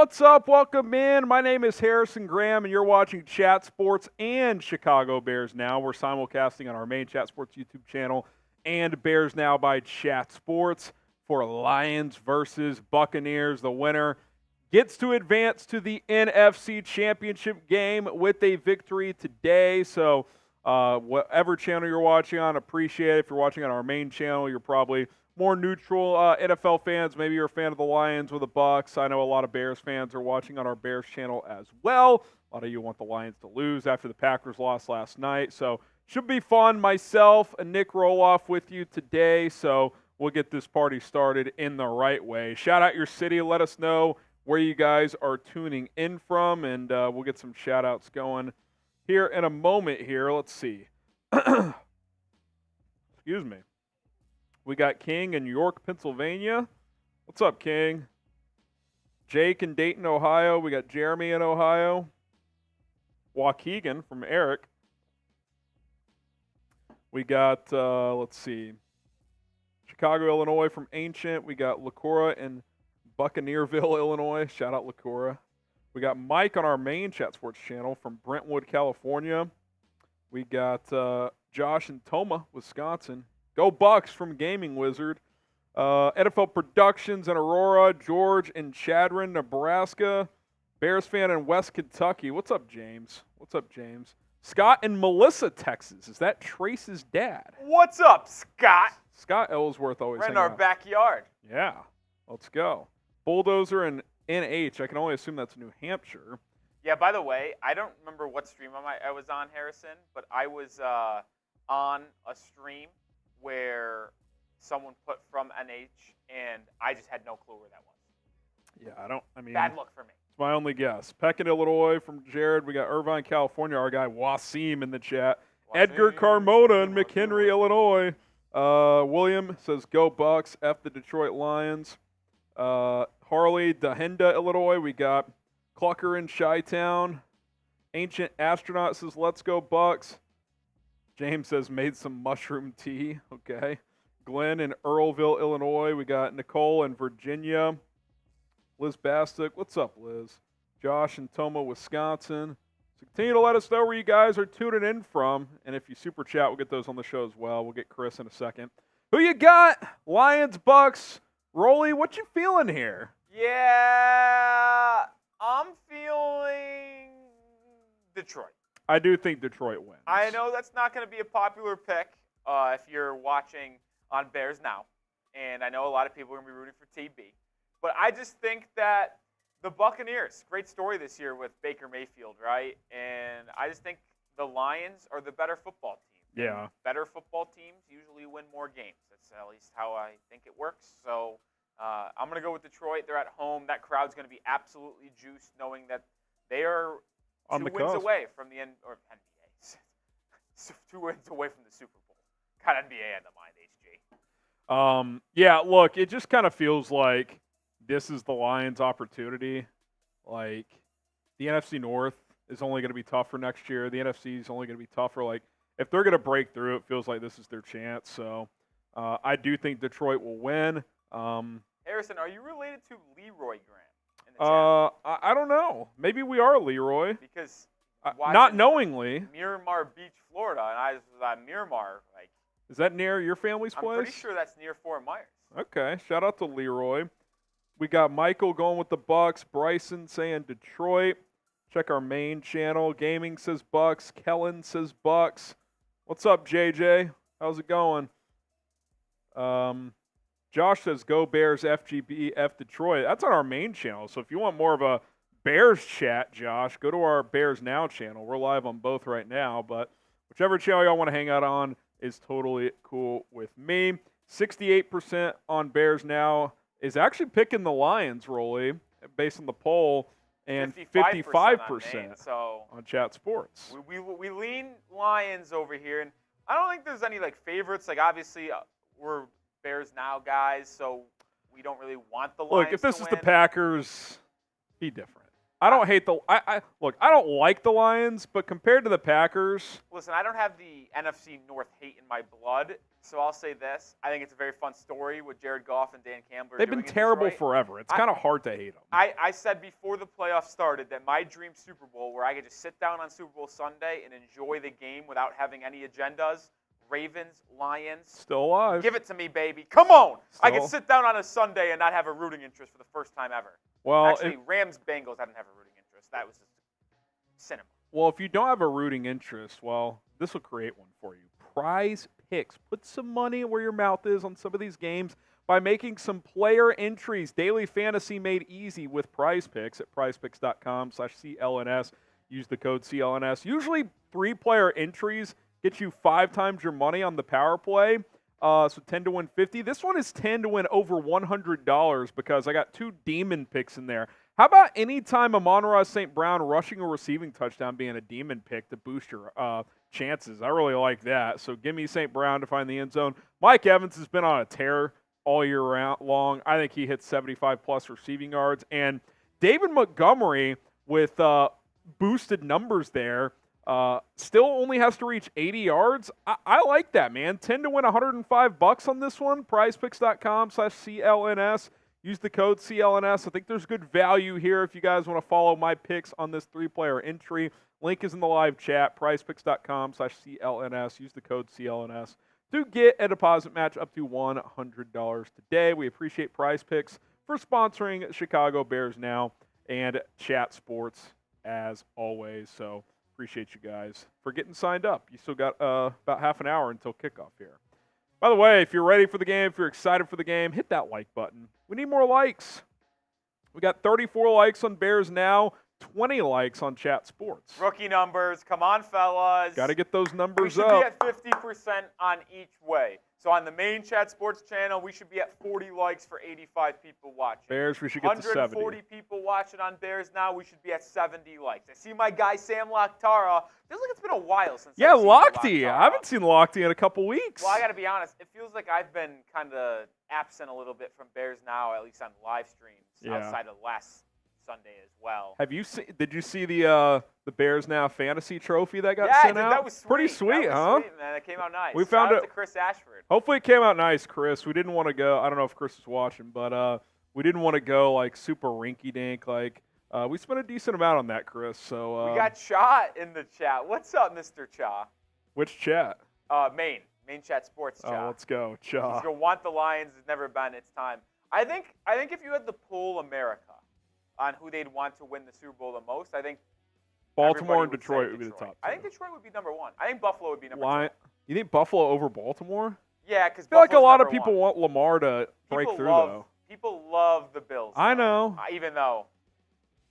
What's up? Welcome in. My name is Harrison Graham, and you're watching Chat Sports and Chicago Bears Now. We're simulcasting on our main Chat Sports YouTube channel and Bears Now by Chat Sports for Lions versus Buccaneers. The winner gets to advance to the NFC Championship game with a victory today. So whatever channel you're watching on, appreciate it. If you're watching on our main channel, you're probably more neutral NFL fans. Maybe you're a fan of the Lions or the Bucs. I know a lot of Bears fans are watching on our Bears channel as well. A lot of you want the Lions to lose after the Packers lost last night. So should be fun. Myself and Nick Roloff with you today. So we'll get this party started in the right way. Shout out your city. Let us know where you guys are tuning in from, and we'll get some shout outs going here in a moment here. Let's see. Excuse me. We got King in York, Pennsylvania. What's up, King? Jake in Dayton, Ohio. We got Jeremy in Ohio. Waukegan from Eric. We got, let's see, Chicago, Illinois from Ancient. We got LaPorta in Buccaneerville, Illinois. Shout out LaPorta. We got Mike on our main Chat Sports channel from Brentwood, California. We got Josh in Toma, Wisconsin. Go Bucks from Gaming Wizard. NFL Productions in Aurora. George in Chadron, Nebraska. Bears fan in West Kentucky. What's up, James? What's up, James? Scott in Melissa, Texas. Is that Trace's dad? What's up, Scott? Scott Ellsworth always Right in our backyard. Yeah. Let's go. Bulldozer in NH. I can only assume that's New Hampshire. Yeah, by the way, I don't remember what stream I was on, Harrison, but I was on a stream where someone put from NH, and I just had no clue where that was. Yeah, bad luck for me. It's my only guess. Peck in Illinois from Jared. We got Irvine, California, our guy Wasim in the chat. Edgar Carmona in McHenry, Illinois. William says, go Bucks, F the Detroit Lions. Harley, Dahenda, Illinois. We got Clucker in Chi-Town. Ancient Astronaut says, let's go Bucks. James says, made some mushroom tea. Okay. Glenn in Earlville, Illinois. We got Nicole in Virginia. Liz Bastick. What's up, Liz? Josh in Toma, Wisconsin. So continue to let us know where you guys are tuning in from. And if you super chat, we'll get those on the show as well. We'll get Chris in a second. Who you got? Lions, Bucks. Rolly, what you feeling here? Yeah, I'm feeling Detroit. I do think Detroit wins. I know that's not going to be a popular pick if you're watching on Bears Now. And I know a lot of people are going to be rooting for TB. But I just think that the Buccaneers, great story this year with Baker Mayfield, right? And I just think the Lions are the better football team. Yeah. Better football teams usually win more games. That's at least how I think it works. So I'm going to go with Detroit. They're at home. That crowd's going to be absolutely juiced, knowing that they are on 2 wins away from the NBA. 2 wins away from the Super Bowl. Got NBA in the mind, HG. Yeah, look, it just kind of feels like this is the Lions' opportunity. Like, the NFC North is only going to be tougher next year. The NFC is only going to be tougher. Like, if they're going to break through, it feels like this is their chance. So, I do think Detroit will win. Harrison, are you related to Leroy Graham in the chat? I don't know. Maybe we are Leroy. Because not knowingly. Miramar Beach, Florida, and I was on Miramar. Like, is that near your family's place? I'm pretty sure that's near Fort Myers. Okay, shout out to Leroy. We got Michael going with the Bucks. Bryson saying Detroit. Check our main channel. Gaming says Bucks. Kellen says Bucks. What's up, JJ? How's it going? Josh says go Bears, FGB, F Detroit. That's on our main channel. So if you want more of a Bears chat, Josh, go to our Bears Now channel. We're live on both right now, but whichever channel y'all want to hang out on is totally cool with me. 68% on Bears Now is actually picking the Lions, Rolly, based on the poll, and 55% on Chat Sports. We lean Lions over here, and I don't think there's any favorites. Obviously, we're Bears Now guys, so we don't really want the Lions. Look, if this to is win. the Packers, be different. I don't hate the. I don't like the Lions, but compared to the Packers, listen, I don't have the NFC North hate in my blood, So I'll say this. I think it's a very fun story with Jared Goff and Dan Campbell. They've been terrible forever. It's kind of hard to hate them. I said before the playoffs started that my dream Super Bowl, where I could just sit down on Super Bowl Sunday and enjoy the game without having any agendas, Ravens, Lions. Still alive. Give it to me, baby. Come on. I could sit down on a Sunday and not have a rooting interest for the first time ever. Well, actually, Rams-Bengals, I didn't have a rooting interest. That was just cinema. Well, if you don't have a rooting interest, well, this will create one for you. Prize Picks. Put some money where your mouth is on some of these games by making some player entries. Daily fantasy made easy with Prize Picks at prizepicks.com/CLNS. Use the code CLNS. Usually 3-player entries get you 5 times your money on the power play. So 10 to win 50. This one is 10 to win over $100 because I got 2 demon picks in there. How about anytime Amon-Ra St. Brown rushing or receiving touchdown being a demon pick to boost your chances? I really like that. So give me St. Brown to find the end zone. Mike Evans has been on a tear all year long. I think he hits 75-plus receiving yards. And David Montgomery with boosted numbers there still only has to reach 80 yards. I like that, man. 10 to win $105 on this one. prizepicks.com/CLNS. Use the code CLNS. I think there's good value here if you guys want to follow my picks on this 3-player entry. Link is in the live chat, prizepicks.com/CLNS. Use the code CLNS to get a deposit match up to $100 today. We appreciate Prize Picks for sponsoring Chicago Bears Now and Chat Sports as always. So appreciate you guys for getting signed up. You still got about half an hour until kickoff here. By the way, if you're ready for the game, if you're excited for the game, hit that like button. We need more likes. We got 34 likes on Bears Now, 20 likes on Chat Sports. Rookie numbers. Come on, fellas. Got to get those numbers up. We should be at 50% on each way. So on the main Chat Sports channel, we should be at 40 likes for 85 people watching. Bears, we should get to 70. 140 people watching on Bears Now, we should be at 70 likes. I see my guy Sam LaPorta. Feels like it's been a while since I've seen Lochte. I haven't seen Lochte in a couple weeks. Well, I got to be honest. It feels like I've been kind of absent a little bit from Bears Now, at least on live streams, outside of last Sunday as well. Did you see the Bears Now fantasy trophy that got sent out? That was sweet. Pretty sweet, huh? Sweet, man. It came out nice. We found Shout out to Chris Ashford. Hopefully it came out nice, Chris. We didn't want to go. I don't know if Chris is watching, but we didn't want to go like super rinky-dink. Like we spent a decent amount on that, Chris. So we got Cha in the chat. What's up, Mr. Cha? Which chat? Main Chat Sports Cha. Oh, let's go, Cha. He's gonna want the Lions. It's never been its time. I think if you had to poll America on who they'd want to win the Super Bowl the most, I think Baltimore and Detroit would be the top 2. I think Detroit would be number 1. I think Buffalo would be number 2. You think Buffalo over Baltimore? Yeah, because I feel like a lot of people want Lamar to break through, though. People love the Bills. I know. Even though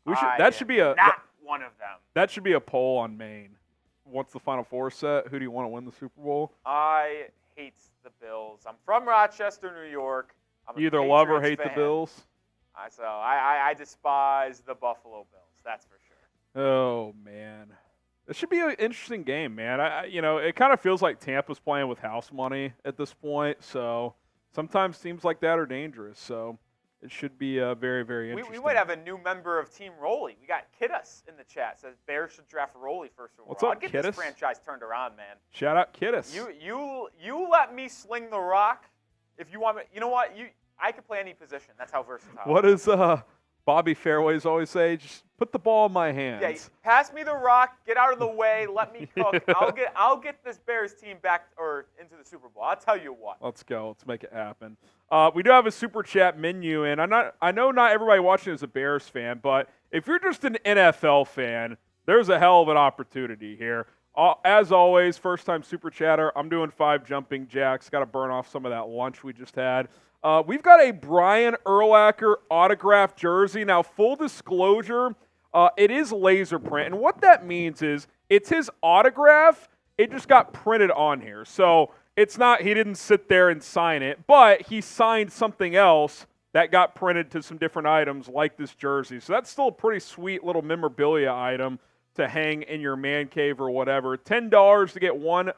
that should be not one of them. That should be a poll on Maine. Once the Final Four set, who do you want to win the Super Bowl? I hate the Bills. I'm from Rochester, New York. You either love or hate the Bills? So I despise the Buffalo Bills. That's for sure. Oh, man. It should be an interesting game, man. It kind of feels like Tampa's playing with house money at this point. So sometimes teams like that are dangerous. So it should be very, very interesting. We might have a new member of Team Rolly. We got Kittis in the chat. Says Bears should draft Rolly first of all. What's up, I'll get Kittis? This franchise turned around, man. Shout out Kittis. You let me sling the rock. If you want me, you know what? I could play any position. That's how versatile. What does Bobby Fairways always say? Just put the ball in my hands. Yeah, pass me the rock. Get out of the way. Let me cook. I'll get this Bears team back or into the Super Bowl. I'll tell you what. Let's go. Let's make it happen. We do have a super chat menu, and I know not everybody watching is a Bears fan, but if you're just an NFL fan, there's a hell of an opportunity here. As always, first-time super chatter. I'm doing 5 jumping jacks. Got to burn off some of that lunch we just had. We've got a Brian Urlacher autographed jersey. Now, full disclosure, it is laser print. And what that means is it's his autograph. It just got printed on here. So it's not, he didn't sit there and sign it, but he signed something else that got printed to some different items like this jersey. So that's still a pretty sweet little memorabilia item to hang in your man cave or whatever. $10 to get 1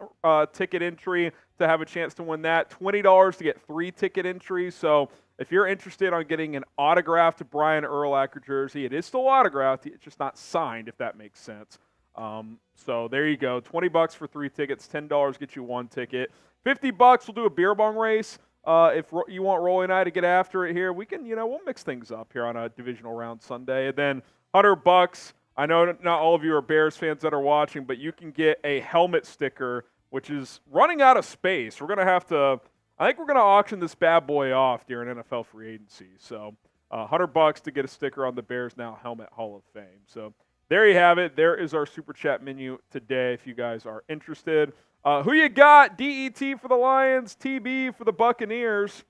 ticket entry to have a chance to win that. $20 to get 3 ticket entries. So if you're interested on getting an autographed Brian Urlacher jersey, it is still autographed. It's just not signed, if that makes sense. So there you go. $20 for 3 tickets. $10 gets you 1 ticket. $50, we'll do a beer bong race. If you want Rolly and I to get after it here, we can, we'll mix things up here on a divisional round Sunday. And then $100. I know not all of you are Bears fans that are watching, but you can get a helmet sticker, which is running out of space. I think we're going to auction this bad boy off during NFL free agency. So $100 to get a sticker on the Bears Now Helmet Hall of Fame. So there you have it. There is our Super Chat menu today if you guys are interested. Who you got? DET for the Lions, TB for the Buccaneers.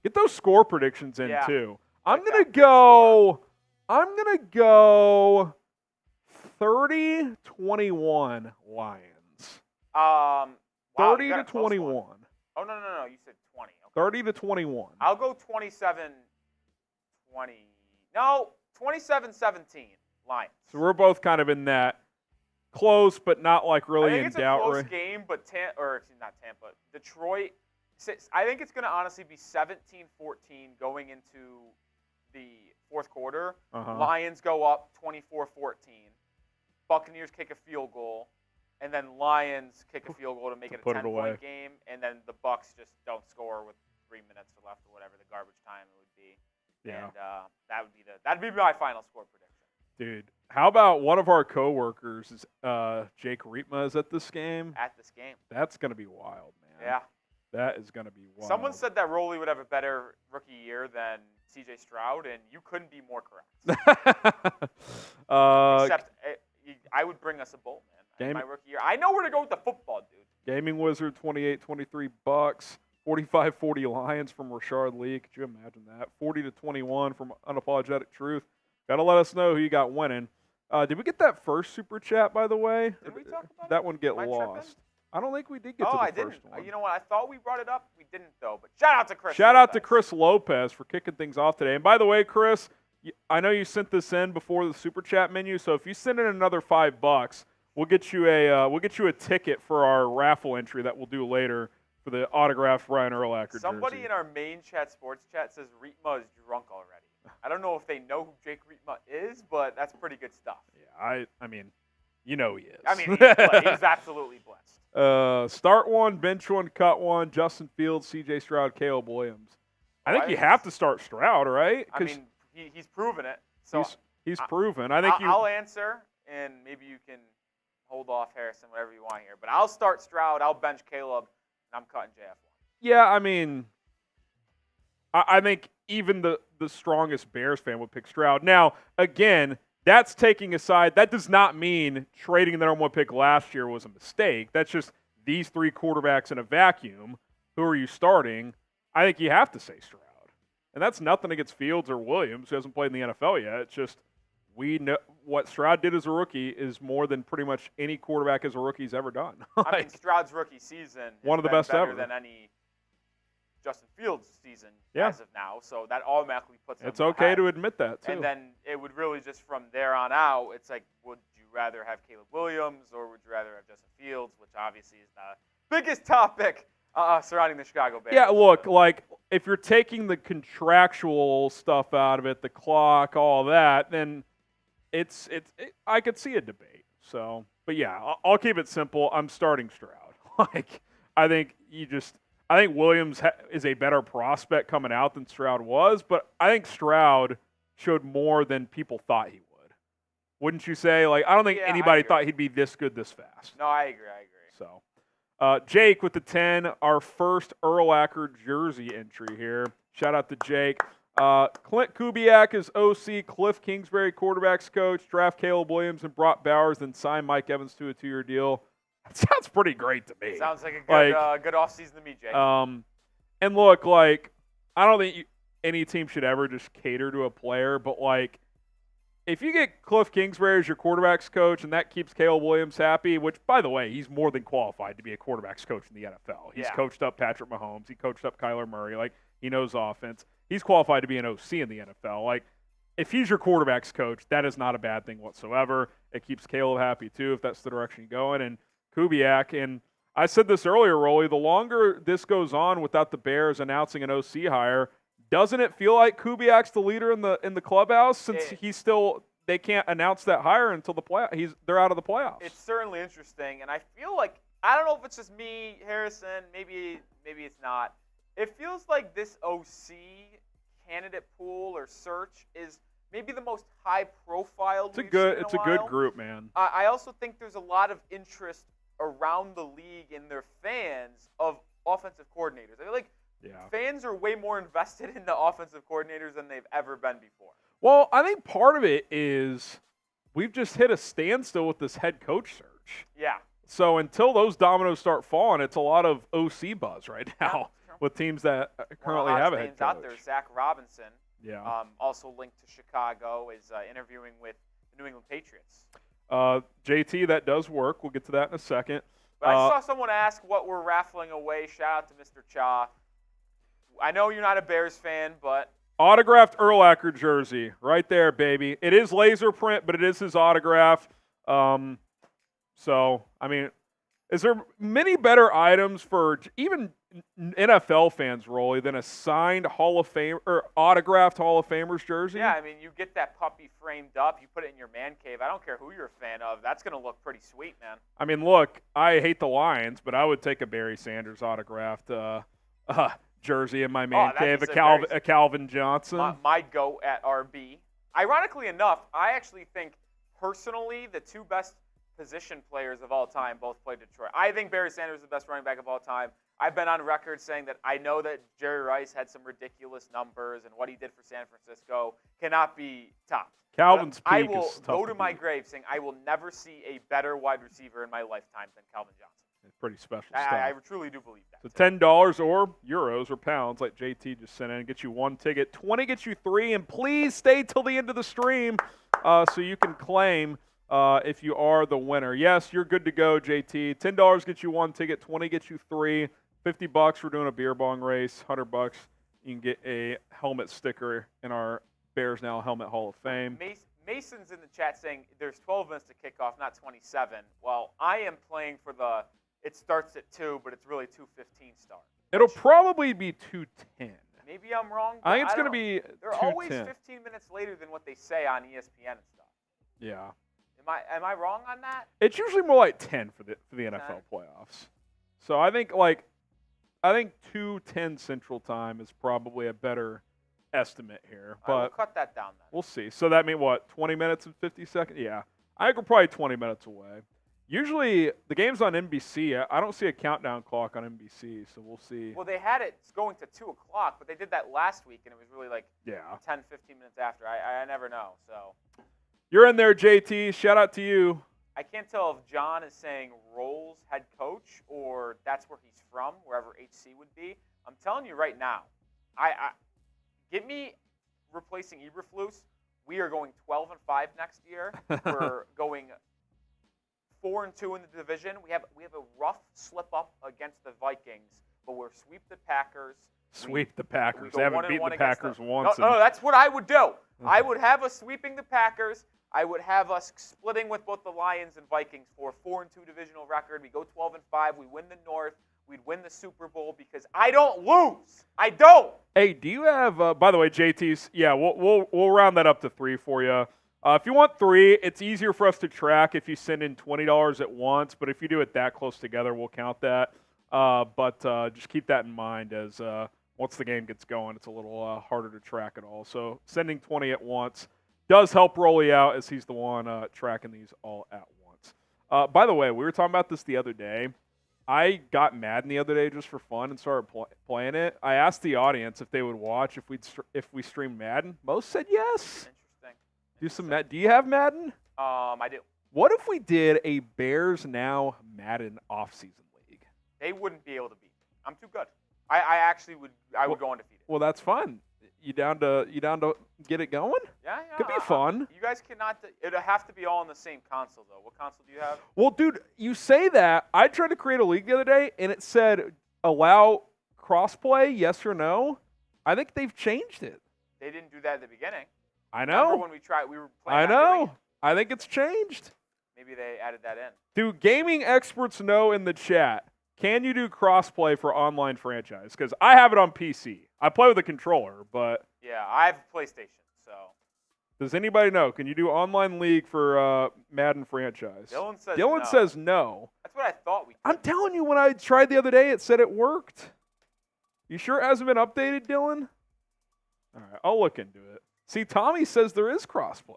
Get those score predictions in too. I'm going to go 30-21 Lions. 30-21. Oh, no. You said 20. Okay. 30-21. I'll go 27-20. No, 27-17 Lions. So we're both kind of in that close, but not like really in doubt. I think it's a close game, but not Tampa. Detroit, I think it's going to honestly be 17-14 going into the fourth quarter. Lions go up 24-14. Buccaneers kick a field goal. And then Lions kick a field goal to make it a 10-point game, and then the Bucs just don't score with 3 minutes left or whatever the garbage time it would be. Yeah. And that'd be my final score prediction. Dude, how about one of our coworkers is Jake Riepma is at this game? At this game. That's gonna be wild, man. Yeah. That is gonna be wild. Someone said that Rolly would have a better rookie year than C.J. Stroud, and you couldn't be more correct. Except I would bring us a bowl, man. My rookie year. I know where to go with the football, dude. Gaming Wizard, 28-23 Bucks, 45-40 Lions from Rashard Lee. Could you imagine that? 40-21 from Unapologetic Truth. Got to let us know who you got winning. Did we get that first super chat, by the way? Did we talk about that one get lost? Tripping? I don't think we did get to the first one. You know what? I thought we brought it up. We didn't, though. But shout out to Chris. Shout out to Chris Lopez for kicking things off today. And by the way, Chris, I know you sent this in before the super chat menu. So if you send in another $5, we'll get you a ticket for our raffle entry that we'll do later for the autographed Ryan Urlacher jersey. Somebody in our main chat, sports chat, says Riepma is drunk already. I don't know if they know who Jake Riepma is, but that's pretty good stuff. Yeah, I mean, he is. I mean, he's absolutely blessed. Start one, bench one, cut one. Justin Fields, C.J. Stroud, Caleb Williams. I think you have to start Stroud, right? I mean, he's proven it. So he's proven. I'll answer, and maybe you can hold off Harrison, whatever you want here. But I'll start Stroud, I'll bench Caleb, and I'm cutting JF1. Yeah, I mean, I think even the strongest Bears fan would pick Stroud. Now, again, that's taking aside, that does not mean trading the number one pick last year was a mistake. That's just these three quarterbacks in a vacuum. Who are you starting? I think you have to say Stroud. And that's nothing against Fields or Williams, who hasn't played in the NFL yet. It's just we know what Stroud did as a rookie is more than pretty much any quarterback as a rookie's ever done. I mean, Stroud's rookie season one of the best better ever than any Justin Fields season as of now. So that automatically puts him It's okay ahead. to admit that, too. And then it would really just from there on out, it's like, would you rather have Caleb Williams or would you rather have Justin Fields, which obviously is the biggest topic surrounding the Chicago Bears. Yeah, look, like if you're taking the contractual stuff out of it, the clock, all that, then I could see a debate. So, but yeah, I'll keep it simple. I'm starting Stroud. I think Williams is a better prospect coming out than Stroud was, but I think Stroud showed more than people thought he would. Wouldn't you say? I don't think anybody thought he'd be this good this fast. No, I agree. So, Jake with the 10, our first Urlacher jersey entry here. Shout out to Jake. Clint Kubiak is OC, Cliff Kingsbury quarterbacks coach, draft Caleb Williams and Brock Bowers, then sign Mike Evans to a 2-year deal. That sounds pretty great to me. Sounds like a good offseason to me, Jake. And look, I don't think any team should ever just cater to a player, but if you get Cliff Kingsbury as your quarterbacks coach and that keeps Caleb Williams happy, which, by the way, he's more than qualified to be a quarterbacks coach in the NFL. He's coached up Patrick Mahomes. He coached up Kyler Murray. He knows offense. He's qualified to be an OC in the NFL. If he's your quarterbacks coach, that is not a bad thing whatsoever. It keeps Caleb happy, too, if that's the direction you're going. And Kubiak, and I said this earlier, Rolly, the longer this goes on without the Bears announcing an OC hire, doesn't it feel like Kubiak's the leader in the clubhouse since they can't announce that hire until they're out of the playoffs? It's certainly interesting, and I feel like I don't know if it's just me, Harrison. Maybe it's not. It feels like this OC candidate pool or search is maybe the most high-profile. It's a good group, man. I also think there's a lot of interest around the league in their fans of offensive coordinators. I feel like fans are way more invested in the offensive coordinators than they've ever been before. Well, I think part of it is we've just hit a standstill with this head coach search. Yeah. So until those dominoes start falling, it's a lot of OC buzz right now with teams that currently have a head coach. Out there, Zach Robinson, also linked to Chicago, is interviewing with the New England Patriots. JT, that does work. We'll get to that in a second. But I saw someone ask what we're raffling away. Shout out to Mr. Cha. I know you're not a Bears fan, but autographed Urlacher jersey right there, baby. It is laser print, but it is his autograph. So, I mean, is there many better items for even NFL fans, Rolly, than a signed Hall of Fame or autographed Hall of Famers jersey? Yeah, I mean, you get that puppy framed up, you put it in your man cave. I don't care who you're a fan of. That's going to look pretty sweet, man. I mean, look, I hate the Lions, but I would take a Barry Sanders autographed jersey in my man cave, a Calvin Johnson. My go at RB. Ironically enough, I actually think personally the two best position players of all time both played Detroit. I think Barry Sanders is the best running back of all time. I've been on record saying that I know that Jerry Rice had some ridiculous numbers and what he did for San Francisco cannot be topped. Calvin's peak I will is tough go to my grave saying I will never see a better wide receiver in my lifetime than Calvin Johnson. It's pretty special stuff. I truly do believe that. So $10 or euros or pounds, like JT just sent in, gets you one ticket. 20 gets you three, and please stay till the end of the stream so you can claim if you are the winner. Yes, you're good to go, JT. $10 gets you one ticket. 20 gets you three. $50, we're doing a beer bong race. $100, you can get a helmet sticker in our Bears Now Helmet Hall of Fame. Mason's in the chat saying there's 12 minutes to kick off, not 27. Well, I am playing for it starts at 2, but it's really 2:15 start. It'll probably be 2:10. Maybe I'm wrong. I think it's going to be 2:10. They're always 15 minutes later than what they say on ESPN and stuff. Yeah. Am I wrong on that? It's usually more like 10 for the NFL playoffs. So I think 2:10 Central Time is probably a better estimate here. But we'll cut that down then. We'll see. So that means what? 20 minutes and 50 seconds? Yeah. I think we're probably 20 minutes away. Usually the game's on NBC. I don't see a countdown clock on NBC, so we'll see. Well, they had it going to 2 o'clock, but they did that last week, and it was really like 10, 15 minutes after. I never know. So you're in there, JT. Shout out to you. I can't tell if John is saying Rolls head coach or that's where he's from, wherever HC would be. I'm telling you right now, get me replacing Eberflus. We are going 12-5 next year. We're going 4-2 in the division. We have a rough slip up against the Vikings, but we're sweep the Packers. Sweep the Packers. They haven't beaten the Packers once. No, that's what I would do. I would have us sweeping the Packers. I would have us splitting with both the Lions and Vikings for a 4-2 divisional record. We go 12-5. We win the North. We'd win the Super Bowl because I don't lose. I don't. Hey, do you have? By the way, JT's. Yeah, we'll round that up to 3 for you. If you want 3, it's easier for us to track if you send in $20 at once. But if you do it that close together, we'll count that. But just keep that in mind as once the game gets going, it's a little harder to track it all. So sending 20 at once does help Rolly out as he's the one tracking these all at once. By the way, we were talking about this the other day. I got Madden the other day just for fun and started playing it. I asked the audience if they would watch if we streamed Madden. Most said yes. Interesting. Do you have Madden? I do. What if we did a Bears Now Madden offseason league? They wouldn't be able to beat me. I'm too good. I actually would. I would go undefeated. Well, that's fun. You down to get it going? Yeah. Could be fun. You guys cannot. It'll have to be all on the same console, though. What console do you have? Well, dude, you say that. I tried to create a league the other day, and it said allow crossplay, yes or no. I think they've changed it. They didn't do that at the beginning. I know. Remember when we tried? We were playing. I know. I think it's changed. Maybe they added that in. Do gaming experts know in the chat? Can you do crossplay for online franchise? Because I have it on PC. I play with a controller, but yeah, I have a PlayStation, so Does anybody know? Can you do online league for Madden franchise? Dylan says no. That's what I thought we could. I'm telling you, when I tried the other day, it said it worked. You sure it hasn't been updated, Dylan? All right, I'll look into it. See, Tommy says there is crossplay.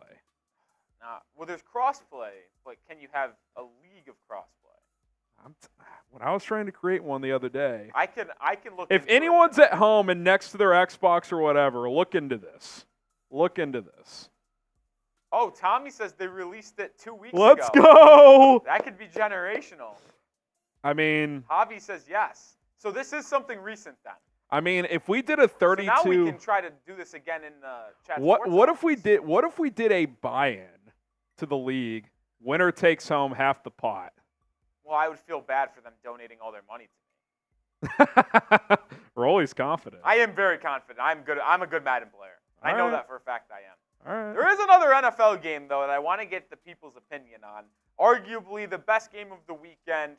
Well, there's crossplay, but can you have a league of crossplay? When I was trying to create one the other day, I can look. If anyone's at home and next to their Xbox or whatever, look into this. Look into this. Oh, Tommy says they released it 2 weeks ago. Let's go. That could be generational. I mean, Javi says yes. So this is something recent then. I mean, if we did a 32, so now we can try to do this again in chat. What if we did a buy-in to the league? Winner takes home half the pot. Well, I would feel bad for them donating all their money to me. Rolly's confident. I am very confident. I'm a good Madden player. I know that for a fact I am. All right. There is another NFL game, though, that I want to get the people's opinion on. Arguably the best game of the weekend,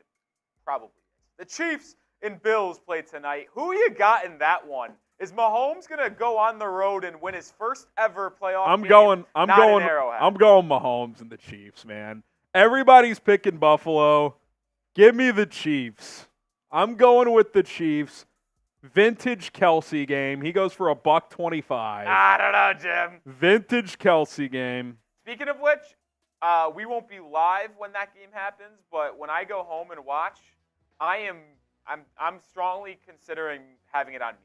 probably. The Chiefs and Bills play tonight. Who you got in that one? Is Mahomes going to go on the road and win his first ever playoff game? I'm going Mahomes and the Chiefs, man. Everybody's picking Buffalo. Give me the Chiefs. I'm going with the Chiefs. Vintage Kelsey game. He goes for $125. I don't know, Jim. Vintage Kelsey game. Speaking of which, we won't be live when that game happens, but when I go home and watch, I'm strongly considering having it on me.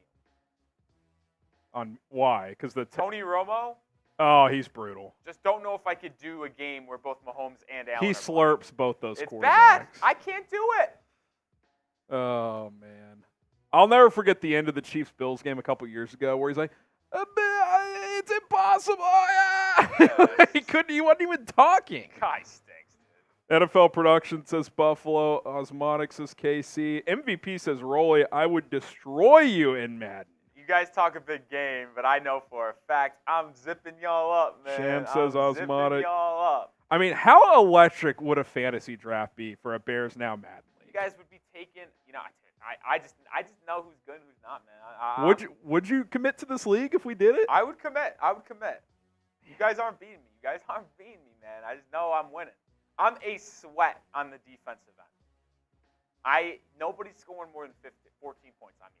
On why? Because Tony Romo. Oh, he's brutal. Just don't know if I could do a game where both Mahomes and Allen. He slurps both those quarterbacks. It's bad. I can't do it. Oh man. I'll never forget the end of the Chiefs-Bills game a couple years ago where he's like, it's impossible. He wasn't even talking. Guy stinks, dude. NFL Production says Buffalo. Osmotic says KC. MVP says Rolly, I would destroy you in Madden. You guys talk a big game, but I know for a fact I'm zipping y'all up, man. Sham says Osmotic. Zipping y'all up. I mean, how electric would a fantasy draft be for a Bears Now Madden league? You guys would be taking, I just know who's good and who's not, man. Would you commit to this league if we did it? I would commit. You guys aren't beating me. Man. I just know I'm winning. I'm a sweat on the defensive end. Nobody's scoring more than 14 points on me.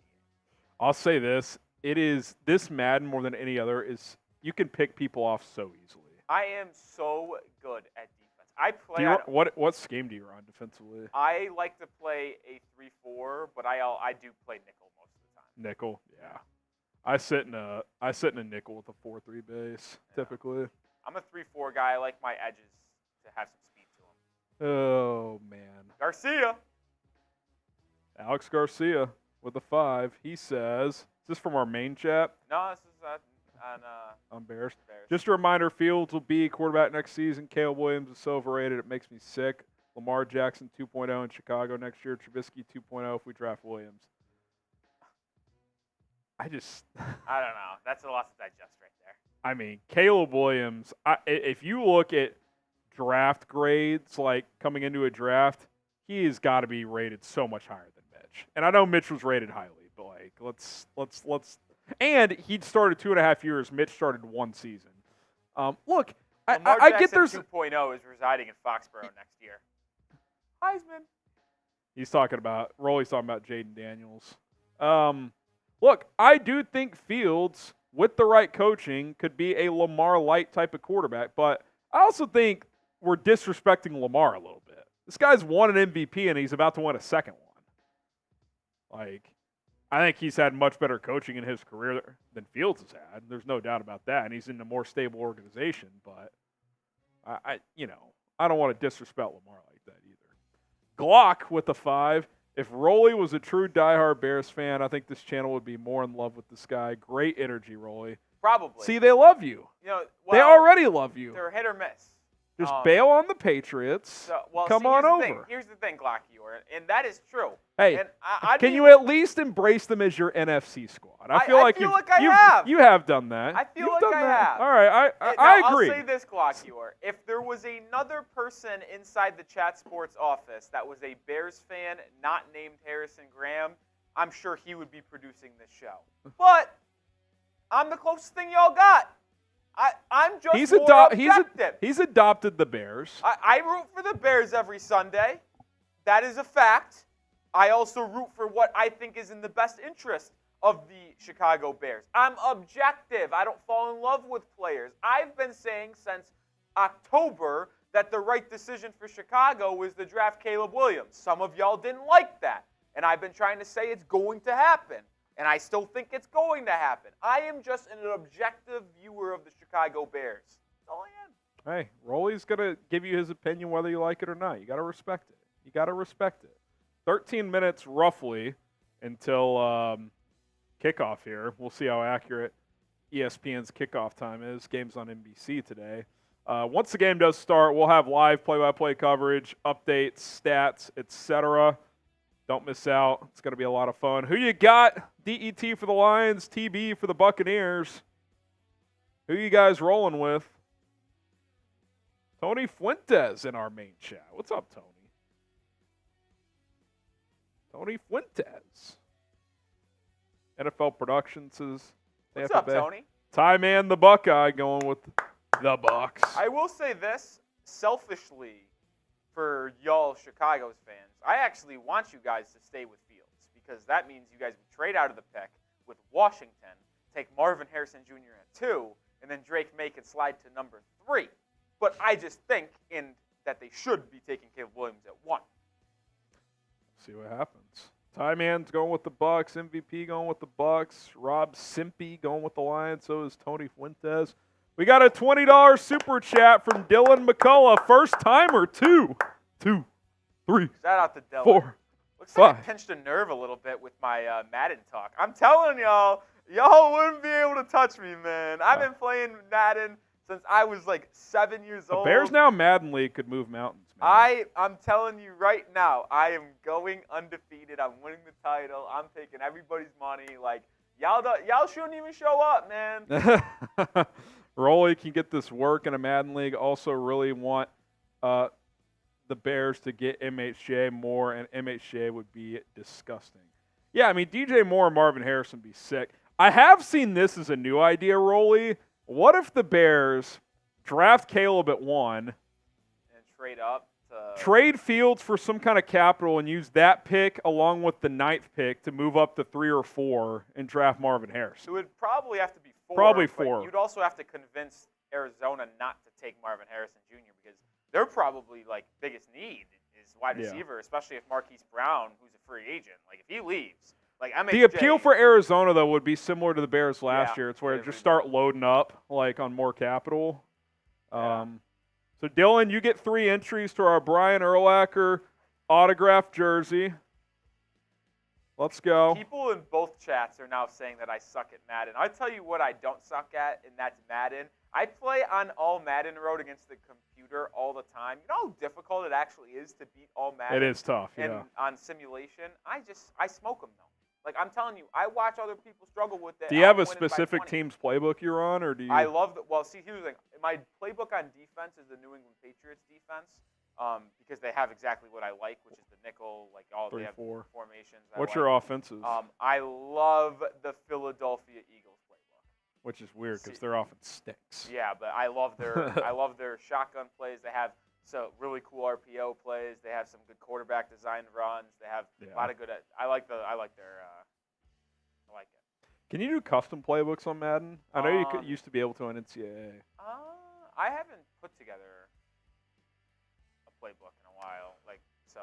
I'll say this. This Madden more than any other is you can pick people off so easily. I am so good at defense. I play. What scheme do you run defensively? I like to play a 3-4, but I do play nickel most of the time. Nickel, yeah. I sit in a nickel with a 4-3 base typically. I'm a 3-4 guy. I like my edges to have some speed to them. Oh man. Garcia. Alex Garcia with a 5. He says, "Is this from our main chat?" No, this is on Bears. Just a reminder, Fields will be quarterback next season. Caleb Williams is so overrated, it makes me sick. Lamar Jackson 2.0 in Chicago next year. Trubisky 2.0 if we draft Williams. I don't know. That's a lot to digest right there. I mean, Caleb Williams, if you look at draft grades, like coming into a draft, he has got to be rated so much higher than Mitch. And I know Mitch was rated highly, but like, let's. And he'd started 2.5 years. Mitch started 1 season. Look, I get there's 2.0 is residing in Foxborough next year. Heisman. Rolly's talking about Jaden Daniels. Look, I do think Fields, with the right coaching, could be a Lamar light type of quarterback, but I also think we're disrespecting Lamar a little bit. This guy's won an MVP and he's about to win a second one. Like, I think he's had much better coaching in his career than Fields has had. There's no doubt about that, and he's in a more stable organization. But I don't want to disrespect Lamar like that either. Glock with a 5. If Rolly was a true diehard Bears fan, I think this channel would be more in love with this guy. Great energy, Rolly. Probably. See, they love you. They already love you. They're hit or miss. Just bail on the Patriots. Come on over. Here's the thing, Glocky, and that is true. Hey, can you at least embrace them as your NFC squad? I feel like you have done that. I feel like I have. All right, I agree. I'll say this, Glocky, if there was another person inside the Chat Sports office that was a Bears fan, not named Harrison Graham, I'm sure he would be producing this show. But I'm the closest thing y'all got. I'm just He's more objective. He's adopted the Bears. I root for the Bears every Sunday. That is a fact. I also root for what I think is in the best interest of the Chicago Bears. I'm objective. I don't fall in love with players. I've been saying since October that the right decision for Chicago was to draft Caleb Williams. Some of y'all didn't like that. And I've been trying to say it's going to happen. And I still think it's going to happen. I am just an objective viewer of the Chicago Bears. That's all I am. Hey, Rolly's going to give you his opinion whether you like it or not. You got to respect it. You got to respect it. 13 minutes roughly until kickoff here. We'll see how accurate ESPN's kickoff time is. Game's on NBC today. Once the game does start, we'll have live play-by-play coverage, updates, stats, etc. Don't miss out. It's going to be a lot of fun. Who you got? DET for the Lions, TB for the Buccaneers. Who you guys rolling with? Tony Fuentes in our main chat. What's up, Tony? Tony Fuentes. NFL Productions is What's up, Tony? Ty Man the Buckeye going with the Bucks. I will say this selfishly for y'all Chicago's fans. I actually want you guys to stay with Fields because that means you guys would trade out of the pick with Washington, take Marvin Harrison Jr. at 2, and then Drake May can slide to number 3. But I just think that they should be taking Caleb Williams at 1. See what happens. Ty Man's going with the Bucks. MVP going with the Bucks. Rob Simpy going with the Lions. So is Tony Fuentes. We got a $20 super chat from Dylan McCullough. First timer. 2, 3. Shout out to Dylan. 4. Looks like I pinched a nerve a little bit with my Madden talk. I'm telling y'all wouldn't be able to touch me, man. I've been playing Madden since I was like 7 years old. The Bears Now Madden League could move mountains, man. I'm telling you right now, I am going undefeated. I'm winning the title. I'm taking everybody's money. Like y'all shouldn't even show up, man. Rolly can get this work in a Madden League. Also really want the Bears to get MHJ more, and MHJ would be disgusting. Yeah, I mean, DJ Moore and Marvin Harrison would be sick. I have seen this as a new idea, Rolly. What if the Bears draft Caleb at 1 and trade up to trade Fields for some kind of capital and use that pick along with the 9th pick to move up to 3 or 4 and draft Marvin Harrison? It would probably have to be 4. Probably 4. You'd also have to convince Arizona not to take Marvin Harrison Jr. because they're probably like biggest need is wide receiver, especially if Marquise Brown, who's a free agent, like if he leaves. Like MHJ, the appeal for Arizona, though, would be similar to the Bears last year. It's where they just start loading up like on more capital. So, Dylan, you get 3 entries to our Brian Urlacher autographed jersey. Let's go. People in both chats are now saying that I suck at Madden. I'll tell you what I don't suck at, and that's Madden. I play on all Madden Road against the computer all the time. You know how difficult it actually is to beat all Madden? It is tough, and on simulation, I smoke them, though. Like, I'm telling you, I watch other people struggle with it. Do you have a specific team's playbook you're on, or do you? I love the. Well, see, here's the thing. My playbook on defense is the New England Patriots defense, because they have exactly what I like, which is the nickel, like all 3, they have 4 formations. What's your offenses? I love the Philadelphia Eagles playbook. Which is weird because their offense stinks. Yeah, but I love their shotgun plays. They have really cool RPO plays. They have some good quarterback designed runs. They have a lot of good. I like their. I like it. Can you do custom playbooks on Madden? I know you used to be able to on NCAA. I haven't put together a playbook in a while. So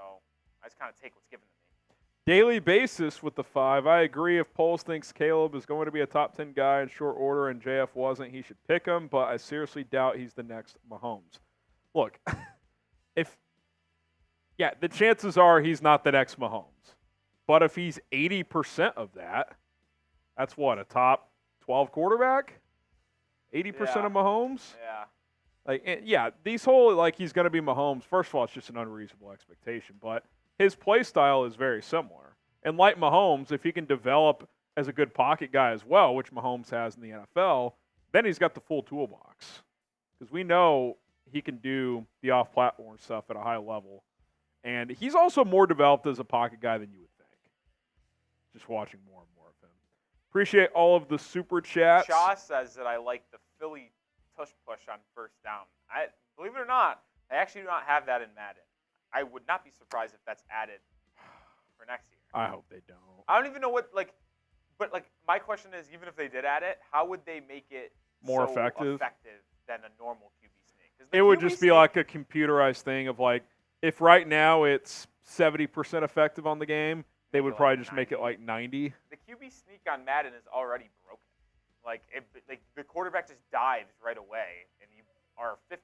I just kind of take what's given to me. Daily basis with the 5. I agree. If Poles thinks Caleb is going to be a top 10 guy in short order and JF wasn't, he should pick him. But I seriously doubt he's the next Mahomes. Look. The chances are he's not the next Mahomes. But if he's 80% of that, that's what, a top 12 quarterback? 80% of Mahomes? Yeah. These whole, he's going to be Mahomes, first of all, it's just an unreasonable expectation. But his play style is very similar. And like Mahomes, if he can develop as a good pocket guy as well, which Mahomes has in the NFL, then he's got the full toolbox. Because we know he can do the off-platform stuff at a high level. And he's also more developed as a pocket guy than you would think. Just watching more and more of him. Appreciate all of the super chats. Shaw says that I like the Philly tush push on first down. Believe it or not, I actually do not have that in Madden. I would not be surprised if that's added for next year. I hope they don't. I don't even know what but my question is, even if they did add it, how would they make it More so effective than a normal QB sneak? It would just be like a computerized thing of like, if right now it's 70% effective on the game, they would probably just make it like 90. The QB sneak on Madden is already broken. Like the quarterback just dives right away, and you are a 50-50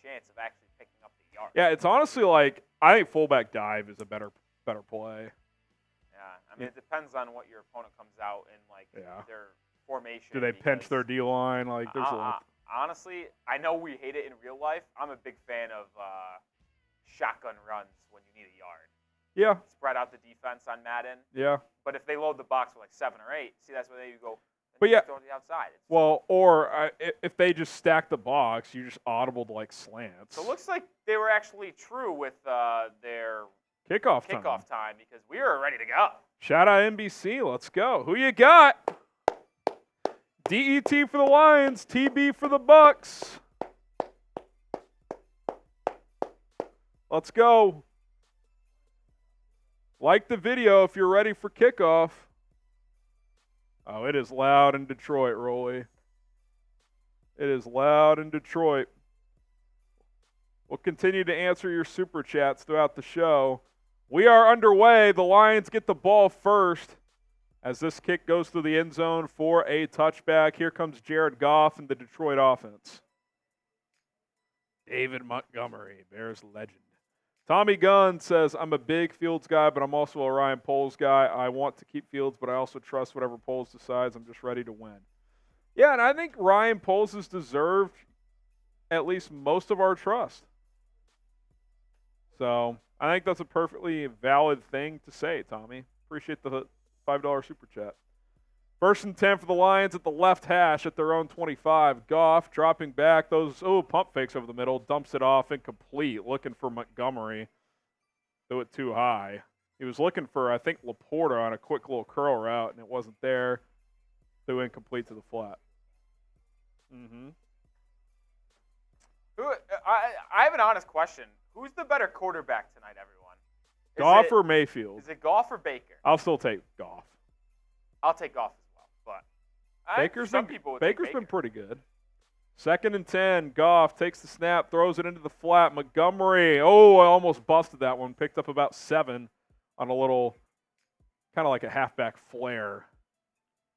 chance of actually picking up the yard. Yeah, it's honestly like, I think fullback dive is a better play. Yeah, I mean, it depends on what your opponent comes out in, like their formation. Do they pinch their D line? Like, there's a lot. Honestly, I know we hate it in real life. I'm a big fan of shotgun runs when you need a yard. Yeah. Spread out the defense on Madden. Yeah. But if they load the box with like 7 or 8, see, that's where you go. But yeah, throw to the outside. Well, or if they just stack the box, you just audible to like slants. So it looks like they were actually true with their kickoff time because we were ready to go. Shout out NBC. Let's go. Who you got? DET for the Lions, TB for the Bucks. Let's go. Like the video if you're ready for kickoff. Oh, it is loud in Detroit, Rolly. It is loud in Detroit. We'll continue to answer your super chats throughout the show. We are underway. The Lions get the ball first as this kick goes through the end zone for a touchback. Here comes Jared Goff and the Detroit offense. David Montgomery, Bears legend. Tommy Gunn says, I'm a big Fields guy, but I'm also a Ryan Poles guy. I want to keep Fields, but I also trust whatever Poles decides. I'm just ready to win. Yeah, and I think Ryan Poles has deserved at least most of our trust. So I think that's a perfectly valid thing to say, Tommy. Appreciate the $5 super chat. 1st and 10 for the Lions at the left hash at their own 25. Goff dropping back. Those, pump fakes over the middle. Dumps it off incomplete. Looking for Montgomery. Threw it too high. He was looking for, I think, LaPorta on a quick little curl route, and it wasn't there. Threw incomplete to the flat. I have an honest question. Who's the better quarterback tonight, everyone? Goff or Mayfield? Is it Goff or Baker? I'll still take Goff. I'll take Goff as well, but Baker's Baker. been pretty good. 2nd and 10. Goff takes the snap, throws it into the flat. Montgomery. Oh, I almost busted that one. Picked up about 7 on a little, kind of like a halfback flare.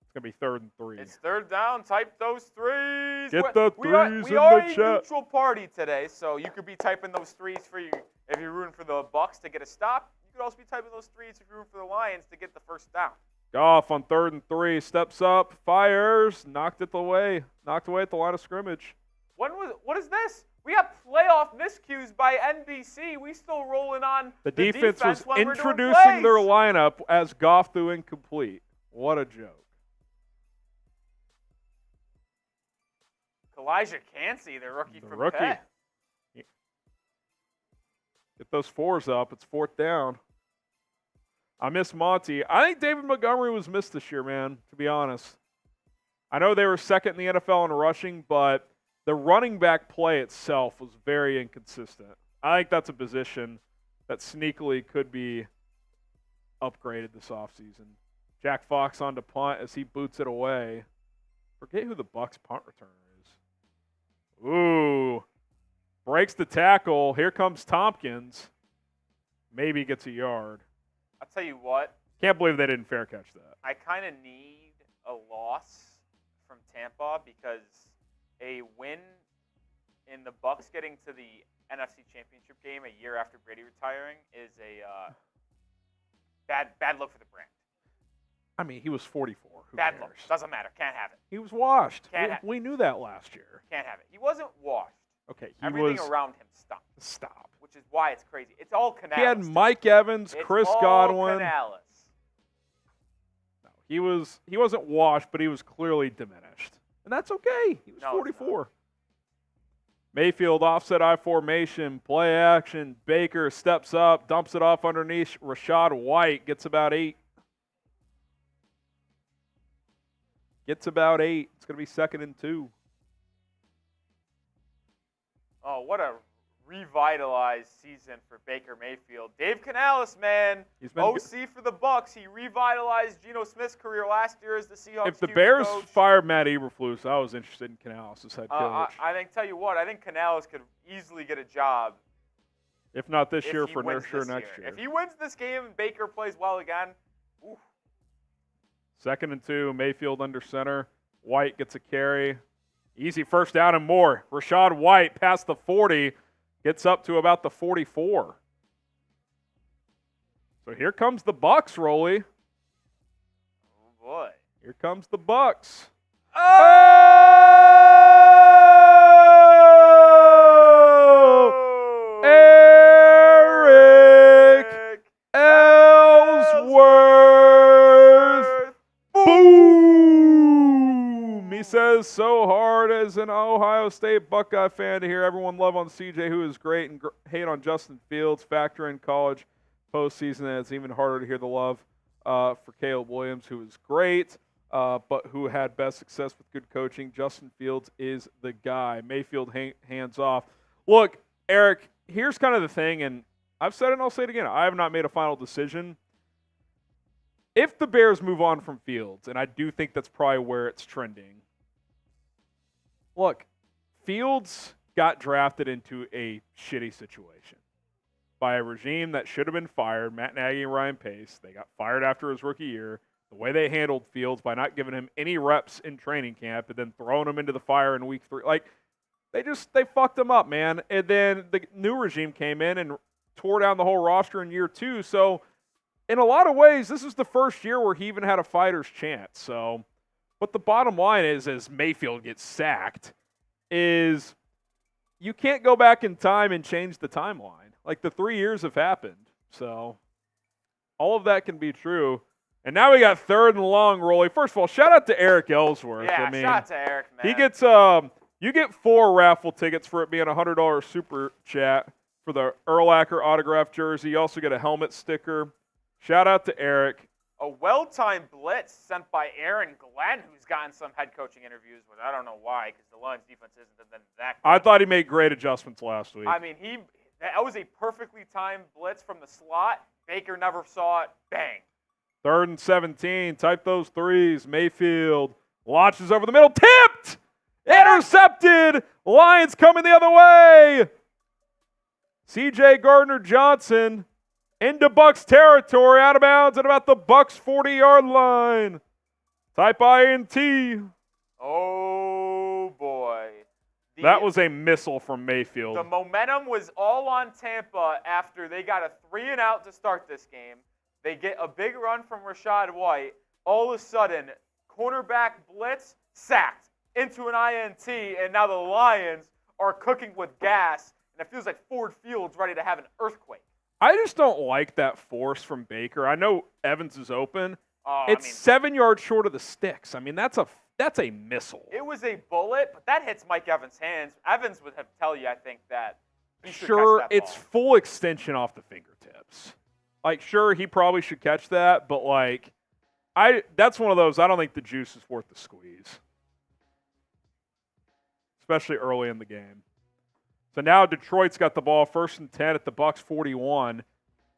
It's going to be 3rd and 3. It's 3rd down. Type those threes. Get the threes in the chat. We are a neutral party today, so you could be typing those threes for you if you're rooting for the Bucks to get a stop. You could also be typing those threes if you're rooting for the Lions to get the first down. Goff on 3rd and 3, steps up, fires, knocked away at the line of scrimmage. What is this? We got playoff miscues by NBC. We still rolling on the defense was introducing their lineup as Goff threw incomplete. What a joke. Elijah Cansey, the rookie from Pitt. Get those 4s up. It's 4th down. I miss Monty. I think David Montgomery was missed this year, man, to be honest. I know they were 2nd in the NFL in rushing, but the running back play itself was very inconsistent. I think that's a position that sneakily could be upgraded this offseason. Jack Fox on to punt as he boots it away. Forget who the Bucs punt returner is. Ooh. Breaks the tackle. Here comes Tompkins. Maybe gets a yard. I'll tell you what. Can't believe they didn't fair catch that. I kind of need a loss from Tampa because a win in the Bucs getting to the NFC Championship game a year after Brady retiring is a bad look for the brand. I mean, he was 44. Who bad cares? look. Doesn't matter. Can't have it. He was washed. We knew that last year. Can't have it. He wasn't washed. Okay, Everything around him stopped. Stop. Which is why it's crazy. It's all Canales. He had Mike Evans, Chris Godwin. Canales. No, he wasn't washed, but he was clearly diminished. And that's okay. He was 44. Mayfield offset I formation, play action. Baker steps up, dumps it off underneath. Rachaad White gets about 8. It's going to be 2nd and 2. what a revitalized season for Baker Mayfield. Dave Canales, man, OC for the Bucs. He revitalized Geno Smith's career last year as the Seahawks If the QB Bears coach. fired Matt Eberflus, I was interested in Canales as head coach. Tell you what, I think Canales could easily get a job. If not this year, for sure next year. If he wins this game and Baker plays well again, oof. 2nd and 2, Mayfield under center. White gets a carry. Easy first down and more. Rachaad White past the 40. Gets up to about the 44. So here comes the Bucs, Rolly. Oh, boy. Here comes the Bucs. Oh! Eric Ellsworth. Boom! He says so hard as an Ohio State Buckeye fan to hear everyone love on CJ, who is great, and hate on Justin Fields. Factor in college postseason, and it's even harder to hear the love for Caleb Williams, who is great, but who had best success with good coaching. Justin Fields is the guy. Mayfield hands off. Look, Eric, here's kind of the thing, and I've said it and I'll say it again. I have not made a final decision. If the Bears move on from Fields, and I do think that's probably where it's trending, look, Fields got drafted into a shitty situation by a regime that should have been fired, Matt Nagy and Ryan Pace. They got fired after his rookie year. The way they handled Fields by not giving him any reps in training camp and then throwing him into the fire in week 3. Like, they fucked him up, man. And then the new regime came in and tore down the whole roster in year 2. So, in a lot of ways, this is the first year where he even had a fighter's chance. So, but the bottom line is, as Mayfield gets sacked, is you can't go back in time and change the timeline. Like, the 3 years have happened. So, all of that can be true. And now we got 3rd and long, Rolly. First of all, shout out to Eric Ellsworth. Yeah, shout out to Eric, man. He gets you get 4 raffle tickets for it being a $100 super chat for the Urlacher autographed jersey. You also get a helmet sticker. Shout out to Eric. A well-timed blitz sent by Aaron Glenn, who's gotten some head coaching interviews, but I don't know why, because the Lions defense isn't that good. I thought he made great adjustments last week. I mean, that was a perfectly timed blitz from the slot. Baker never saw it. Bang. 3rd and 17. Type those threes. Mayfield launches over the middle. Tipped! Intercepted! Lions coming the other way! C.J. Gardner-Johnson into Bucs territory, out of bounds at about the Bucs 40-yard line. Type INT. Oh, boy. That was a missile from Mayfield. The momentum was all on Tampa after they got a 3-and-out to start this game. They get a big run from Rachaad White. All of a sudden, cornerback blitz, sacked into an INT, and now the Lions are cooking with gas, and it feels like Ford Field's ready to have an earthquake. I just don't like that force from Baker. I know Evans is open. It's 7 yards short of the sticks. I mean, that's a missile. It was a bullet, but that hits Mike Evans' hands. Evans would have tell you, I think, that he should catch that it's ball. Full extension off the fingertips. Like, sure, he probably should catch that, but, like, that's one of those, I don't think the juice is worth the squeeze. Especially early in the game. So now Detroit's got the ball 1st and 10 at the Bucs 41.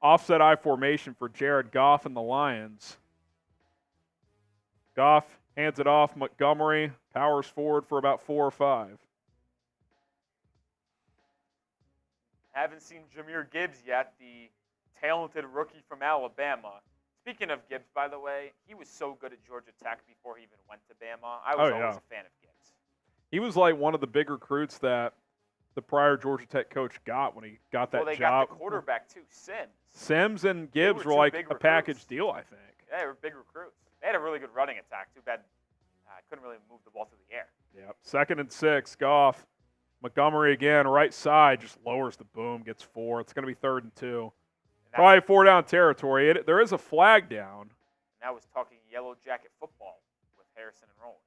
Offset I formation for Jared Goff and the Lions. Goff hands it off. Montgomery powers forward for about 4 or 5. Haven't seen Jahmyr Gibbs yet, the talented rookie from Alabama. Speaking of Gibbs, by the way, he was so good at Georgia Tech before he even went to Bama. I was always a fan of Gibbs. He was like one of the big recruits that the prior Georgia Tech coach got when he got that job. Well, they got the quarterback, too, Sims. Sims and Gibbs were like a package deal, I think. Yeah, they were big recruits. They had a really good running attack. Too bad I couldn't really move the ball through the air. Yep. 2nd and 6, Goff. Montgomery again, right side, just lowers the boom, gets 4. It's going to be 3rd and 2. Probably 4-down territory. There is a flag down. And that was talking yellow jacket football with Harrison and Rowland.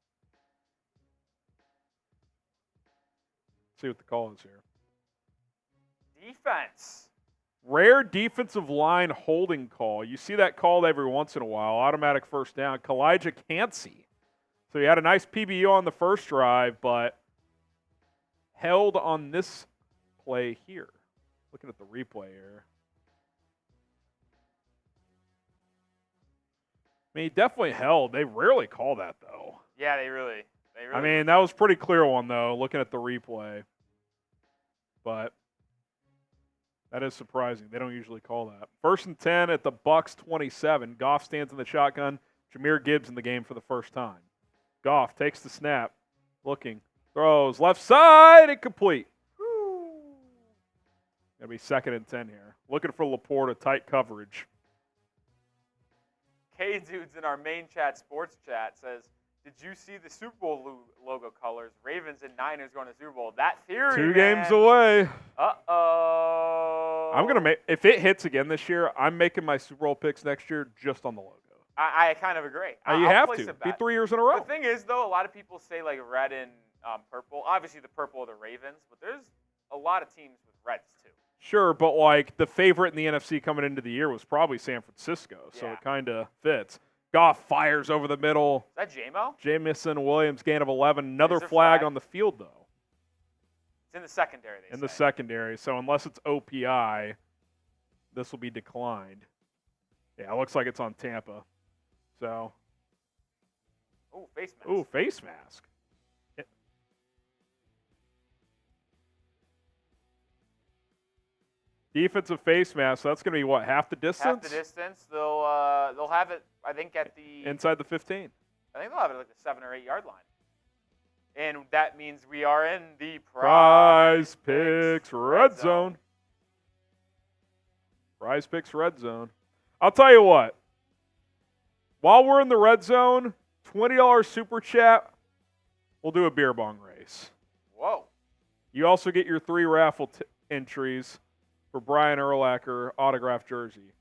See what the call is here. Defense. Rare defensive line holding call. You see that called every once in a while. Automatic 1st down. Kalijah Cansey. So he had a nice PBU on the first drive, but held on this play here. Looking at the replay here. I mean, he definitely held. They rarely call that, though. Yeah, they really. I mean, that was a pretty clear one, though, looking at the replay. But that is surprising. They don't usually call that. 1st and 10 at the Bucs 27. Goff stands in the shotgun. Jameer Gibbs in the game for the first time. Goff takes the snap. Looking. Throws. Left side. Incomplete. Going to be 2nd and 10 here. Looking for LaPorta. Tight coverage. K-Dudes in our main chat, sports chat, says, did you see the Super Bowl logo colors? Ravens and Niners going to Super Bowl. That theory, 2 games away. Uh-oh. I'm going to make, if it hits again this year, I'm making my Super Bowl picks next year just on the logo. I kind of agree. You have to. Be 3 years in a row. The thing is, though, a lot of people say, like, red and purple. Obviously, the purple are the Ravens, but there's a lot of teams with reds, too. Sure, but, like, the favorite in the NFC coming into the year was probably San Francisco, so it kind of fits. Goff fires over the middle. Is that J-Mo? Jamison Williams, gain of 11. Another flag on the field, though. It's in the secondary, they say. In the secondary. So unless it's OPI, this will be declined. Yeah, it looks like it's on Tampa. So. Ooh, face mask. Ooh, face mask. Defensive face mask. So that's going to be what, half the distance? Half the distance. They'll have it, I think, at the inside the 15. I think they'll have it at like the 7 or 8 yard line. And that means we are in the Prize Picks Red Zone. Prize Picks Red Zone. I'll tell you what. While we're in the red zone, $20 super chat, we'll do a beer bong race. Whoa. You also get your 3 raffle entries for Brian Urlacher autographed jersey.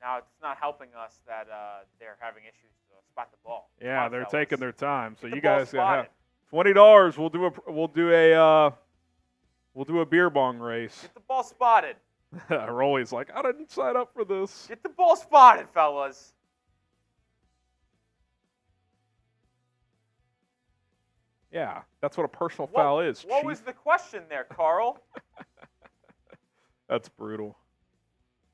Now, it's not helping us that they're having issues to spot the ball. Yeah, they're taking their time. So you guys have $20. We'll do a beer bong race. Get the ball spotted. Rolly's like, I didn't sign up for this. Get the ball spotted, fellas. Yeah, that's what a personal foul is. What was the question there, Carl? That's brutal.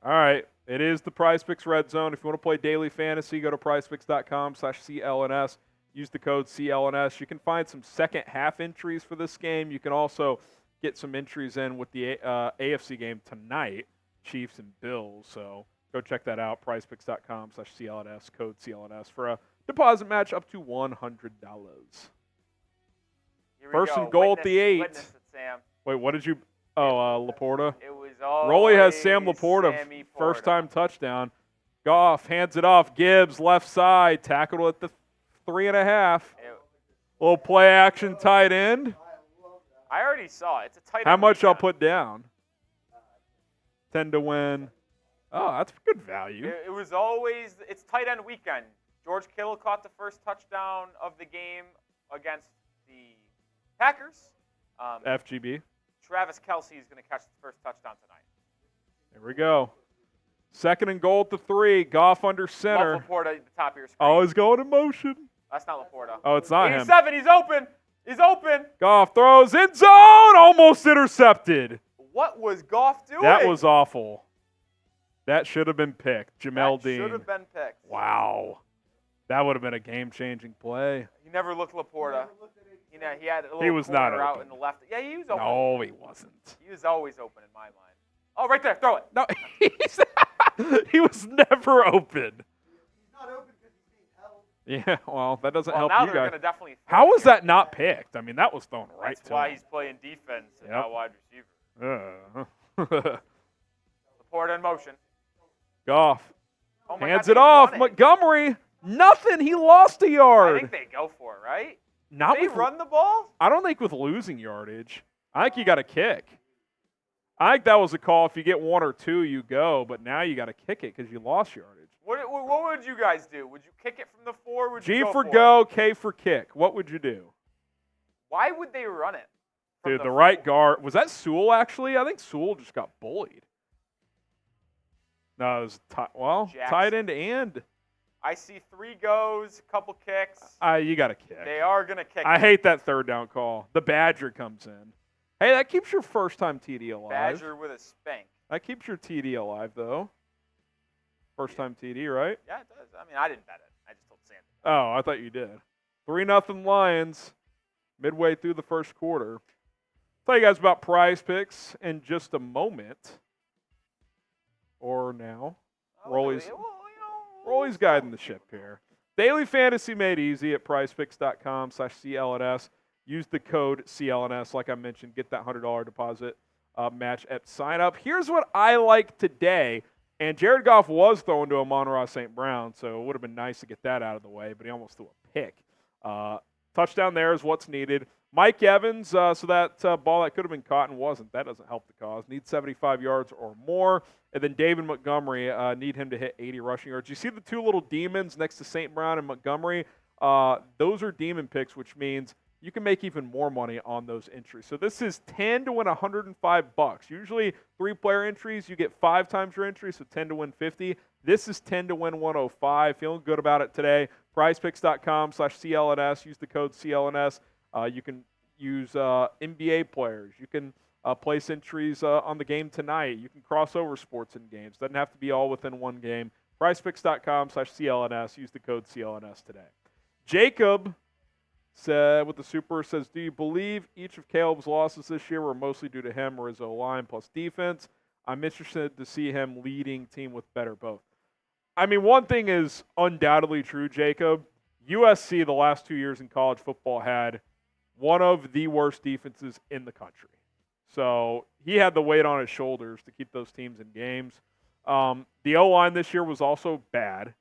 All right. It is the Prize Picks Red Zone. If you want to play daily fantasy, go to prizepicks.com/CLNS. Use the code CLNS. You can find some second half entries for this game. You can also get some entries in with the AFC game tonight, Chiefs and Bills. So go check that out, prizepicks.com/CLNS, code CLNS for a deposit match up to $100. First and goal at the 8. Witness it, Sam. Wait, what did you – oh, LaPorta. It was always Rolly has Sam LaPorta, first-time touchdown. Goff hands it off. Gibbs, left side, tackled at the 3.5. Little play action tight end. I already saw it. It's a tight end. How much I'll put down? 10 to win. Oh, that's good value. It was always – it's tight end weekend. George Kittle caught the first touchdown of the game against the Packers. FGB. Travis Kelce is going to catch the first touchdown tonight. There we go. 2nd and goal at the 3. Goff under center. LaPorta at the top of your screen. Oh, he's going in motion. That's not LaPorta. Oh, it's not him. 87, he's open. He's open. Goff throws in zone. Almost intercepted. What was Goff doing? That was awful. That should have been picked. Jamel Dean. Should have been picked. Wow. That would have been a game-changing play. He never looked LaPorta. You know, he had a little he was not out open. in the left. Yeah, he was open. No, he wasn't. He was always open in my mind. Oh, right there. Throw it. No, he was never open. He's not open because he's being held. Yeah, well, that doesn't help now you they're guys. Gonna definitely How was that not picked? I mean, that was thrown right to him. That's why he's playing defense and not wide receiver. LaPorta in motion. Goff. Oh my hands God, it off. it. Montgomery. Nothing. He lost a yard. I think they go for it, right? Not they with, run the ball? I don't think with losing yardage. I think you got to kick. I think that was a call. If you get 1 or 2, you go. But now you got to kick it because you lost yardage. What would you guys do? Would you kick it from the 4? Would G you go for for go, it? K for kick. What would you do? Why would they run it? Dude, the right guard. Was that Sewell, actually? I think Sewell just got bullied. No, it was tight end and. I see 3 goes, a couple kicks. You got to kick. They are going to kick. I hate that 3rd down call. The Badger comes in. Hey, that keeps your first-time TD alive. Badger with a spank. That keeps your TD alive, though. First-time TD, right? Yeah, it does. I mean, I didn't bet it. I just told Sandy. Oh, I thought you did. 3-0 Lions midway through the first quarter. Tell you guys about Prize Picks in just a moment. Or now. Rolly's guiding the ship here. Daily fantasy made easy at prizepicks.com/CLNS. Use the code CLNS, like I mentioned. Get that $100 deposit match at sign up. Here's what I like today. And Jared Goff was throwing to Amon-Ra St. Brown, so it would have been nice to get that out of the way, but he almost threw a pick. Touchdown there is what's needed. Mike Evans, so that ball that could have been caught and wasn't, that doesn't help the cause. Needs 75 yards or more. And then David Montgomery, need him to hit 80 rushing yards. You see the two little demons next to St. Brown and Montgomery? Those are demon picks, which means you can make even more money on those entries. So this is 10 to win $105. Usually 3-player entries, you get 5 times your entry, so 10 to win 50. This is 10 to win 105. Feeling good about it today. PrizePicks.com/CLNS. Use the code CLNS. You can use NBA players. You can place entries on the game tonight. You can cross over sports and games. Doesn't have to be all within one game. PrizePicks.com/CLNS. Use the code CLNS today. Jacob said with the super says, do you believe each of Caleb's losses this year were mostly due to him or his O-line plus defense? I'm interested to see him leading team with better both. I mean, one thing is undoubtedly true, Jacob. USC the last 2 years in college football had one of the worst defenses in the country. So he had the weight on his shoulders to keep those teams in games. The O-line this year was also bad.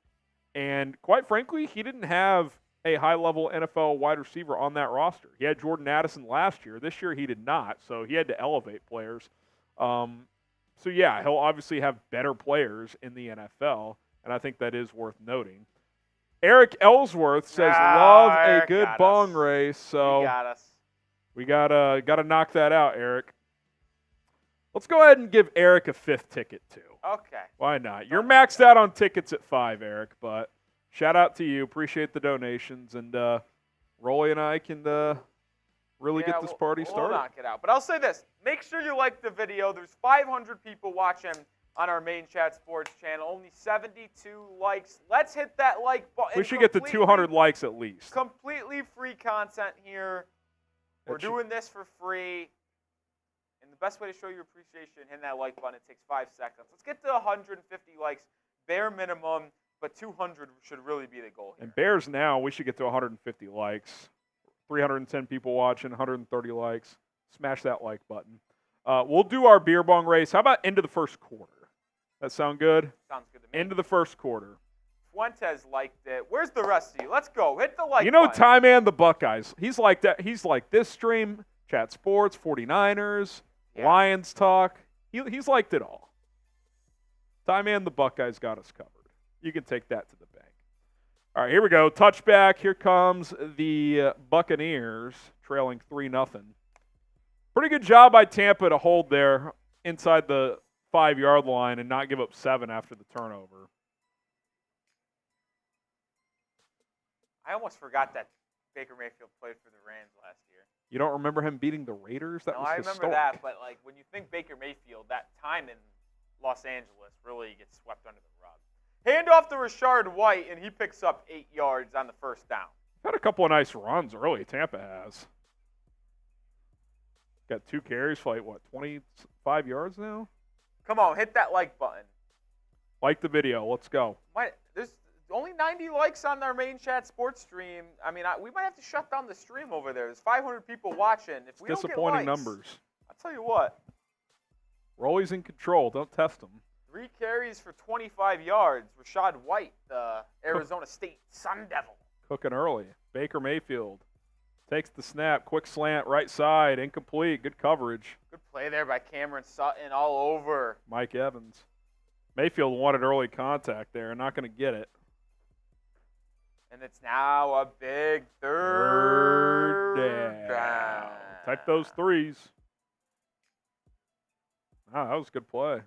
And quite frankly, he didn't have a high-level NFL wide receiver on that roster. He had Jordan Addison last year. This year he did not, so he had to elevate players. So, yeah, he'll obviously have better players in the NFL, and I think that is worth noting. Eric Ellsworth says, love a good bong race. So he got us. We gotta knock that out, Eric. Let's go ahead and give Eric a 5th ticket, too. Okay. Why not? You're maxed out on tickets at 5, Eric, but shout out to you. Appreciate the donations, and Rolly and I can really get this party started. We'll knock it out. But I'll say this. Make sure you like the video. There's 500 people watching on our main Chat Sports channel. Only 72 likes. Let's hit that like button. We should get to 200 likes at least. Completely free content here. We're doing this for free. And the best way to show your appreciation, hit that like button. It takes 5 seconds. Let's get to 150 likes, bare minimum, but 200 should really be the goal here. And Bears now, we should get to 150 likes. 310 people watching, 130 likes. Smash that like button. We'll do our beer bong race. How about into the first quarter? That sound good? Sounds good to me. Into the first quarter. Fuentes liked it. Where's the rest of you? Let's go. Hit the like You know, button. Ty Man, the Buckeyes. He's like that. He's like this stream, Chat Sports, 49ers, Lions talk. He's liked it all. Ty Man, the Buckeyes got us covered. You can take that to the bank. All right, here we go. Touchback. Here comes the Buccaneers trailing 3-0. Pretty good job by Tampa to hold there inside the 5-yard line and not give up 7 after the turnover. I almost forgot that Baker Mayfield played for the Rams last year. You don't remember him beating the Raiders? That was I remember historic. that, but like when you think Baker Mayfield, that time in Los Angeles really gets swept under the rug. Hand off to Rashard White, and he picks up 8 yards on the first down. Had a couple of nice runs early, Tampa has. Got 2 carries for, 25 yards now? Come on, hit that like button. Like the video. Let's go. There's only 90 likes on our main Chat Sports stream. I mean, we might have to shut down the stream over there. There's 500 people watching. If we don't get Disappointing likes, numbers. I'll tell you what. Rolly's in control. Don't test him. 3 carries for 25 yards. Rashad White, the Arizona State Sun Devil. Cooking early. Baker Mayfield takes the snap. Quick slant, right side. Incomplete. Good coverage. Good play there by Cameron Sutton all over. Mike Evans. Mayfield wanted early contact there. Not going to get it. And it's now a big third down. Type those threes. Wow, that was a good play.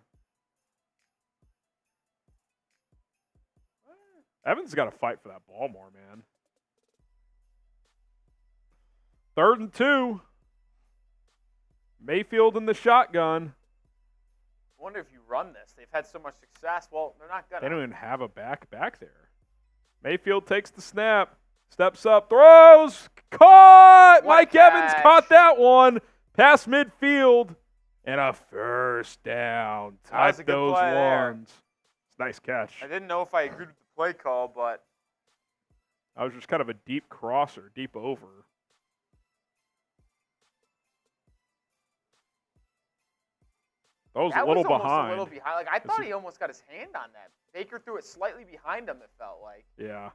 Evans got to fight for that ball more, man. 3rd and 2. Mayfield in the shotgun. I wonder if you run this. They've had so much success. Well, they're not going to. They don't even have a back there. Mayfield takes the snap, steps up, throws, caught! What a Mike Evans catch. caught that one, past midfield, and a first down. That was a Type good those play there. ones. It's a nice catch. I didn't know if I agreed with the play call, but That was just kind of a deep crosser, deep over. That was a little almost behind. a little behind. Like I thought it- he almost got his hand on that. Baker threw it slightly behind him, it felt like. Yeah.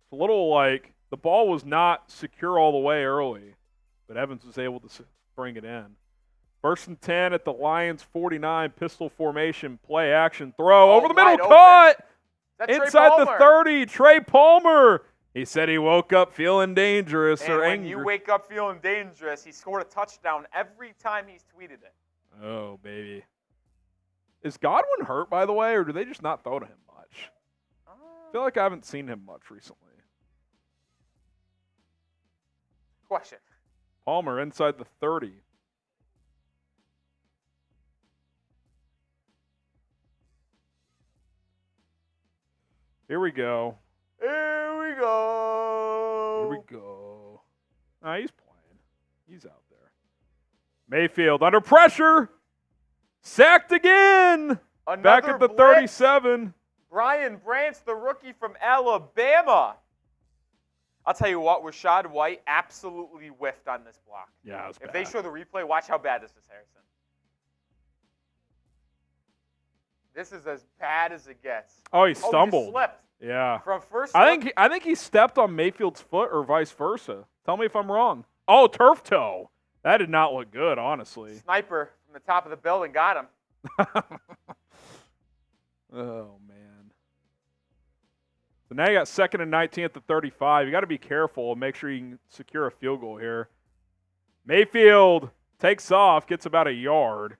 It's a little like the ball was not secure all the way early, but Evans was able to bring it in. First and 10 at the Lions 49, pistol formation, play action, throw, Oh, over the middle, wide open. caught! Is that Trey Inside the Palmer? 30, Trey Palmer. He said he woke up feeling dangerous And or when angry. you wake up feeling dangerous, he scored a touchdown every time he's tweeted it. Oh, baby. Is Godwin hurt, by the way, or do they just not throw to him much? I feel like I haven't seen him much recently. Question. Palmer inside the 30. Here we go. Here we go. Here we go. Ah, he's playing. He's out there. Mayfield under pressure. Sacked again. Back Another at the blitz. 37. Brian Brantz, the rookie from Alabama. I'll tell you what, Rashad White absolutely whiffed on this block. Yeah, it was If bad. they show the replay, watch how bad this is, Harrison. This is as bad as it gets. Oh, he Oh, stumbled. he slipped. Yeah. From first I look, think he stepped on Mayfield's foot or vice versa. Tell me if I'm wrong. Oh, turf toe. That did not look good, honestly. sniper from the top of the building got him. Oh, man. So now you got 2nd and 19 at the 35. You got to be careful and make sure you can secure a field goal here. Mayfield takes off, gets about a yard.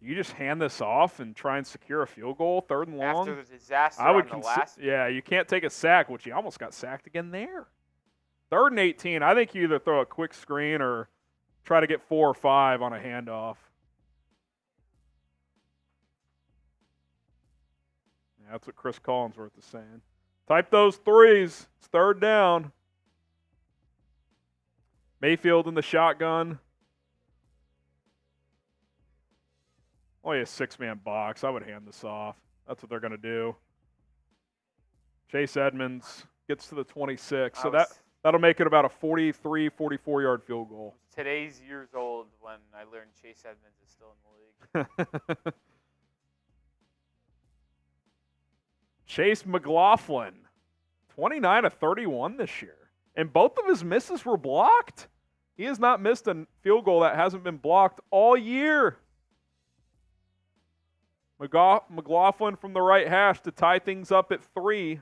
You just hand this off and try and secure a field goal, 3rd and long. After the disaster I would on the last. yeah, you can't take a sack, which he almost got sacked again there. 3rd and 18. I think you either throw a quick screen or try to get 4 or 5 on a handoff. Yeah, that's what Chris Collinsworth is saying. Type those threes. It's 3rd down. Mayfield in the shotgun. Only a 6-man box. I would hand this off. That's what they're going to do. Chase Edmonds gets to the 26. So that'll make it about a 43, 44-yard field goal. Today's years old when I learned Chase Edmonds is still in the league. Chase McLaughlin, 29 of 31 this year. And both of his misses were blocked. He has not missed a field goal that hasn't been blocked all year. McLaughlin from the right hash to tie things up at 3.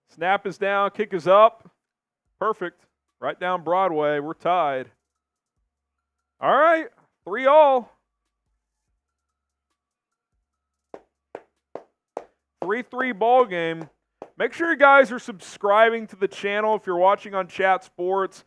Snap is down, kick is up. Perfect. Right down Broadway. We're tied. All right, 3-all. 3-3 ball game. Make sure you guys are subscribing to the channel if you're watching on Chat Sports.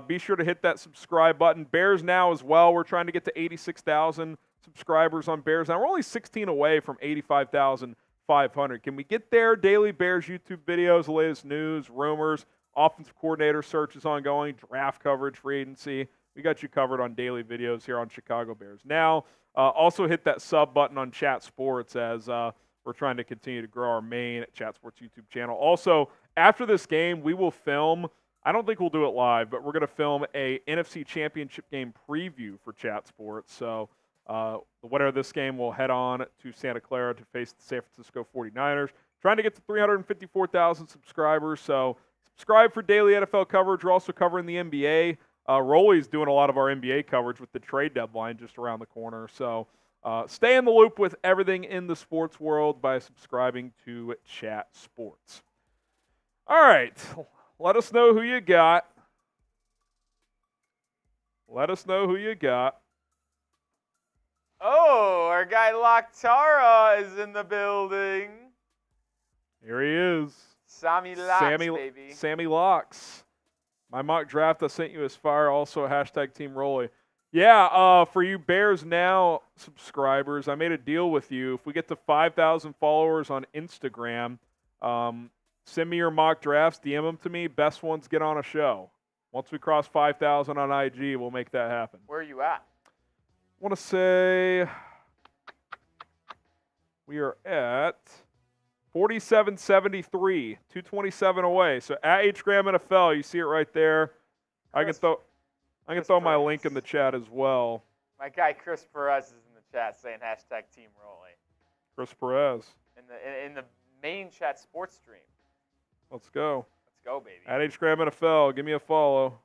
Be sure to hit that subscribe button. Bears Now as well. We're trying to get to 86,000 subscribers on Bears Now. We're only 16 away from 85,500. Can we get there? Daily Bears YouTube videos, the latest news, rumors, offensive coordinator searches ongoing, draft coverage, free agency. We got you covered on daily videos here on Chicago Bears Now. Also hit that sub button on Chat Sports as we're trying to continue to grow our main Chat Sports YouTube channel. Also, after this game, we will film – I don't think we'll do it live, but we're going to film a NFC Championship game preview for Chat Sports. So the winner of this game will head on to Santa Clara to face the San Francisco 49ers. Trying to get to 354,000 subscribers. So subscribe for daily NFL coverage. We're also covering the NBA. Rolly's doing a lot of our NBA coverage with the trade deadline just around the corner. So stay in the loop with everything in the sports world by subscribing to Chat Sports. All right. Let us know who you got. Let us know who you got. Oh, our guy LaPorta is in the building. Here he is. Sammy Locks, baby. Sammy Locks. My mock draft I sent you is fire. Also, hashtag Team Rolly. Yeah, for you Bears Now subscribers, I made a deal with you. If we get to 5,000 followers on Instagram, send me your mock drafts, DM them to me. Best ones get on a show. Once we cross 5,000 on IG, we'll make that happen. Where are you at? I want to say we are at 4773, 227 away. So at HGram NFL, you see it right there. I can throw my link in the chat as well. My guy Chris Perez is in the chat saying hashtag Team Rolly. Chris Perez. In the main chat sports stream. Let's go. Let's go, baby. At HGram NFL, give me a follow.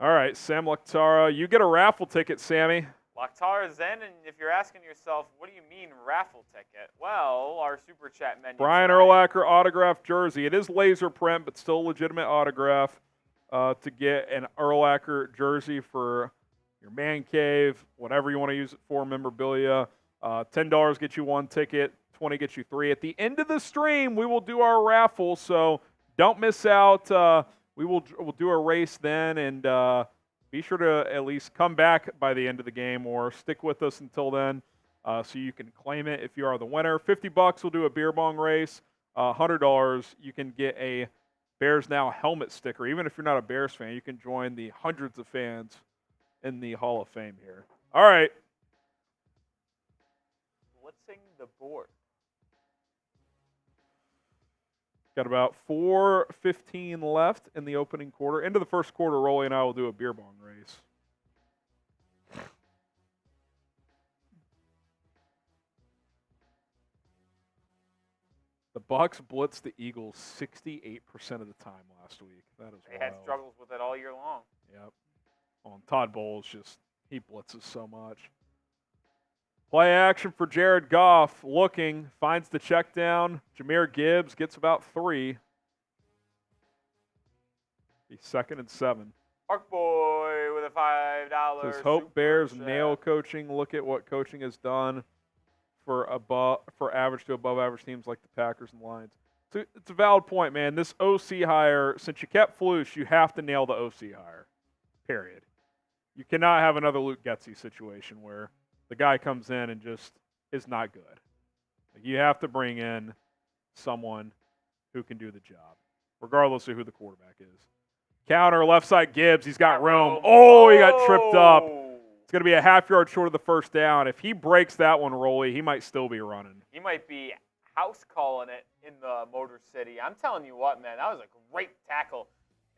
All right, Sam LaPorta, you get a raffle ticket, Sammy. LaPorta's in, and if you're asking yourself, what do you mean raffle ticket? Well, our super chat menu. Brian Urlacher autographed jersey. It is laser print, but still legitimate autograph to get an Urlacher jersey for your man cave, whatever you want to use it for, memorabilia. $10 gets you one ticket, $20 gets you three. At the end of the stream, we will do our raffle, so don't miss out. We'll do a race then, and be sure to at least come back by the end of the game or stick with us until then so you can claim it if you are the winner. $50, we'll do a beer bong race. $100, you can get a Bears Now helmet sticker. Even if you're not a Bears fan, you can join the hundreds of fans in the Hall of Fame here. All right. Blitzing the board. Got about 4:15 left in the opening quarter. Into the first quarter, Rolly and I will do a beer bong race. The Bucs blitzed the Eagles 68% of the time last week. That is They wild. had struggles with it all year long. Yep. Todd Bowles he blitzes so much. Play action for Jared Goff. Looking, finds the check down. Jahmyr Gibbs gets about 3. He's 2nd and 7. Park Boy with a $5. Says Hope Bears chat. nail coaching. Look at what coaching has done for average to above average teams like the Packers and Lions. So it's a valid point, man. This OC hire, since you kept Flus, you have to nail the OC hire. Period. You cannot have another Luke Getsy situation where the guy comes in and just is not good. You have to bring in someone who can do the job, regardless of who the quarterback is. Counter, left side Gibbs. He's got room. Oh, he got tripped up. It's going to be a half-yard short of the first down. If he breaks that one, Rolly, he might still be running. He might be house calling it in the Motor City. I'm telling you what, man, that was a great tackle.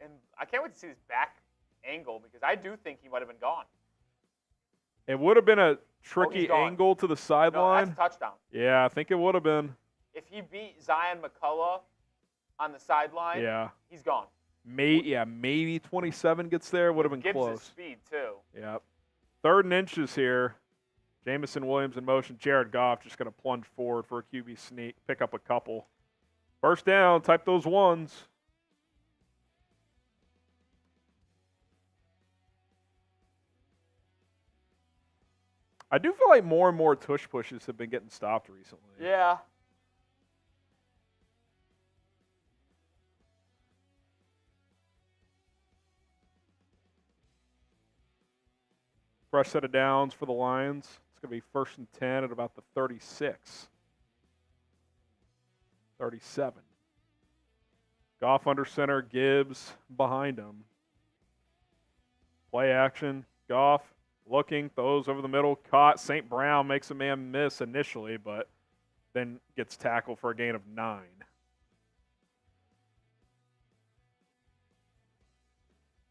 And I can't wait to see his back angle because I do think he might have been gone. It would have been a tricky angle to the sideline. No, that's a touchdown. Yeah, I think it would have been. If he beat Zion McCullough on the sideline, he's gone. Maybe 27 gets there. Would have been Gibbs' close. Speed, too. Yep. 3rd and inches here. Jamison Williams in motion. Jared Goff just going to plunge forward for a QB sneak. Pick up a couple. First down. Type those ones. I do feel like more and more tush pushes have been getting stopped recently. Yeah. Fresh set of downs for the Lions. It's going to be 1st and 10 at about the 36. 37. Goff under center, Gibbs behind him. Play action. Goff looking, throws over the middle, caught. St. Brown makes a man miss initially, but then gets tackled for a gain of 9.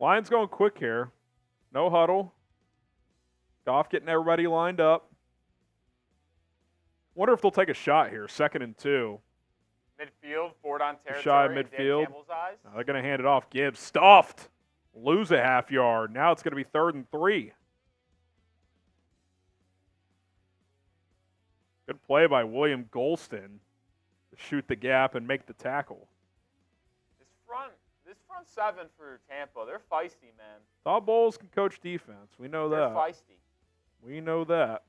Lions going quick here. No huddle. Goff getting everybody lined up. Wonder if they'll take a shot here. 2nd and 2. Midfield, 4-down territory. Shot at midfield. Campbell's eyes. Now they're going to hand it off. Gibbs stuffed. Lose a half yard. Now it's going to be 3rd and 3. Good play by William Golston to shoot the gap and make the tackle. This front 7 for Tampa, they're feisty, man. Todd Bowles can coach defense. We know They're that. feisty. We know that.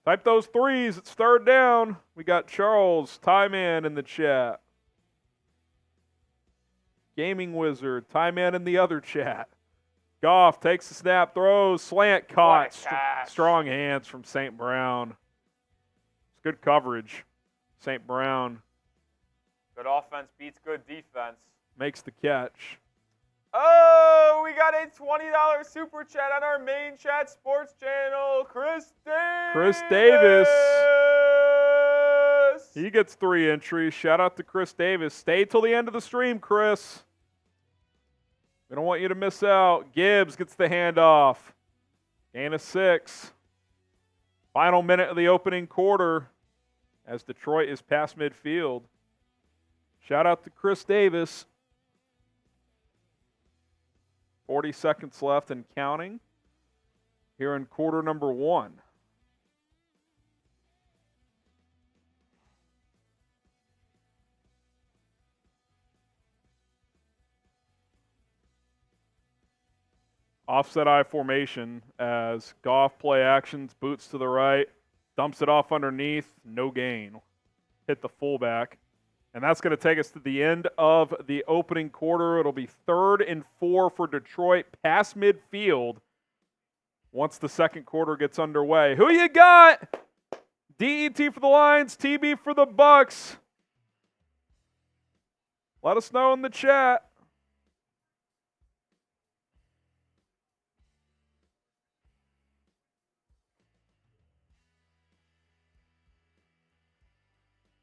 Type those threes. It's third down. We got Charles, Tie Man in the chat. Gaming Wizard, Tie Man in the other chat. Goff takes the snap, throws, slant, caught. Strong hands from St. Brown. It's good coverage. St. Brown. Good offense beats good defense. Makes the catch. Oh, we got a $20 super chat on our main chat sports channel. Chris Davis. He gets 3 entries. Shout out to Chris Davis. Stay till the end of the stream, Chris. We don't want you to miss out. Gibbs gets the handoff. Gain of 6. Final minute of the opening quarter as Detroit is past midfield. Shout out to Chris Davis. 40 seconds left and counting here in quarter number 1. Offset I formation as Goff play actions, boots to the right, dumps it off underneath, no gain. Hit the fullback. And that's going to take us to the end of the opening quarter. It'll be 3rd and 4 for Detroit, past midfield, once the second quarter gets underway. Who you got? DET for the Lions, TB for the Bucks. Let us know in the chat.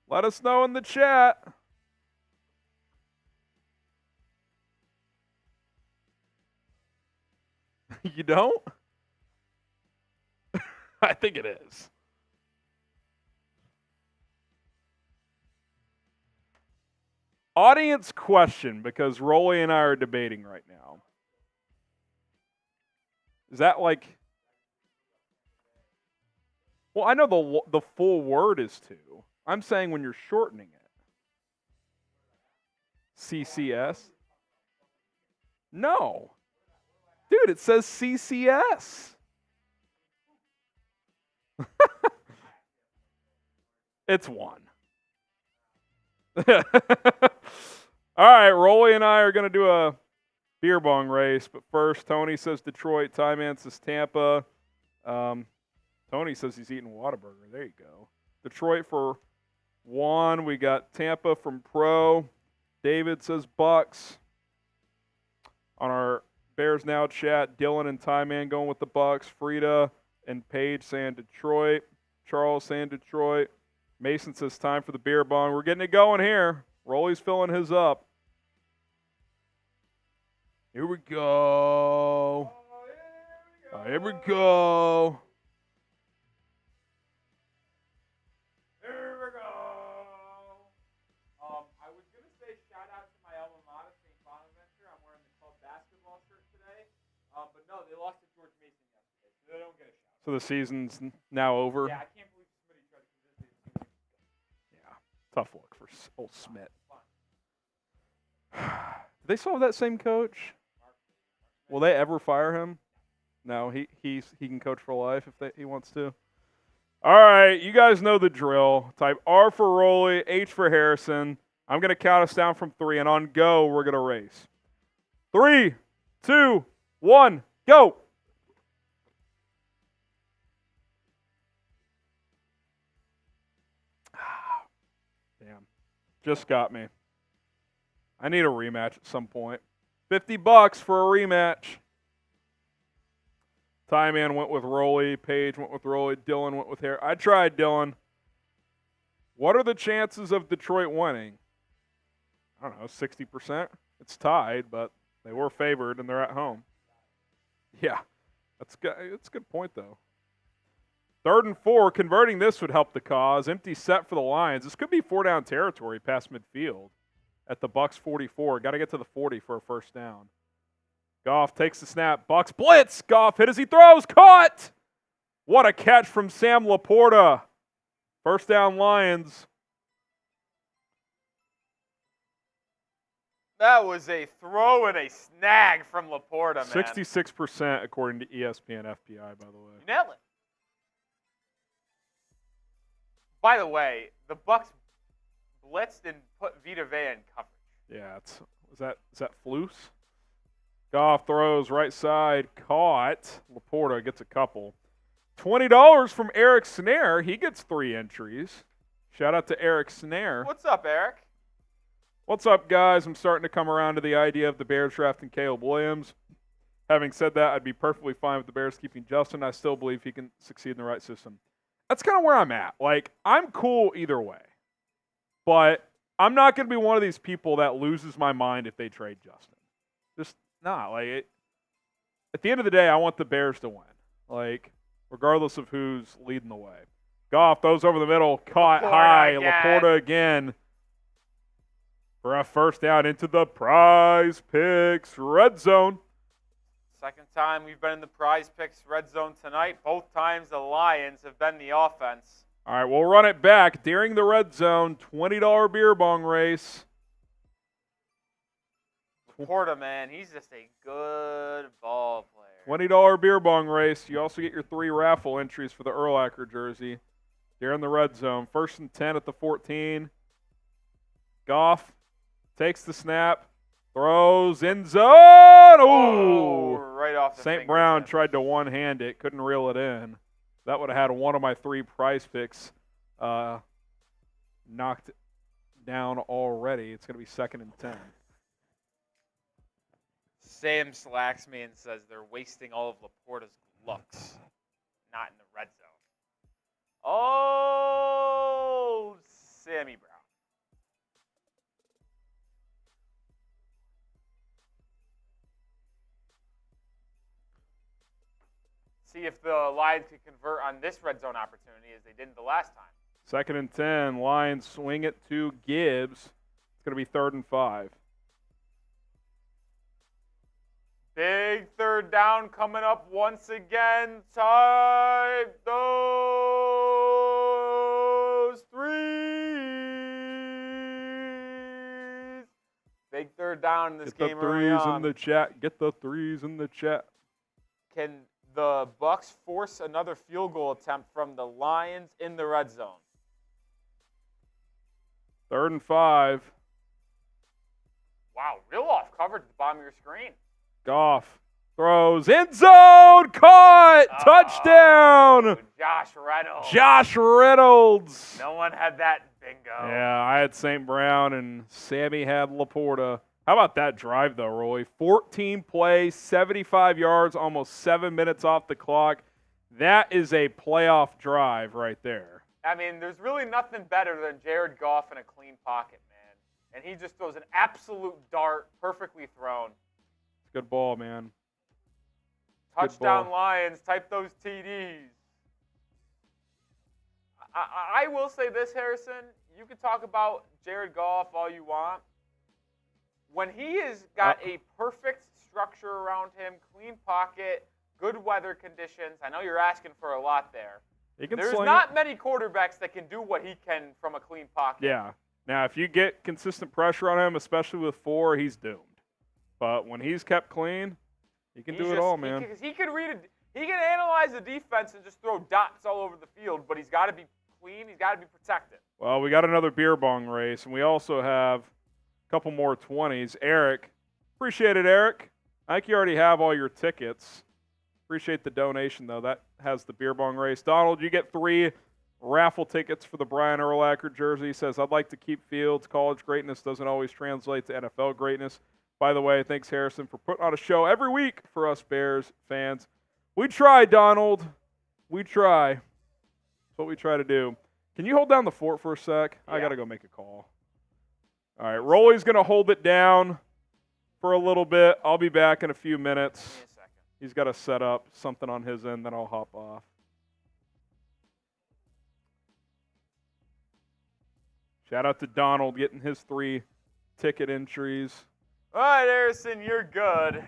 Let us know in the chat. You don't? I think it is. Audience question, because Rolly and I are debating right now. Is that like... Well, I know the full word is 2. I'm saying when you're shortening it. CCS? No. Dude, it says CCS. It's 1. All right, Rolly and I are going to do a beer bong race, but first, Tony says Detroit, Ty Man says Tampa. Tony says he's eating Whataburger. There you go. Detroit for 1. We got Tampa from Pro. David says Bucks. On our Bears Now chat, Dylan and Ty Man going with the Bucks. Frida and Paige saying Detroit. Charles saying Detroit. Mason says time for the beer bong. We're getting it going here. Rolly's filling his up. Here we go. Here we go. I was going to say shout out to my Amon-Ra St. I'm wearing the club basketball shirt today. But no, they lost to George Mason yesterday, so they don't get a shout. So the season's now over? Yeah, I can't believe somebody tried to convince me the season. Yeah, tough look for old Smith. Do they still have that same coach? Will they ever fire him? No, he can coach for life if he wants to. All right, you guys know the drill. Type R for Rolly, H for Harrison. I'm going to count us down from 3, and on go, we're going to race. 3, 2, 1, go. Damn. Just got me. I need a rematch at some point. $50 for a rematch. Ty Man went with Rolly. Paige went with Rolly. Dylan went with Harry. I tried Dylan. What are the chances of Detroit winning? I don't know, 60%? It's tied, but they were favored and they're at home. Yeah, that's a good point, though. 3rd and 4, converting this would help the cause. Empty set for the Lions. This could be 4-down territory past midfield at the Bucks 44. Got to get to the 40 for a first down. Goff takes the snap. Bucks blitz. Goff hit as he throws. Caught! What a catch from Sam LaPorta. First down Lions. That was a throw and a snag from LaPorta, man. 66% according to ESPN FPI, by the way. You nailed it. By the way, the Bucs blitzed and put Vita Vea in coverage. Yeah, is that Flus? Goff throws right side, caught. LaPorta gets a couple. $20 from Eric Snare. He gets 3 entries. Shout out to Eric Snare. What's up, Eric? What's up, guys? I'm starting to come around to the idea of the Bears drafting Caleb Williams. Having said that, I'd be perfectly fine with the Bears keeping Justin. I still believe he can succeed in the right system. That's kind of where I'm at. Like, I'm cool either way. But I'm not going to be one of these people that loses my mind if they trade Justin. Just not. Like, at the end of the day, I want the Bears to win. Like, regardless of who's leading the way. Goff throws over the middle, caught high. LaPorta again for a first down into the Prize Picks red zone. Second time we've been in the Prize Picks red zone tonight. Both times the Lions have been the offense. All right, we'll run it back during the red zone. $20 beer bong race. LaPorta, man, he's just a good ball player. $20 beer bong race. You also get your 3 raffle entries for the Urlacher jersey. During the red zone. 1st and 10 at the 14. Goff takes the snap. Throws end zone. Oh, right off the St. Brown tried to one-hand it. Couldn't reel it in. That would have had one of my 3 Prize Picks knocked down already. It's going to be 2nd and 10. Sam slacks me and says they're wasting all of LaPorta's looks. Not in the red zone. Oh, Sammy Brown. See if the Lions can convert on this red zone opportunity as they didn't the last time. 2nd and 10. Lions swing it to Gibbs. It's going to be 3rd and 5. Big 3rd down coming up once again. Type those 3s. Big 3rd down in this game early on. Get the 3s in the chat. Get the 3s in the chat. Can the Bucs force another field goal attempt from the Lions in the red zone? 3rd and 5. Wow, real off coverage at the bottom of your screen. Goff throws end zone, caught, touchdown. Josh Reynolds. Josh Reynolds. No one had that bingo. Yeah, I had St. Brown and Sammy had LaPorta. How about that drive though, Roy? 14 plays, 75 yards, almost 7 minutes off the clock. That is a playoff drive right there. I mean, there's really nothing better than Jared Goff in a clean pocket, man. And he just throws an absolute dart, perfectly thrown. Good ball, man. Touchdown Lions. Type those TDs. I will say this, Harrison. You can talk about Jared Goff all you want. When he has got a perfect structure around him, clean pocket, good weather conditions, I know you're asking for a lot there. There's not many quarterbacks that can do what he can from a clean pocket. Yeah. Now, if you get consistent pressure on him, especially with 4, he's doomed. But when he's kept clean, he can do it all, man. He can analyze the defense and just throw dots all over the field, but he's got to be clean. He's got to be protected. Well, we got another beer bong race, and we also have a couple more 20s. Eric, appreciate it, Eric. I think you already have all your tickets. Appreciate the donation, though. That has the beer bong race. Donald, you get 3 raffle tickets for the Brian Urlacher jersey. He says, I'd like to keep Fields. College greatness doesn't always translate to NFL greatness. By the way, thanks, Harrison, for putting on a show every week for us Bears fans. We try, Donald. We try. That's what we try to do. Can you hold down the fort for a sec? Yeah. I got to go make a call. All right, Rolly's going to hold it down for a little bit. I'll be back in a few minutes. Give me a second. He's got to set up something on his end, then I'll hop off. Shout out to Donald getting his 3 ticket entries. All right, Harrison, you're good.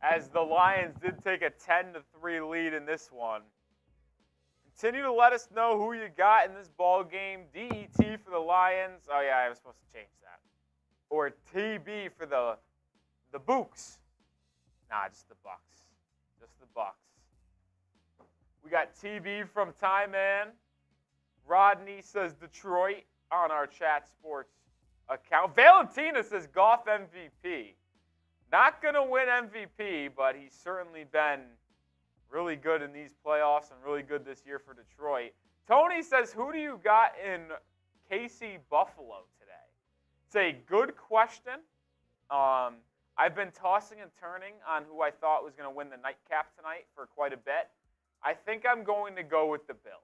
As the Lions did take a 10-3 lead in this one. Continue to let us know who you got in this ball game. DET for the Lions. Oh, yeah, I was supposed to change that. Or TB for the Books. Nah, just the Bucks. Just the Bucks. We got TB from Ty Man. Rodney says Detroit on our Chat Sports account. Valentina says Goff MVP. Not going to win MVP, but he's certainly been really good in these playoffs and really good this year for Detroit. Tony says, who do you got in KC Buffalo today? It's a good question. I've been tossing and turning on who I thought was going to win the nightcap tonight for quite a bit. I think I'm going to go with the Bills.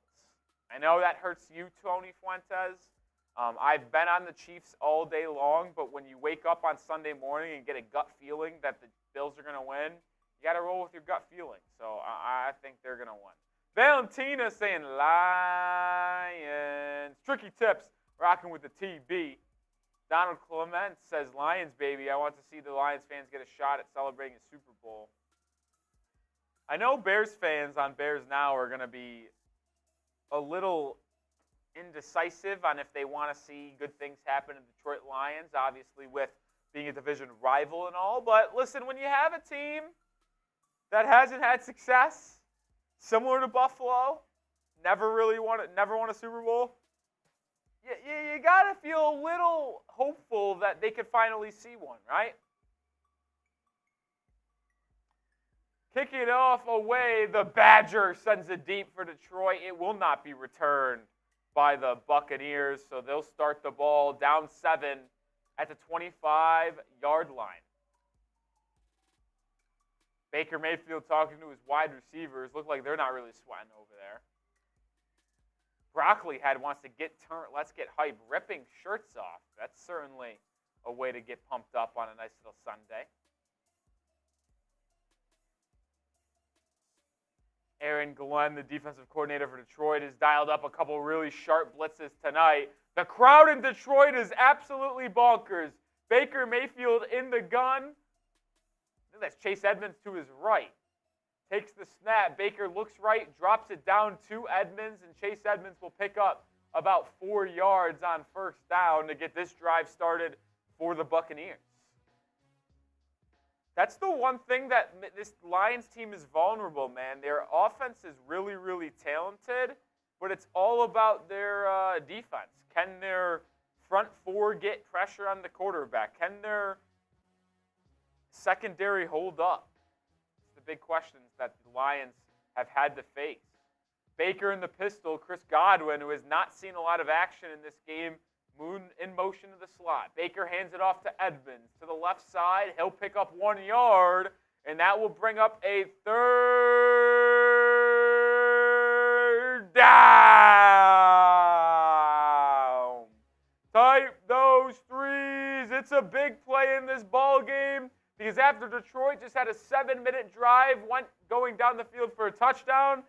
I know that hurts you, Tony Fuentes. I've been on the Chiefs all day long, but when you wake up on Sunday morning and get a gut feeling that the Bills are going to win, you got to roll with your gut feeling. So I think they're going to win. Valentina saying Lions. Tricky tips, rocking with the TB. Donald Clement says Lions, baby. I want to see the Lions fans get a shot at celebrating a Super Bowl. I know Bears fans on Bears Now are going to be a little indecisive on if they want to see good things happen to Detroit Lions, obviously with being a division rival and all. But listen, when you have a team that hasn't had success, similar to Buffalo, never won a Super Bowl, you got to feel a little hopeful that they could finally see one, right? Kicking it off away, the Badger sends it deep for Detroit. It will not be returned by the Buccaneers, so they'll start the ball down 7 at the 25-yard line. Baker Mayfield talking to his wide receivers. Look like they're not really sweating over there. Broccoli Head wants to get turned. Let's get hype. Ripping shirts off. That's certainly a way to get pumped up on a nice little Sunday. Aaron Glenn, the defensive coordinator for Detroit, has dialed up a couple really sharp blitzes tonight. The crowd in Detroit is absolutely bonkers. Baker Mayfield in the gun. I think that's Chase Edmonds to his right. Takes the snap. Baker looks right, drops it down to Edmonds, and Chase Edmonds will pick up about 4 yards on first down to get this drive started for the Buccaneers. That's the one thing that this Lions team is vulnerable, man. Their offense is really, really talented, but it's all about their defense. Can their front four get pressure on the quarterback? Can their secondary hold up? It's the big questions that the Lions have had to face. Baker in the pistol, Chris Godwin, who has not seen a lot of action in this game, in motion to the slot. Baker hands it off to Edmonds. To the left side, he'll pick up 1 yard, and that will bring up a third down. Type those threes. It's a big play in this ball game because after Detroit just had a 7-minute drive, going down the field for a touchdown,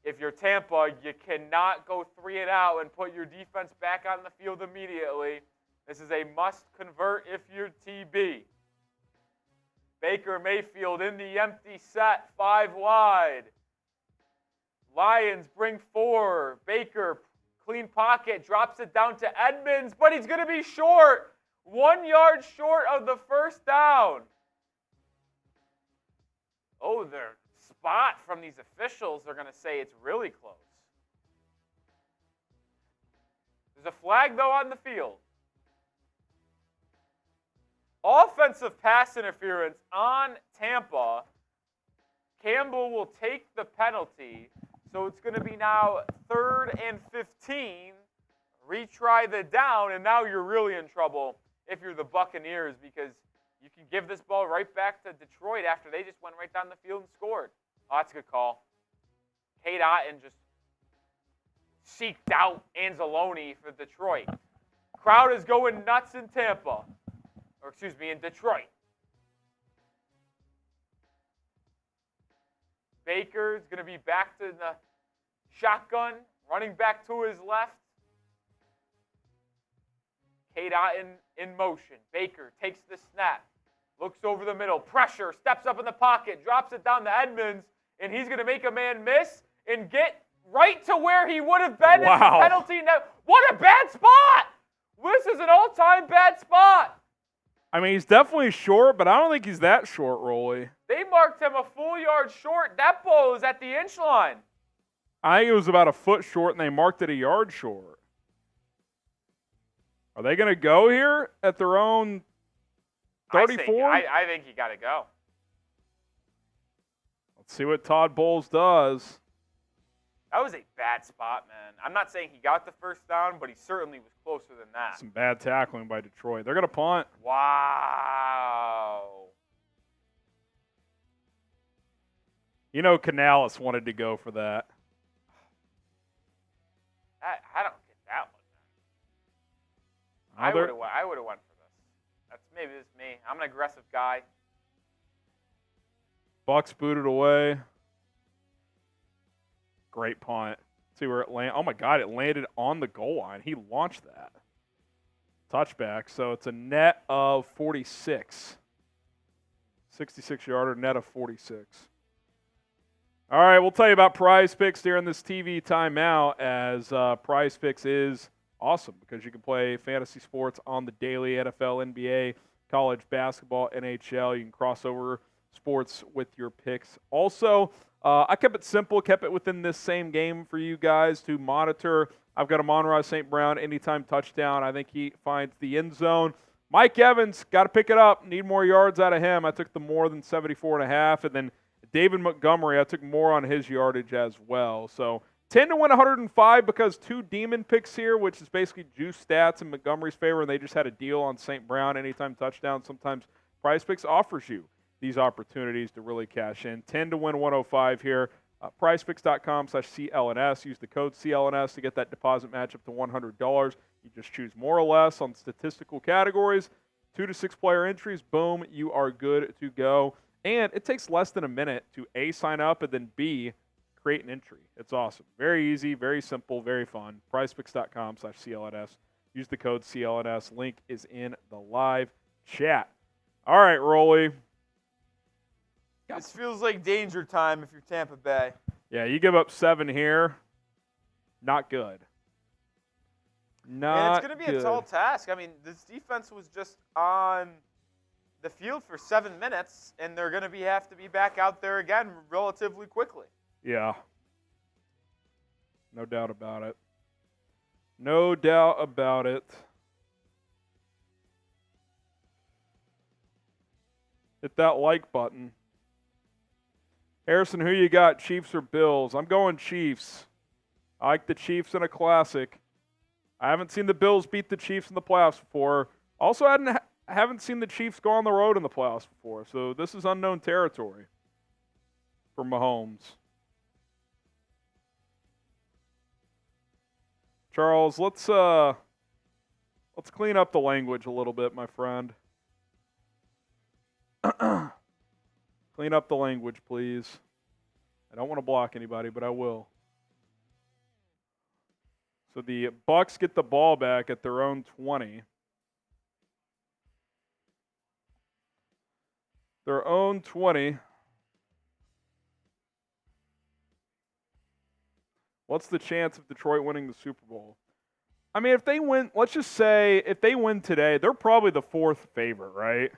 if you're Tampa, you cannot go 3 and out and put your defense back on the field immediately. This is a must-convert if you're TB. Baker Mayfield in the empty set, 5 wide. Lions bring 4. Baker, clean pocket, drops it down to Edmonds, but he's going to be short. 1 yard short of the first down. Oh, they're spot from these officials are going to say it's really close. There's a flag, though, on the field. Offensive pass interference on Tampa. Campbell will take the penalty, so it's going to be now 3rd and 15. Retry the down, and now you're really in trouble if you're the Buccaneers because you can give this ball right back to Detroit after they just went right down the field and scored. Oh, that's a good call. Kate Otten just seeked out Anzalone for Detroit. Crowd is going nuts in Tampa. In Detroit. Baker's going to be back to the shotgun, running back to his left. Kate Otten in motion. Baker takes the snap, looks over the middle, pressure, steps up in the pocket, drops it down to Edmonds, and he's going to make a man miss and get right to where he would have been in the penalty. Now, what a bad spot! This is an all-time bad spot. I mean, he's definitely short, but I don't think he's that short, Rolly. They marked him a full yard short. That ball is at the inch line. I think it was about a foot short, and they marked it a yard short. Are they going to go here at their own 34? I think you got to go. Let's see what Todd Bowles does. That was a bad spot, man. I'm not saying he got the first down, but he certainly was closer than that. Some bad tackling by Detroit. They're going to punt. Wow. You know, Canales wanted to go for that. I don't get that one, man. I would have went for this. Maybe this is me. I'm an aggressive guy. Bucks booted away. Great punt. See where it landed. Oh, my God, it landed on the goal line. He launched that. Touchback. So it's a net of 46. 66-yarder, net of 46. All right, we'll tell you about Prize Picks during this TV timeout, as Prize Picks is awesome because you can play fantasy sports on the daily, NFL, NBA, college basketball, NHL. You can cross over sports with your picks. Also, I kept it simple, kept it within this same game for you guys to monitor. I've got Amon-Ra St. Brown, anytime touchdown. I think he finds the end zone. Mike Evans, got to pick it up. Need more yards out of him. I took the more than 74.5. And then David Montgomery, I took more on his yardage as well. So 10 to win 105 because 2 demon picks here, which is basically juice stats in Montgomery's favor, and they just had a deal on St. Brown, anytime touchdown. Sometimes Prize Picks offers you these opportunities to really cash in. 10 to win 105 here. PrizePicks.com/CLNS. Use the code CLNS to get that deposit match up to $100. You just choose more or less on statistical categories. 2 to 6 player entries. Boom, you are good to go. And it takes less than a minute to A, sign up, and then B, create an entry. It's awesome. Very easy, very simple, very fun. PrizePicks.com/CLNS. Use the code CLNS. Link is in the live chat. All right, Rolly. This feels like danger time if you're Tampa Bay. Yeah, you give up 7 here. Not good. And it's going to be a tall task. I mean, this defense was just on the field for 7 minutes, and they're going to have to be back out there again relatively quickly. Yeah. No doubt about it. No doubt about it. Hit that like button. Harrison, who you got, Chiefs or Bills? I'm going Chiefs. I like the Chiefs in a classic. I haven't seen the Bills beat the Chiefs in the playoffs before. Also, I haven't seen the Chiefs go on the road in the playoffs before, so this is unknown territory for Mahomes. Charles, let's clean up the language a little bit, my friend. Clean up the language, please. I don't want to block anybody, but I will. So the Bucks get the ball back at their own 20. Their own 20. What's the chance of Detroit winning the Super Bowl? I mean, if they win, let's just say if they win today, they're probably the 4th favorite, right?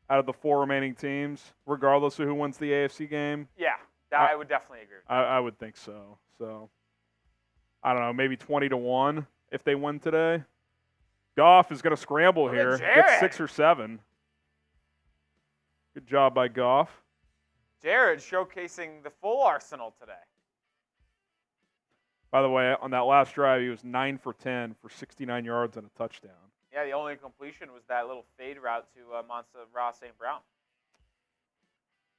Out of the 4 remaining teams, regardless of who wins the AFC game. Yeah, I would definitely agree with that. I would think so. So, I don't know, maybe 20 to 1 if they win today. Goff is going to scramble here. Get 6 or 7. Good job by Goff. Jared showcasing the full arsenal today. By the way, on that last drive, he was 9 for 10 for 69 yards and a touchdown. Yeah, the only completion was that little fade route to Amon-Ra St. Brown.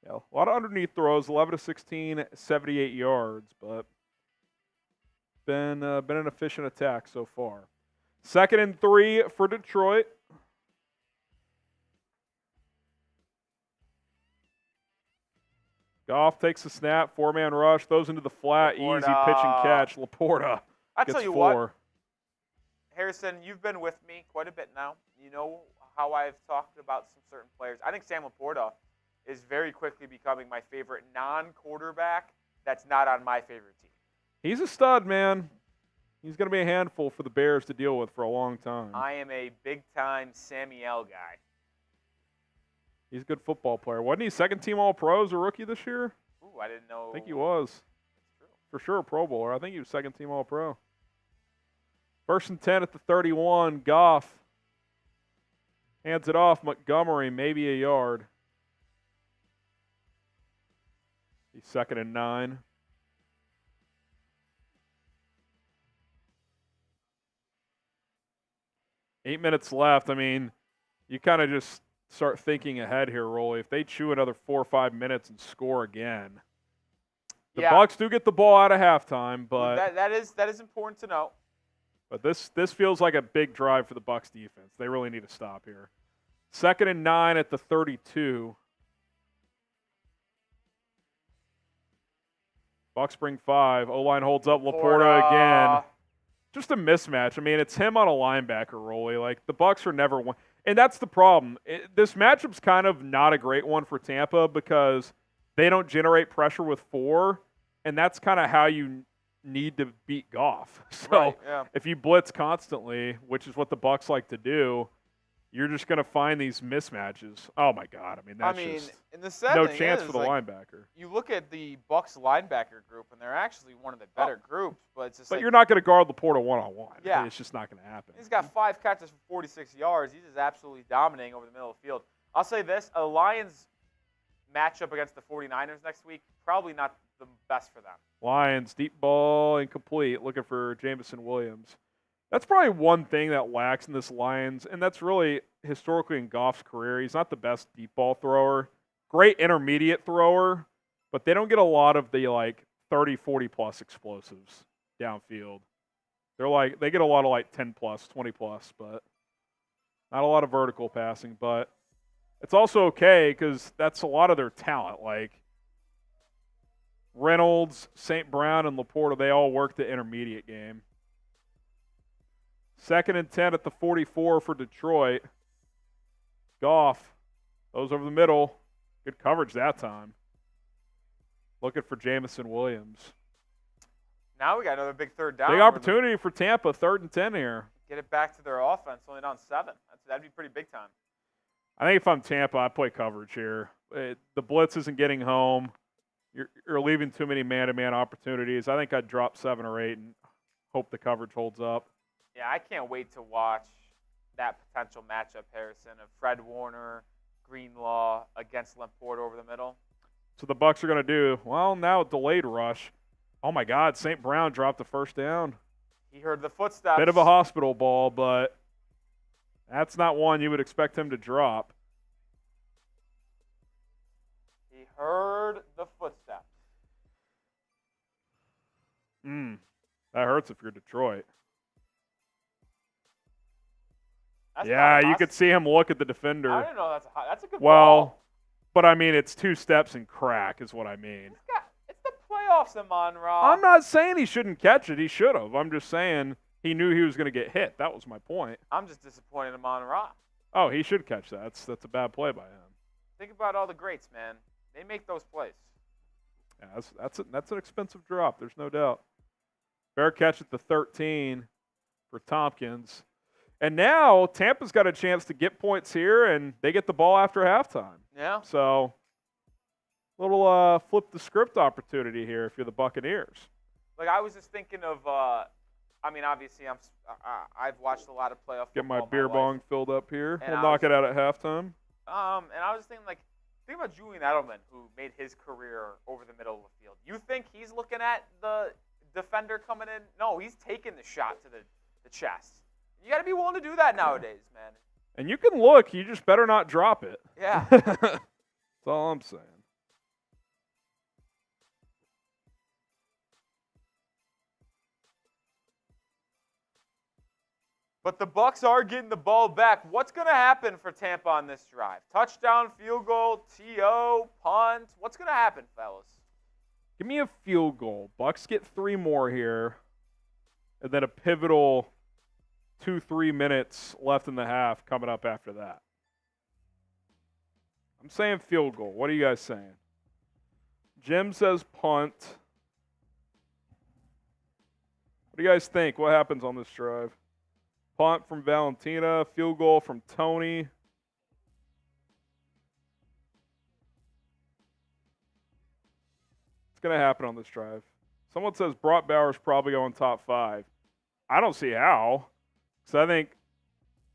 Yeah, a lot of underneath throws, 11 to 16, 78 yards, but been an efficient attack so far. 2nd and 3 for Detroit. Goff takes the snap, 4-man rush, throws into the flat, LaPorta. Easy pitch and catch. LaPorta gets tell you 4. what, Harrison, you've been with me quite a bit now. You know how I've talked about some certain players. I think Sam LaPorta is very quickly becoming my favorite non-quarterback that's not on my favorite team. He's a stud, man. He's going to be a handful for the Bears to deal with for a long time. I am a big-time Samuel guy. He's a good football player. Wasn't he 2nd team All-Pro as a rookie this year? Ooh, I didn't know. I think he was. That's true. For sure a Pro Bowler. I think he was 2nd team All-Pro. 1st and 10 at the 31. Goff Hands it off. Montgomery, maybe a yard. He's 2nd and 9. Eight minutes left. I mean, you kind of just start thinking ahead here, Rolly. If they chew another 4 or 5 minutes and score again, the Bucs do get the ball out of halftime, but that is important to note. But this feels like a big drive for the Bucs defense. They really need to stop here. 2nd and 9 at the 32. Bucs bring 5. O-line holds up. LaPorta again. Just a mismatch. I mean, it's him on a linebacker, Rolly. Like, the Bucs are never one. And that's the problem. This matchup's kind of not a great one for Tampa because they don't generate pressure with 4, and that's kind of how you need to beat Goff. So if you blitz constantly, which is what the Bucs like to do, you're just going to find these mismatches. Oh, my God. I mean, that's just and the sad no thing chance is, for the linebacker. You look at the Bucs linebacker group, and they're actually one of the better groups. But it's just you're not going to guard LaPorta one-on-one. Yeah. It's just not going to happen. He's got 5 catches for 46 yards. He's just absolutely dominating over the middle of the field. I'll say this, a Lions matchup against the 49ers next week, probably not the best for them. Lions, deep ball, incomplete, looking for Jameson Williams. That's probably one thing that lacks in this Lions, and that's really historically in Goff's career. He's not the best deep ball thrower. Great intermediate thrower, but they don't get a lot of the 30, 40-plus explosives downfield. They get a lot of 10-plus, 20-plus, but not a lot of vertical passing. But it's also okay because that's a lot of their talent. Like Reynolds, St. Brown, and LaPorta, they all work the intermediate game. 2nd and 10 at the 44 for Detroit. Goff goes over the middle. Good coverage that time. Looking for Jameson Williams. Now we got another big 3rd down. Big opportunity for Tampa, 3rd and 10 here. Get it back to their offense, only down 7. That'd be pretty big time. I think if I'm Tampa, I play coverage here. The blitz isn't getting home. You're leaving too many man-to-man opportunities. I think I'd drop 7 or 8 and hope the coverage holds up. Yeah, I can't wait to watch that potential matchup, Harrison, of Fred Warner, Greenlaw against LaPorta over the middle. So the Bucs are going to do, well, now a delayed rush. Oh, my God, St. Brown dropped the 1st down. He heard the footsteps. Bit of a hospital ball, but that's not one you would expect him to drop. He heard the footsteps. That hurts if you're Detroit. That's you could see him look at the defender. I didn't know that's a good ball. ball. But I mean, it's 2 steps and crack is what I mean. It's the playoffs, Amon-Ra. I'm not saying he shouldn't catch it. He should have. I'm just saying he knew he was going to get hit. That was my point. I'm just disappointed in Amon-Ra. Oh, he should catch that. That's a bad play by him. Think about all the greats, man. They make those plays. Yeah, that's an expensive drop. There's no doubt. Fair catch at the 13 for Tompkins. And now Tampa's got a chance to get points here, and they get the ball after halftime. Yeah. So, little flip the script opportunity here if you're the Buccaneers. Like, I was just thinking of, obviously I've watched a lot of playoff football. Get my beer bong filled up here. And we'll knock it out at halftime. And I was thinking, think about Julian Edelman, who made his career over the middle of the field. You think he's looking at the defender coming in? No, he's taking the shot to the chest. You got to be willing to do that nowadays, man. And you can look. You just better not drop it. Yeah. That's all I'm saying. But the Bucs are getting the ball back. What's going to happen for Tampa on this drive? Touchdown, field goal, TO, punt. What's going to happen, fellas? Give me a field goal. Bucs get 3 more here. And then a pivotal 2-3 minutes left in the half coming up after that. I'm saying field goal. What are you guys saying? Jim says punt. What do you guys think? What happens on this drive? Punt from Valentina. Field goal from Tony. What's going to happen on this drive? Someone says Brock Bowers probably going top 5. I don't see how. So I think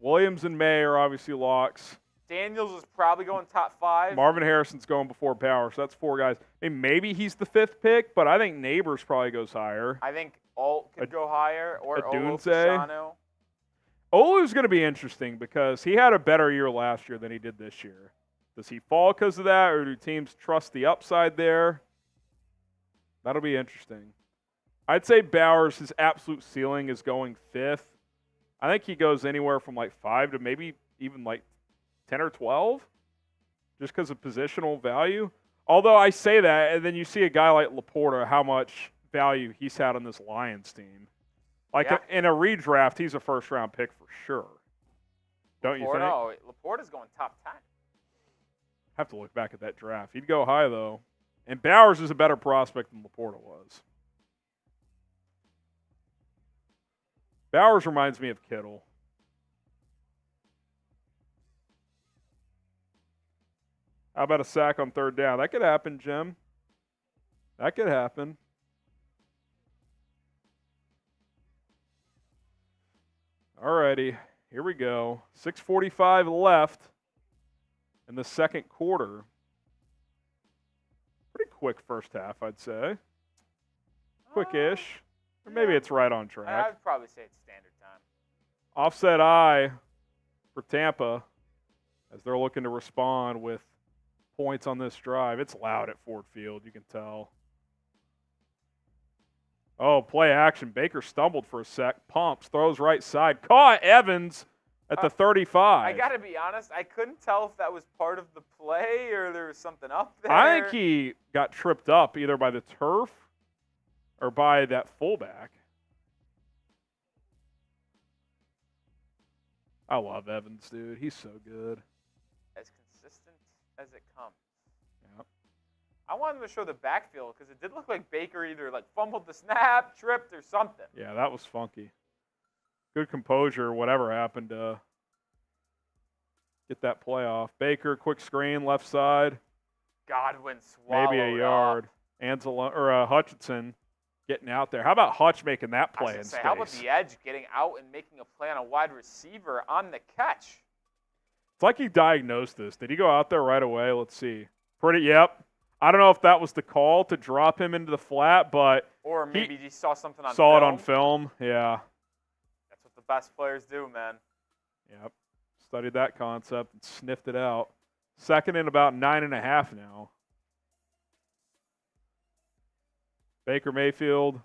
Williams and May are obviously locks. Daniels is probably going top 5. Marvin Harrison's going before Bowers, so that's 4 guys. I mean, maybe he's the 5th pick, but I think Neighbors probably goes higher. I think Alt could go higher, or Adunze. Olufashano. Olu's going to be interesting because he had a better year last year than he did this year. Does he fall because of that, or do teams trust the upside there? That'll be interesting. I'd say Bowers, his absolute ceiling is going 5th. I think he goes anywhere from like 5 to maybe even like 10 or 12, just because of positional value. Although I say that, and then you see a guy like LaPorta, how much value he's had on this Lions team. Like in a redraft, he's a first-round pick for sure. Don't you think? No, LaPorta's going top 10. Have to look back at that draft. He'd go high, though. And Bowers is a better prospect than LaPorta was. Bowers reminds me of Kittle. How about a sack on 3rd down? That could happen, Jim. That could happen. Alrighty, here we go. 6:45 left in the second quarter. Pretty quick first half, I'd say. Quick-ish. Or maybe it's right on track. I'd probably say it's standard time. Offset eye for Tampa as they're looking to respond with points on this drive. It's loud at Ford Field, you can tell. Oh, play action. Baker stumbled for a sec. Pumps, throws right side. Caught Evans at the 35. I got to be honest, I couldn't tell if that was part of the play or there was something up there. I think he got tripped up either by the turf or by that fullback. I love Evans, dude. He's so good. As consistent as it comes. Yep. I wanted to show the backfield because it did look like Baker either like fumbled the snap, tripped, or something. Yeah, that was funky. Good composure, whatever happened to get that play off. Baker, quick screen, left side. Godwin swallowed Maybe a yard. Hutchinson getting out there. How about Hutch making that play in space? How about the edge getting out and making a play on a wide receiver on the catch? It's like he diagnosed this. Did he go out there right away? Let's see. Yep. I don't know if that was the call to drop him into the flat, but or maybe he saw something on saw film. it on film. Yeah. That's what the best players do, man. Yep. Studied that concept and sniffed it out. Second and about 9.5 now. Baker Mayfield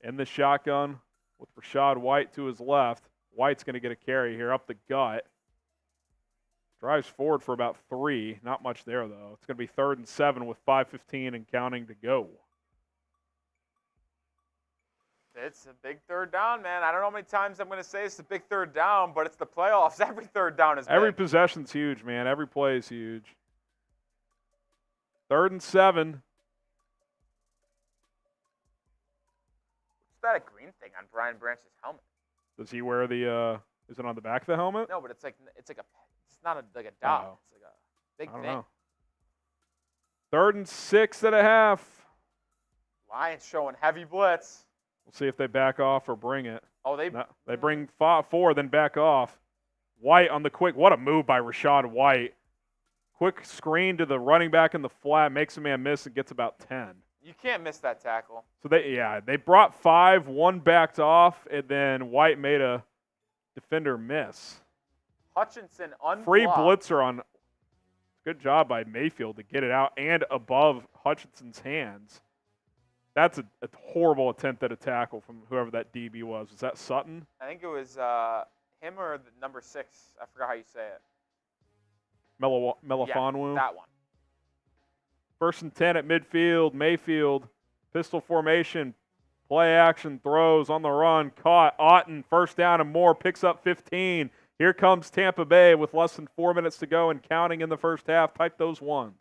in the shotgun with Rachaad White to his left. White's going to get a carry here up the gut. Drives forward for about 3. Not much there, though. It's going to be 3rd and 7 with 5:15 and counting to go. It's a big 3rd down, man. I don't know how many times I'm going to say it's a big 3rd down, but it's the playoffs. Every 3rd down is big. Every possession's huge, man. Every play is huge. 3rd and 7. What's that a green thing on Brian Branch's helmet? Does he wear the is it on the back of the helmet? No, but it's not like a dot. Oh. It's like a big I don't thing. know. 3rd and 6.5. Lions showing heavy blitz. We'll see if they back off or bring it. Oh, they bring 4, then back off. White on the quick. What a move by Rachaad White. Quick screen to the running back in the flat, makes a man miss and gets about 10. You can't miss that tackle. So they brought 5, 1 backed off, and then White made a defender miss. Hutchinson unblocked. Free blitzer on. Good job by Mayfield to get it out and above Hutchinson's hands. That's a horrible attempt at a tackle from whoever that DB was. Was that Sutton? I think it was him or the number 6. I forgot how you say it. Melifonwu? Yeah, that one. 1st and 10 at midfield. Mayfield, pistol formation, play action, throws on the run, caught. Otten, 1st down and more, picks up 15. Here comes Tampa Bay with less than 4 minutes to go and counting in the first half. Type those ones.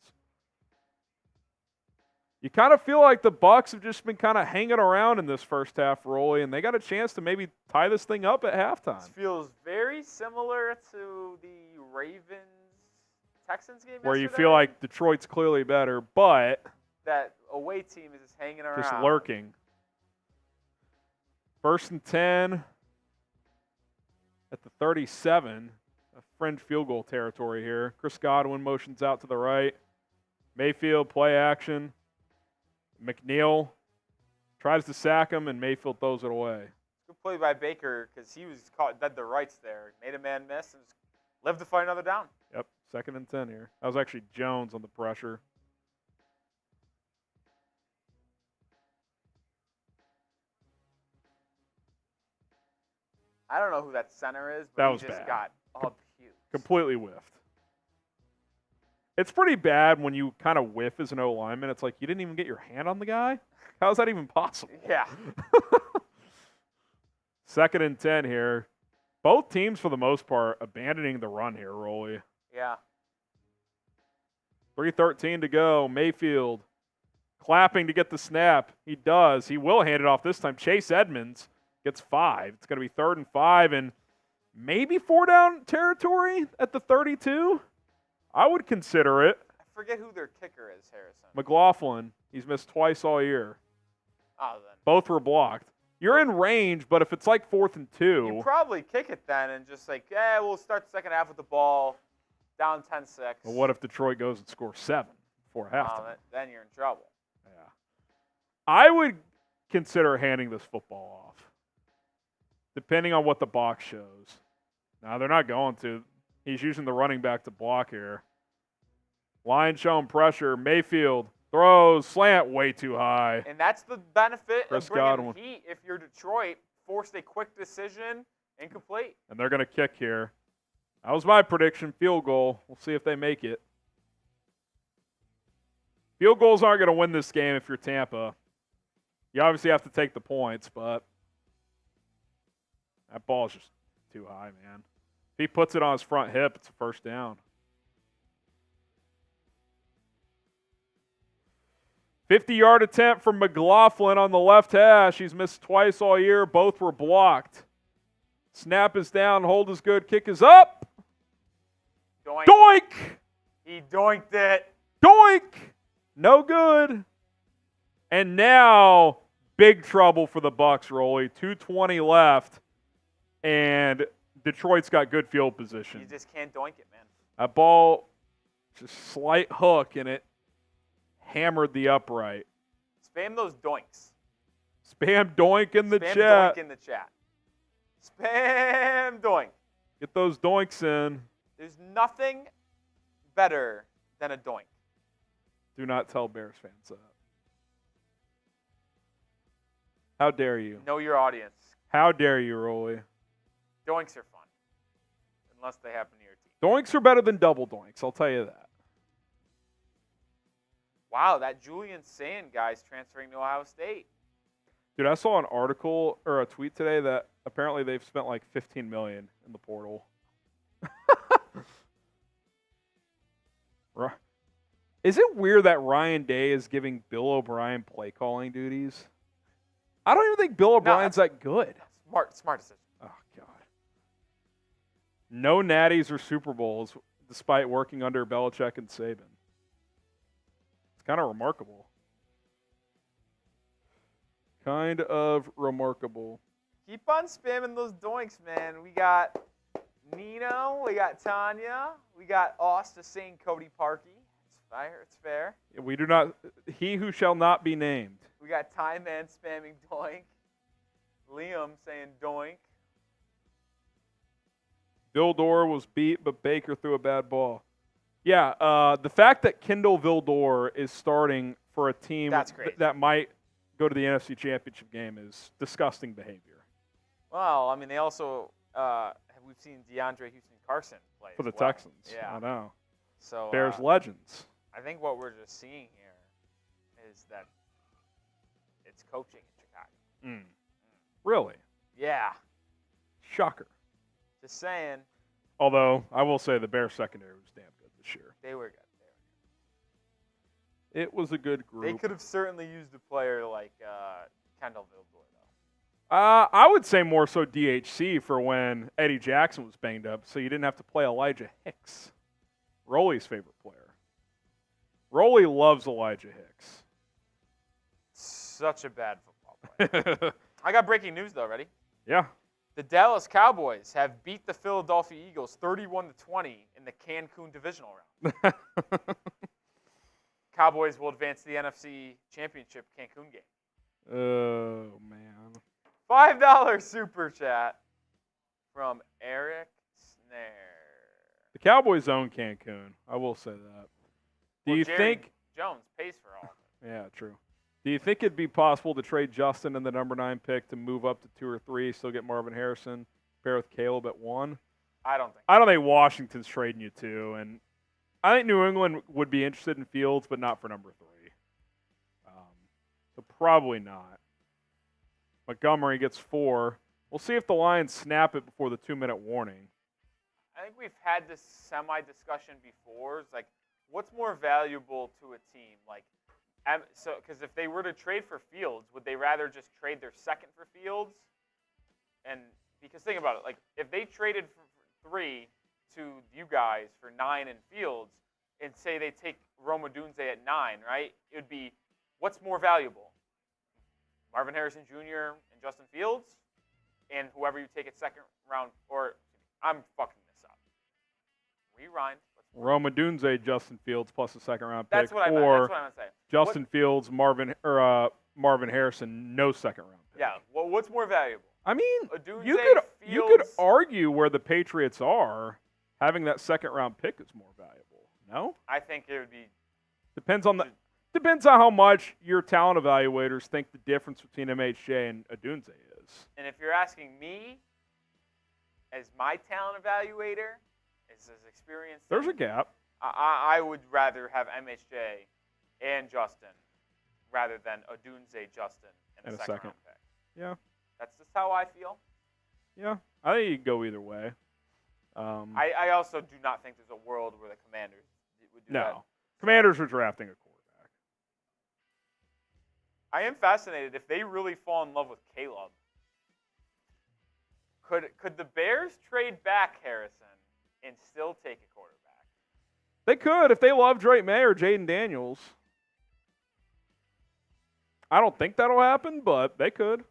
You kind of feel like the Bucs have just been kind of hanging around in this first half, Rolly, and they got a chance to maybe tie this thing up at halftime. This feels very similar to the Ravens-Texans game where you yesterday. feel like Detroit's clearly better, but that away team is just hanging around. just lurking. 1st and 10 at the 37, a fringe field goal territory here. Chris Godwin motions out to the right. Mayfield, play action. McNeil tries to sack him, and Mayfield throws it away. Good play by Baker because he was caught dead to rights there. Made a man miss and lived to fight another down. Yep, 2nd and 10 here. That was actually Jones on the pressure. I don't know who that center is, That but was he just bad. got all puked. Completely whiffed. It's pretty bad when you kind of whiff as an O lineman. It's like you didn't even get your hand on the guy. How is that even possible? Yeah. 2nd and 10 here. Both teams, for the most part, abandoning the run here, Rolly. Yeah. 3:13 to go. Mayfield clapping to get the snap. He does. He will hand it off this time. Chase Edmonds gets 5. It's going to be 3rd and 5 and maybe 4-down territory at the 32. I would consider it. I forget who their kicker is, Harrison. McLaughlin, he's missed twice all year. Oh, then. Both were blocked. You're in range, but if it's like 4th and 2. You probably kick it then and just like, we'll start the second half with the ball down 10-6. Well, what if Detroit goes and scores 7 before halftime? Then you're in trouble. Yeah. I would consider handing this football off, depending on what the box shows. Now, they're not going to. He's using the running back to block here. Line showing pressure. Mayfield throws, slant way too high. And that's the benefit Chris of bringing Godwin. heat if you're Detroit. Forced a quick decision, incomplete. And they're going to kick here. That was my prediction, field goal. We'll see if they make it. Field goals aren't going to win this game if you're Tampa. You obviously have to take the points, but that ball is just too high, man. If he puts it on his front hip, it's a 1st down. 50-yard attempt from McLaughlin on the left hash. He's missed twice all year. Both were blocked. Snap is down. Hold is good. Kick is up. Doink. Doink! He doinked it. Doink! No good. And now, big trouble for the Bucs, Rolly. 2:20 left, and Detroit's got good field position. You just can't doink it, man. That ball, just slight hook, and it hammered the upright. Spam those doinks. Spam doink in the Spam chat. doink in the chat. Spam doink. Get those doinks in. There's nothing better than a doink. Do not tell Bears fans that. How dare you? Know your audience. How dare you, Rolly? Doinks are fun. Unless they happen to your team. Doinks are better than double doinks, I'll tell you that. Wow, that Julian Sand guy's transferring to Ohio State. Dude, I saw an article or a tweet today that apparently they've spent like $15 million in the portal. Is it weird that Ryan Day is giving Bill O'Brien play calling duties? I don't even think Bill O'Brien's that good. Smart decision. Oh, God. No natties or Super Bowls despite working under Belichick and Saban. It's kind of remarkable. Kind of remarkable. Keep on spamming those doinks, man. We got Nino. We got Tanya. We got Austin saying Cody Parkey. It's fair. We do not. He who shall not be named. We got Time Man spamming doink. Liam saying doink. Vildor was beat, but Baker threw a bad ball. Yeah, the fact that Kendall Vildor is starting for a team that might go to the NFC Championship game is disgusting behavior. Well, I mean, they also we've seen DeAndre Houston-Carson play for the well. Texans. Yeah, I know. So Bears legends. I think what we're just seeing here is that it's coaching in Chicago. Really? Yeah. Shocker. Just saying. Although, I will say the Bears secondary was damn good this year. They were good. It was a good group. They could have certainly used a player like Kendall Vildor, though. I would say more so DHC for when Eddie Jackson was banged up, so you didn't have to play Elijah Hicks, Rolly's favorite player. Rolly loves Elijah Hicks. Such a bad football player. I got breaking news, though. Ready? Yeah. The Dallas Cowboys have beat the Philadelphia Eagles 31-20 in the Cancun Divisional Round. Cowboys will advance to the NFC Championship Cancun game. Oh, man. $5 super chat from Eric Snare. The Cowboys own Cancun. I will say that. Do you Jerry think Jones pays for all of it? Yeah, true. Do you think it'd be possible to trade Justin in the number 9 pick to move up to 2 or 3, still get Marvin Harrison, pair with Caleb at 1? I don't think. I don't think Washington's trading you 2, and I think New England would be interested in Fields, but not for number 3. So probably not. Montgomery gets 4. We'll see if the Lions snap it before the 2-minute warning. I think we've had this semi-discussion before. It's like, what's more valuable to a team? Like, so because if they were to trade for Fields, would they rather just trade their second for Fields? And because think about it, like if they traded for 3 to you guys for 9 and Fields, and say they take Rome Odunze at 9, right? It would be, what's more valuable? Marvin Harrison Jr. and Justin Fields, and whoever you take at second round, or I'm fucking this up. Rewind. Rome Odunze, Justin Fields plus a second-round pick, That's what I meant. That's what I meant to say. Justin Fields, Marvin Harrison, no second-round pick. Yeah. Well, what's more valuable? I mean, Odunze, you could Fields? argue where the Patriots are, having that second-round pick is more valuable. No? I think it would be. Depends on how much your talent evaluators think the difference between MHJ and Odunze is. And if you're asking me, as my talent evaluator, as experienced, There's a gap. I would rather have MHJ and Justin rather than Odunze, Justin, and a second round pick. Yeah. That's just how I feel. Yeah. I think you can go either way. I also do not think there's a world where the Commanders would do that. No. Commanders are drafting a quarterback. I am fascinated if they really fall in love with Caleb. Could the Bears trade back Harrison and still take a quarterback? They could if they love Drake May or Jaden Daniels. I don't think that'll happen, but they could.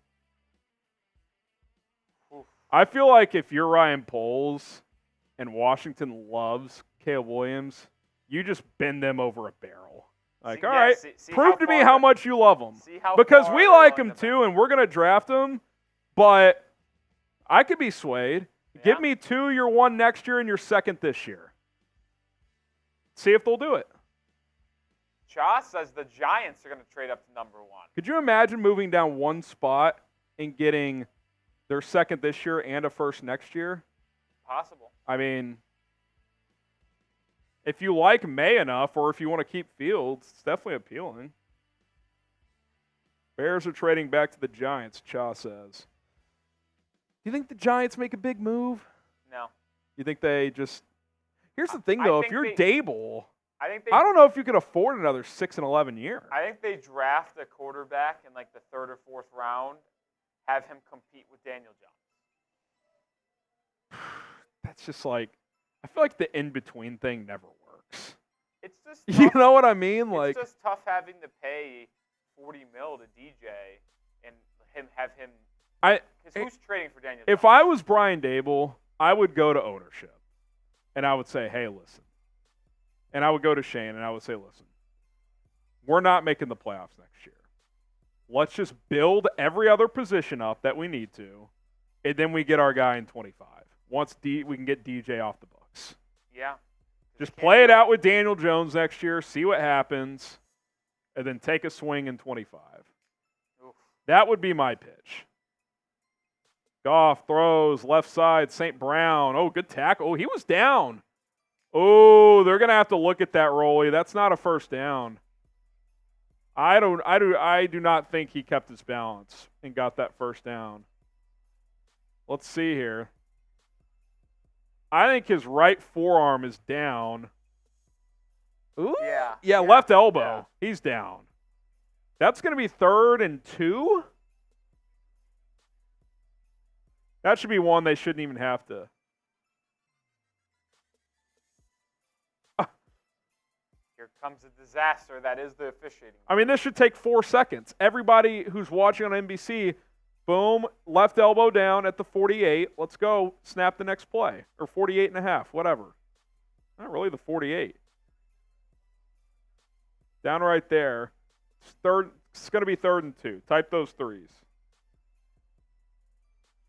Oof. I feel like if you're Ryan Poles and Washington loves Caleb Williams, you just bend them over a barrel. Like, all right, prove to me how much you love him. Because we like him too, and we're going to draft him, but I could be swayed. Yeah. Give me 2 your 1 next year and your 2nd this year. See if they'll do it. Cha says the Giants are going to trade up to number 1. Could you imagine moving down 1 spot and getting their 2nd this year and a 1st next year? Possible. I mean, if you like May enough or if you want to keep Fields, it's definitely appealing. Bears are trading back to the Giants, Cha says. Do you think the Giants make a big move? No. You think they just... Here's the thing, though. If you're Dable, I don't know if you could afford another 6 and 11 year. I think they draft a quarterback in like the 3rd or 4th round, have him compete with Daniel Jones. That's just like... I feel like the in-between thing never works. It's just You tough. know what I mean? Like, It's just tough having to pay $40 million to DJ and have him. Because who's trading for Daniel Jones? if I was Brian Dable, I would go to ownership. And I would say, hey, listen. And I would go to Shane and I would say, listen, we're not making the playoffs next year. Let's just build every other position up that we need to, and then we get our guy in 25. Once we can get DJ off the books. Yeah. Just play it out with Daniel Jones next year, see what happens, and then take a swing in 25. Oof. That would be my pitch. Goff throws, left side, St. Brown. Oh, good tackle. Oh, he was down. Oh, they're going to have to look at that, Rolly. That's not a first down. I do not think he kept his balance and got that first down. Let's see here. I think his right forearm is down. Ooh. Yeah, left elbow. Yeah. He's down. That's going to be 3rd and 2. That should be one they shouldn't even have to. Here comes a disaster that is the officiating. I mean, this should take 4 seconds. Everybody who's watching on NBC, Boom. Left elbow down at the 48. Let's go. Snap the next play. Or 48 and a half, whatever. Not really the 48. Down right there. It's going to be 3rd and 2. Type those threes.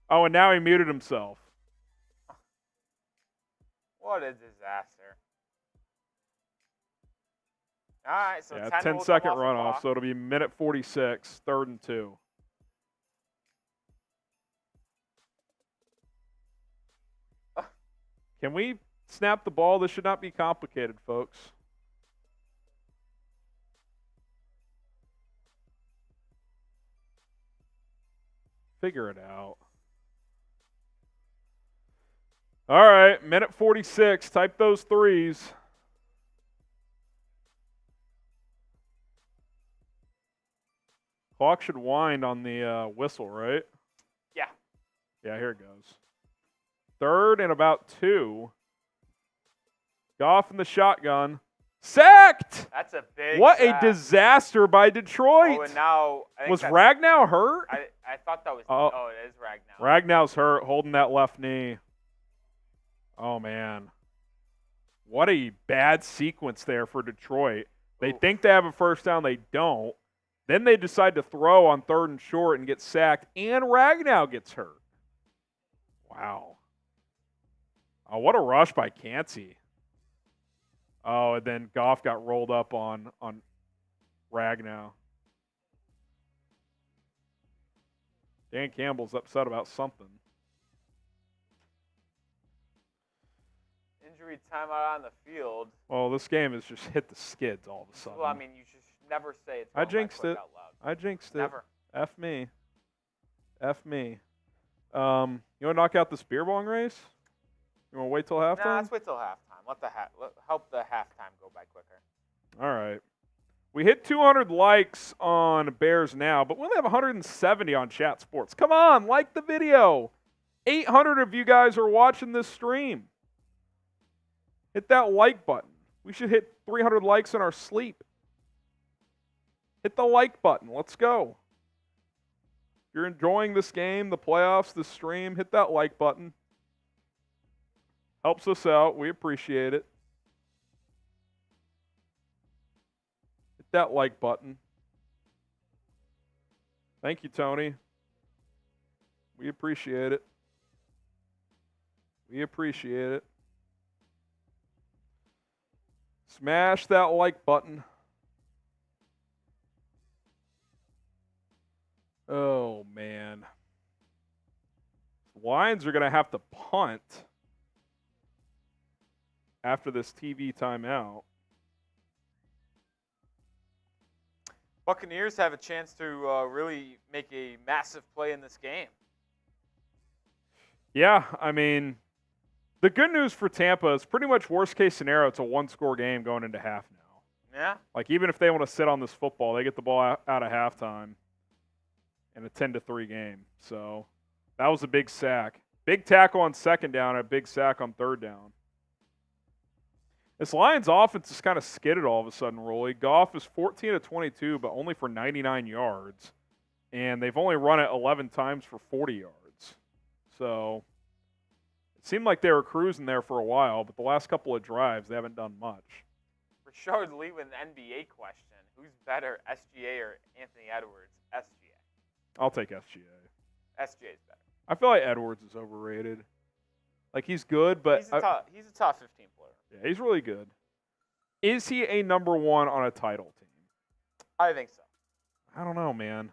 Oh, and now he muted himself. What a disaster. All right, so Yeah, 10 will 10-second come off the runoff, clock. so it'll be minute 46, 3rd and 2. Can we snap the ball? This should not be complicated, folks. Figure it out. All right, minute 46. Type those threes. Clock should wind on the whistle, right? Yeah. Yeah, here it goes. 3rd and about 2. Goff in the shotgun. Sacked! That's a big What sack. a disaster by Detroit. Oh, and now I think Was that's- Ragnow hurt? I thought that was. Oh. Oh, it is Ragnow. Ragnow's hurt, holding that left knee. Oh, man. What a bad sequence there for Detroit. They Oof. think they have a first down. They don't. Then they decide to throw on 3rd and short and get sacked, and Ragnow gets hurt. Wow. Oh, what a rush by Cansey. Oh, and then Goff got rolled up on Ragnow. Dan Campbell's upset about something. Injury timeout on the field. Well, this game has just hit the skids all of a sudden. Well, I mean, you should never say it's. I jinxed it. Out loud. I jinxed it. Never. F me. F me. You want to knock out this beer bong race? You want to wait till halftime? Nah, let's wait till halftime. Help the halftime go by quicker. All right. We hit 200 likes on Bears Now, but we only have 170 on Chat Sports. Come on, like the video. 800 of you guys are watching this stream. Hit that like button. We should hit 300 likes in our sleep. Hit the like button. Let's go. If you're enjoying this game, the playoffs, the stream, hit that like button. Helps us out. We appreciate it. Hit that like button. Thank you, Tony. We appreciate it. We appreciate it. Smash that like button. Oh, man. Lions are going to have to punt after this TV timeout. Buccaneers have a chance to really make a massive play in this game. Yeah, I mean, the good news for Tampa is pretty much worst case scenario, it's a one-score game going into half now. Yeah. Like, even if they want to sit on this football, they get the ball out of halftime in a 10-3 game. So that was a big sack. Big tackle on 2nd down and a big sack on 3rd down. This Lions offense is kind of skidded all of a sudden, Rolly. Goff is 14 of 22, but only for 99 yards. And they've only run it 11 times for 40 yards. So it seemed like they were cruising there for a while, but the last couple of drives, they haven't done much. Rashard Lee with an NBA question. Who's better, SGA or Anthony Edwards? SGA. I'll take SGA. SGA is better. I feel like Edwards is overrated. Like, he's good, but He's a top 15 player. yeah, he's really good. Is he a number one on a title team? I think so. I don't know, man.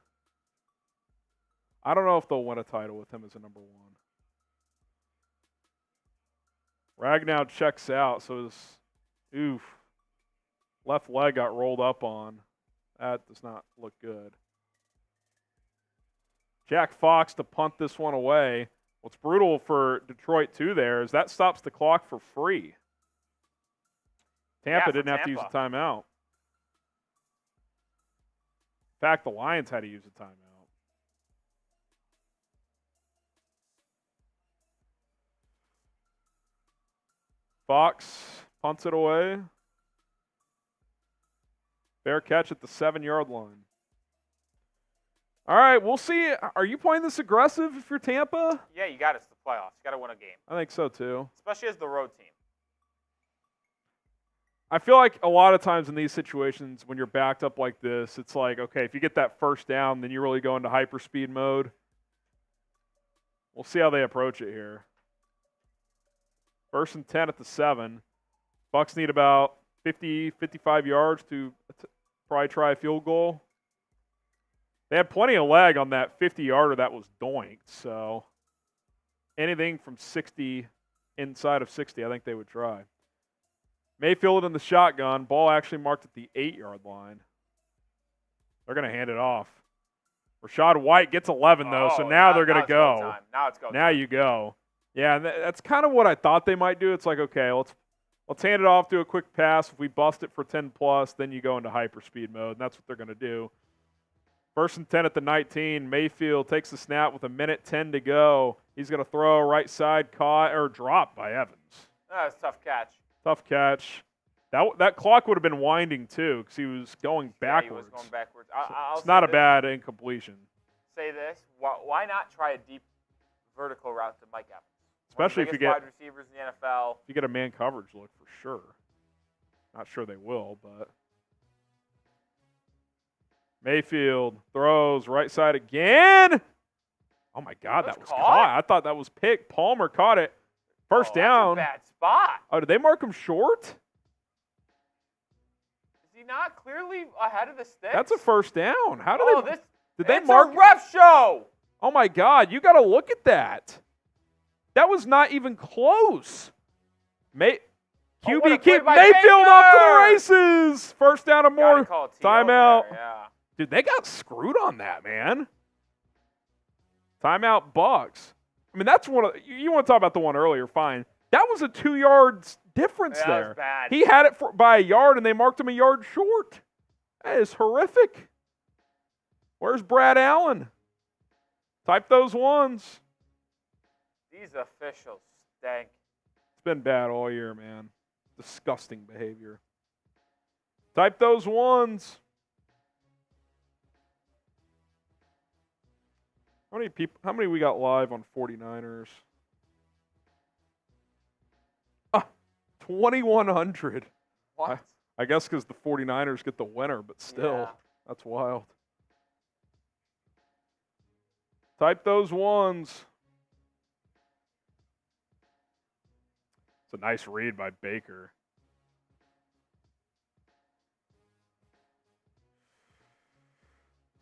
I don't know if they'll win a title with him as a number one. Ragnow checks out, so his left leg got rolled up on. That does not look good. Jack Fox to punt this one away. What's brutal for Detroit, too, there is that stops the clock for free. Tampa didn't have to use a timeout. In fact, the Lions had to use a timeout. Fox punts it away. Fair catch at the 7-yard line. All right, we'll see. Are you playing this aggressive if you're Tampa? Yeah, you got it. It's the playoffs. You got to win a game. I think so too. Especially as the road team. I feel like a lot of times in these situations when you're backed up like this, it's like, okay, if you get that first down, then you really go into hyperspeed mode. We'll see how they approach it here. 1st and 10 at the 7. Bucs need about 50, 55 yards to probably try a field goal. They had plenty of leg on that 50-yarder that was doinked, so anything from 60, inside of 60, I think they would try. Mayfield in the shotgun. Ball actually marked at the 8-yard line. They're going to hand it off. Rashad White gets 11, though, so now they're going to go. Now it's go time. Now you go. Yeah, that's kind of what I thought they might do. It's like, okay, let's hand it off, do a quick pass. If we bust it for 10+, then you go into hyperspeed mode, and that's what they're going to do. 1st and 10 at the 19. Mayfield takes the snap with 1:10 to go. He's going to throw right side, caught or dropped by Evans. That's a tough catch. Tough catch. That clock would have been winding too because he was going backwards. Yeah, he was going backwards. It's not a bad incompletion. Say this: why not try a deep vertical route to Mike Evans? Especially if you get wide receivers in the NFL. If you get a man coverage look for sure. Not sure they will, but Mayfield throws right side again. Oh my God, that was caught. I thought that was picked. Palmer caught it. First down. That's a bad spot. Oh, did they mark him short? Is he not clearly ahead of the sticks? That's a first down. How do they? Did they mark? It's a ref show. Oh my God, you got to look at that. That was not even close. QB keep Mayfield off to the races. First down and more. Timeout. Yeah. Dude, they got screwed on that, man. Timeout Bucs. I mean, that's one of you want to talk about the one earlier, fine. That was a 2 yards difference there. That was bad. He had it by a yard, and they marked him a yard short. That is horrific. Where's Brad Allen? Type those ones. These officials stink. It's been bad all year, man. Disgusting behavior. Type those ones. How many we got live on 49ers? 2,100. What? I guess because the 49ers get the winner, but still, that's wild. Type those ones. It's a nice read by Baker.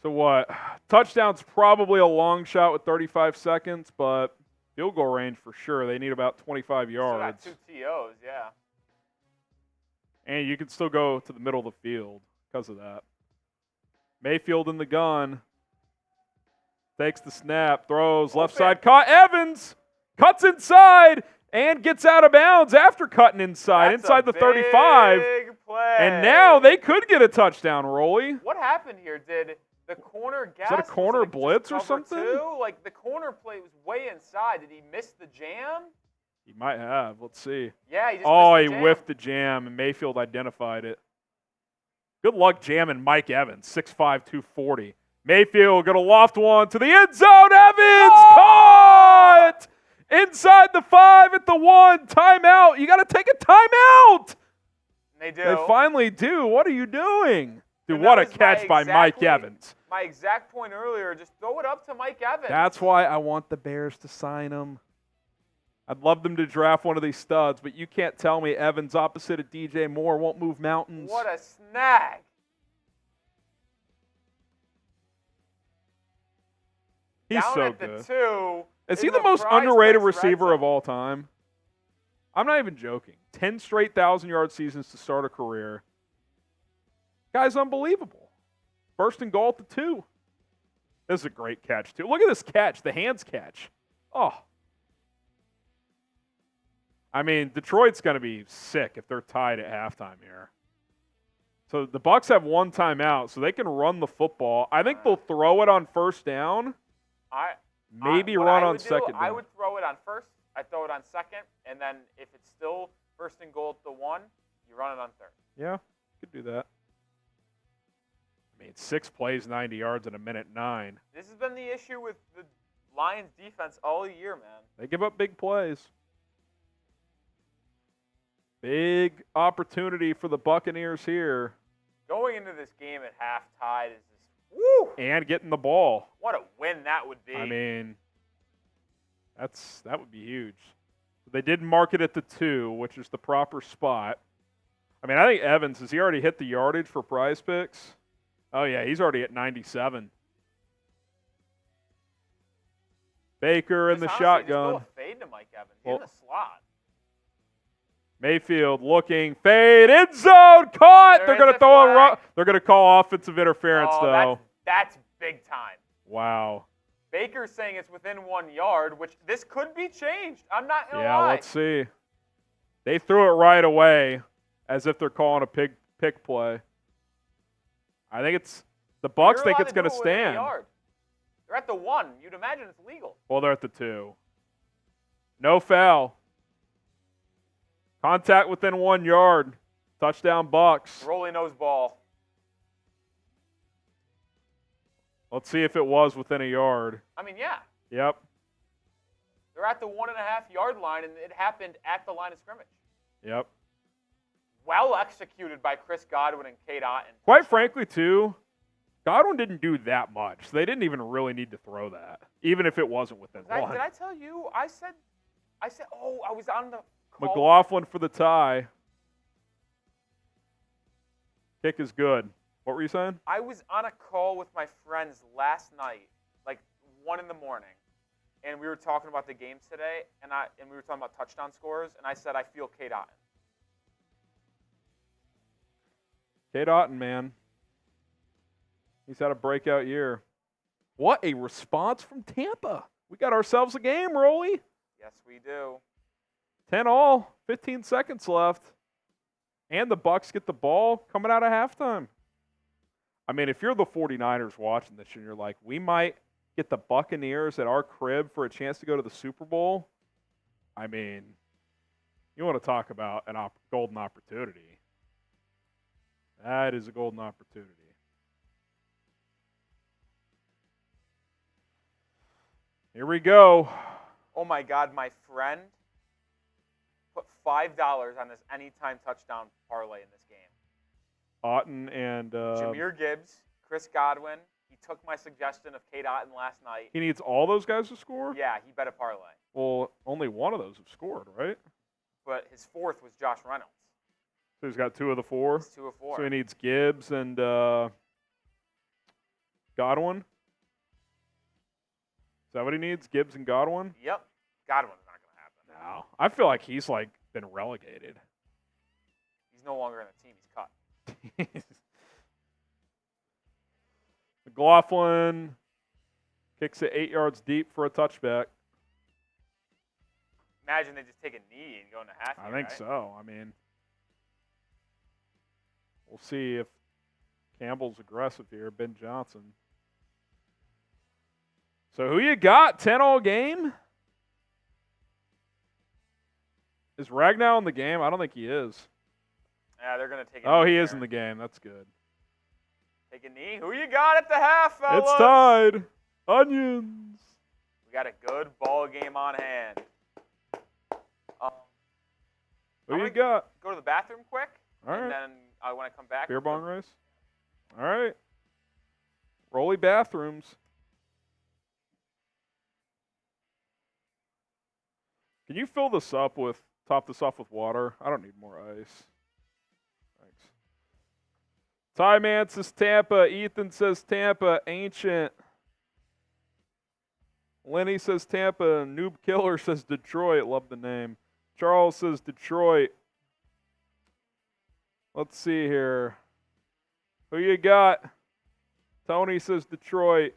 So what? Touchdown's probably a long shot with 35 seconds, but field goal range for sure. They need about 25 yards. Still got 2 TOs, yeah. And you can still go to the middle of the field because of that. Mayfield in the gun. Takes the snap, throws left side, caught Evans, cuts inside, and gets out of bounds after cutting inside the 35. Big play. And now they could get a touchdown, Rolly. What happened here? Did the corner guess? Is that a corner blitz or something? Like the corner play was way inside. Did he miss the jam? He might have. Let's see. Yeah, he just missed the jam. Whiffed the jam, and Mayfield identified it. Good luck jamming Mike Evans, 6'5", 240. Mayfield going to loft one to the end zone. Evans caught! Inside the 5 at the 1. Timeout. You got to take a timeout. They do. They finally do. What are you doing? Dude, what a catch by Mike Evans. My exact point earlier, just throw it up to Mike Evans. That's why I want the Bears to sign him. I'd love them to draft one of these studs, but you can't tell me Evans opposite of DJ Moore won't move mountains. What a snag. He's Down so at good. The 2. Is he the most underrated receiver of all time? I'm not even joking. 10 straight 1,000-yard seasons to start a career. Guy's unbelievable. First and goal at the 2. This is a great catch, too. Look at this catch, the hands catch. Oh. I mean, Detroit's going to be sick if they're tied at halftime here. So the Bucs have one timeout, so they can run the football. I think they'll throw it on first down. Maybe run on second down. I would throw it on first. I throw it on second, and then if it's still first and goal at the 1, you run it on third. Yeah, could do that. I mean, 6 plays, 90 yards in a minute 9. This has been the issue with the Lions defense all year, man. They give up big plays. Big opportunity for the Buccaneers here. Going into this game at half tied is just, woo! And getting the ball. What a win that would be. I mean, that would be huge. They did mark it at the 2, which is the proper spot. I mean, I think Evans, has he already hit the yardage for Prize Picks? Oh, yeah, he's already at 97. Baker in the shotgun. Just go a fade to Mike Evans. He's in the slot. Mayfield looking, fade, end zone, caught. They're going to throw a run. They're going to call offensive interference, though. That's big time. Wow. Baker's saying it's within 1 yard, which this could be changed. I'm not going to lie. lie. Yeah, let's see. They threw it right away as if they're calling a pick play. I think it's the Bucs think it's going to stand. They're at the 1. You'd imagine it's legal. Well, they're at the 2. No foul. Contact within 1 yard. Touchdown Bucs. Rolly nose ball. Let's see if it was within a yard. I mean, yeah. Yep. They're at the 1.5 yard line, and it happened at the line of scrimmage. Yep. Well executed by Chris Godwin and Cade Otton. Quite frankly, too, Godwin didn't do that much. They didn't even really need to throw that, even if it wasn't within 1. Did I tell you? I said, oh, I was on the call. McLaughlin for the tie. Kick is good. What were you saying? I was on a call with my friends last night, like 1 in the morning, and we were talking about the games today, and we were talking about touchdown scores, and I said I feel Cade Otton. Cade Otton, man. He's had a breakout year. What a response from Tampa. We got ourselves a game, Rolly. Yes, we do. 10-all, 15 seconds left. And the Bucs get the ball coming out of halftime. I mean, if you're the 49ers watching this and you're like, we might get the Buccaneers at our crib for a chance to go to the Super Bowl, I mean, you want to talk about a golden opportunity. That is a golden opportunity. Here we go. Oh, my God, my friend put $5 on this anytime touchdown parlay in this game. Otton and Jahmyr Gibbs, Chris Godwin. He took my suggestion of Cade Otton last night. He needs all those guys to score? Yeah, he bet a parlay. Well, only one of those have scored, right? But his 4th was Josh Reynolds. So he's got 2 of the 4? He's 2 of 4. So he needs Gibbs and Godwin? Is that what he needs? Gibbs and Godwin? Yep. Godwin's not going to happen. No. I feel like he's been relegated. He's no longer in the team. He's cut. McLaughlin kicks it 8 yards deep for a touchback. Imagine they just take a knee and go into half. I think so. I mean, we'll see if Campbell's aggressive here. Ben Johnson. So who you got? 10-all game? Is Ragnow in the game? I don't think he is. Yeah, they're going to take a knee. Oh, he here. is in the game. That's good. Take a knee. Who you got at the half, fellas? It's tied. Onions. We got a good ball game on hand. Who you got? Go to the bathroom quick. All right. And then when I come back. Beer bong race? All right. Rolly bathrooms. Can you top this off with water? I don't need more ice. Thanks. Ty Man says Tampa. Ethan says Tampa. Ancient. Lenny says Tampa. Noob Killer says Detroit. Love the name. Charles says Detroit. Let's see here. Who you got? Tony says Detroit.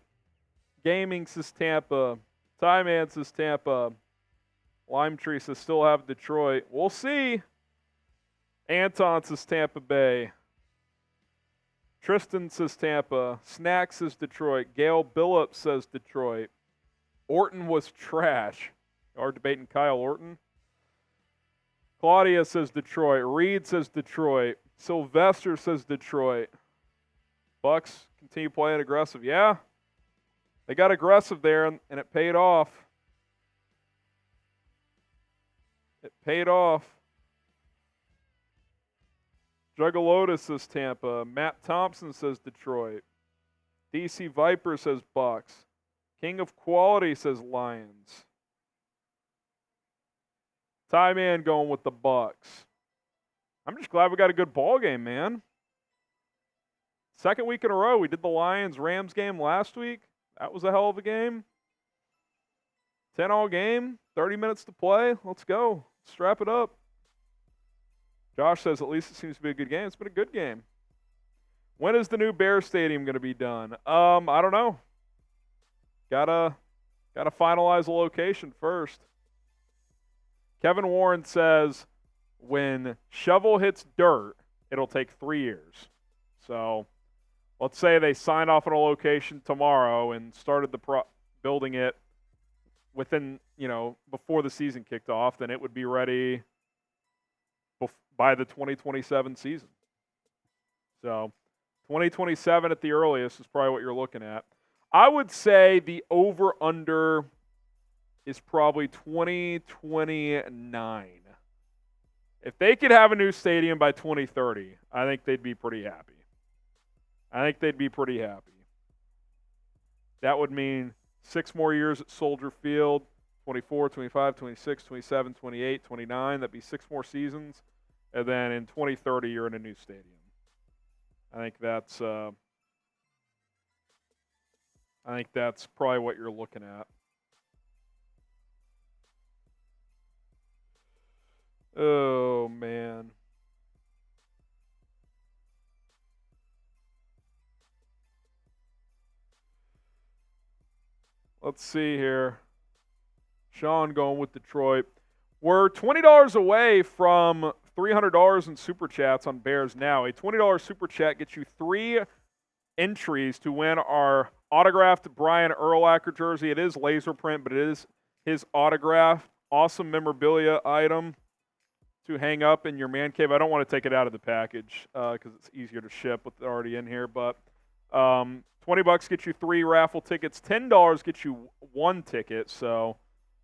Gaming says Tampa. Ty Man says Tampa. Lime Tree says still have Detroit. We'll see. Anton says Tampa Bay. Tristan says Tampa. Snack says Detroit. Gail Billups says Detroit. Orton was trash. You are debating Kyle Orton. Claudia says Detroit. Reed says Detroit. Sylvester says Detroit. Bucks continue playing aggressive. Yeah, they got aggressive there, and it paid off. It paid off. Juggalotus says Tampa. Matt Thompson says Detroit. DC Viper says Bucks. King of Quality says Lions. Ty Man going with the Bucks. I'm just glad we got a good ball game, man. Second week in a row. We did the Lions-Rams game last week. That was a hell of a game. 10-all game, 30 minutes to play. Let's go. Strap it up. Josh says at least it seems to be a good game. It's been a good game. When is the new Bears Stadium going to be done? I don't know. Gotta finalize the location first. Kevin Warren says when shovel hits dirt, it'll take 3 years. So let's say they signed off on a location tomorrow and started building it within, before the season kicked off, then it would be ready by the 2027 season. So 2027 at the earliest is probably what you're looking at. I would say the over-under is probably 2029. If they could have a new stadium by 2030, I think they'd be pretty happy. That would mean 6 more years at Soldier Field, 24, 25, 26, 27, 28, 29. That'd be 6 more seasons. And then in 2030, you're in a new stadium. I think that's probably what you're looking at. Oh, man. Let's see here. Sean going with Detroit. We're $20 away from $300 in Super Chats on Bears Now. A $20 Super Chat gets you 3 entries to win our autographed Brian Urlacher jersey. It is laser print, but it is his autograph. Awesome memorabilia item to hang up in your man cave. I don't want to take it out of the package because it's easier to ship with it already in here. But $20 gets you 3 raffle tickets. $10 gets you 1 ticket. So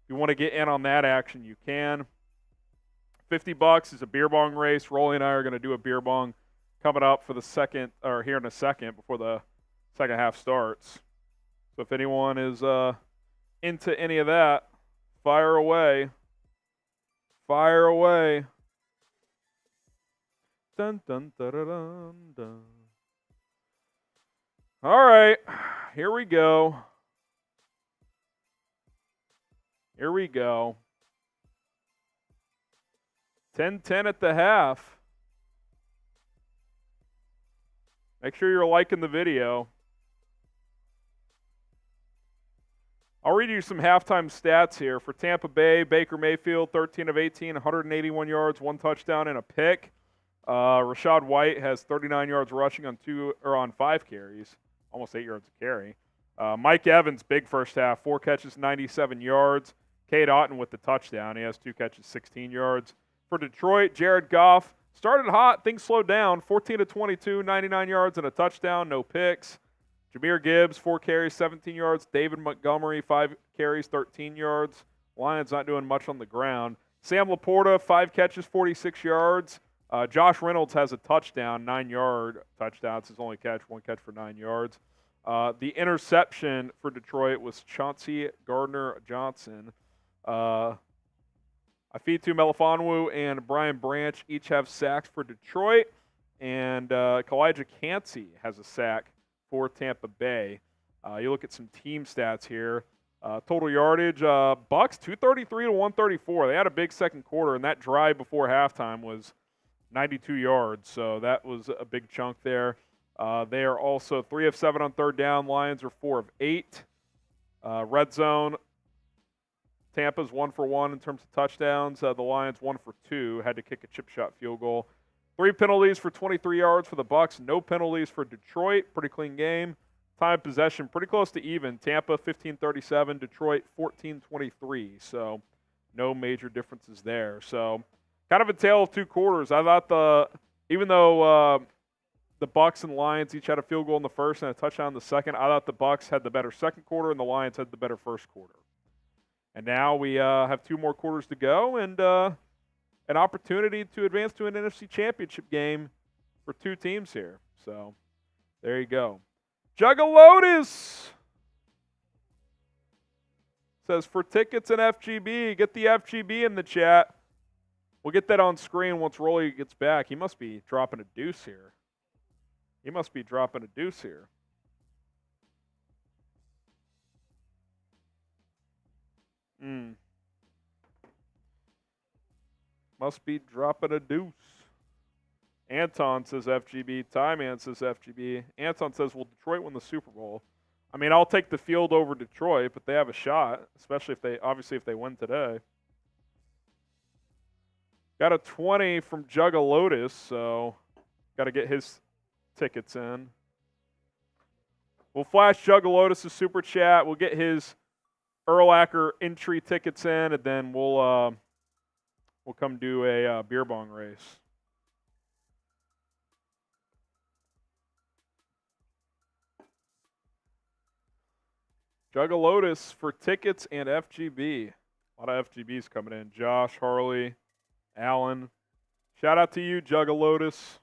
if you want to get in on that action, you can. $50 is a beer bong race. Rolly and I are going to do a beer bong coming up for the second, or here in a second before the second half starts. So if anyone is into any of that, fire away. Fire away. Dun, dun, dun, dun, dun, dun. All right, here we go. Here we go. 10-10 at the half. Make sure you're liking the video. I'll read you some halftime stats here. For Tampa Bay, Baker Mayfield, 13 of 18, 181 yards, 1 touchdown, and a pick. Rachaad White has 39 yards rushing on 5 carries, almost 8 yards a carry. Mike Evans, big first half, 4 catches, 97 yards. Cade Otton with the touchdown. He has 2 catches, 16 yards. For Detroit, Jared Goff started hot. Things slowed down. 14 of 22, 99 yards and a touchdown, no picks. Jahmyr Gibbs, 4 carries, 17 yards. David Montgomery, 5 carries, 13 yards. Lions not doing much on the ground. Sam LaPorta, 5 catches, 46 yards. Josh Reynolds has a touchdown, 9-yard touchdown. It's his only catch, 1 catch for 9 yards. The interception for Detroit was Chauncey Gardner-Johnson. Afitu Melifonwu and Brian Branch each have sacks for Detroit. And Kalijah Cansey has a sack for Tampa Bay. You look at some team stats here. Total yardage, Bucks 233 to 134. They had a big second quarter, and that drive before halftime was 92 yards. So that was a big chunk there. They are also 3 of 7 on third down. Lions are 4 of 8. Red zone, Tampa's 1 for 1 in terms of touchdowns. The Lions 1 for 2. Had to kick a chip shot field goal. 3 penalties for 23 yards for the Bucks. No penalties for Detroit. Pretty clean game. Time possession pretty close to even. Tampa 15-37. Detroit 14-23. So no major differences there. So kind of a tale of 2 quarters. I thought even though the Bucs and Lions each had a field goal in the first and a touchdown in the second. I thought the Bucs had the better second quarter and the Lions had the better first quarter. And now we have 2 more quarters to go and an opportunity to advance to an NFC Championship game for 2 teams here. So there you go. Juggalotus says, for tickets and FGB, get the FGB in the chat. We'll get that on screen once Rolly gets back. He must be dropping a deuce here. Must be dropping a deuce. Anton says FGB. Tyman says FGB. Anton says, will Detroit win the Super Bowl? I mean, I'll take the field over Detroit, but they have a shot, especially if they win today. Got a 20 from Juggalotus, so got to get his tickets in. We'll flash Juggalotus' super chat. We'll get his Urlacher entry tickets in, and then we'll come do a beer bong race. Juggalotus for tickets and FGB. A lot of FGBs coming in. Josh, Harley, Alan. Shout out to you, Juggalotus.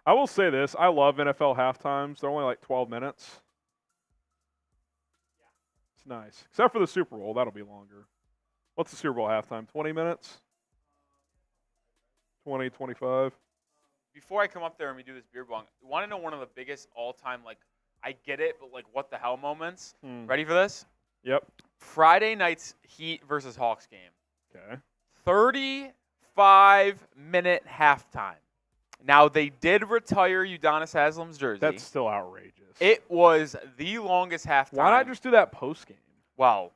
I will say this. I love NFL halftimes. They're only like 12 minutes. It's nice. Except for the Super Bowl. That'll be longer. What's the Super Bowl halftime? 20 minutes? 20, 25? Before I come up there and we do this beer bong, you want to know one of the biggest all-time, like, I get it, but, like, what the hell moments? Ready for this? Yep. Friday night's Heat versus Hawks game. Okay. 35-minute halftime. Now, they did retire Udonis Haslam's jersey. That's still outrageous. It was the longest halftime. Why not just do that post-game? Well,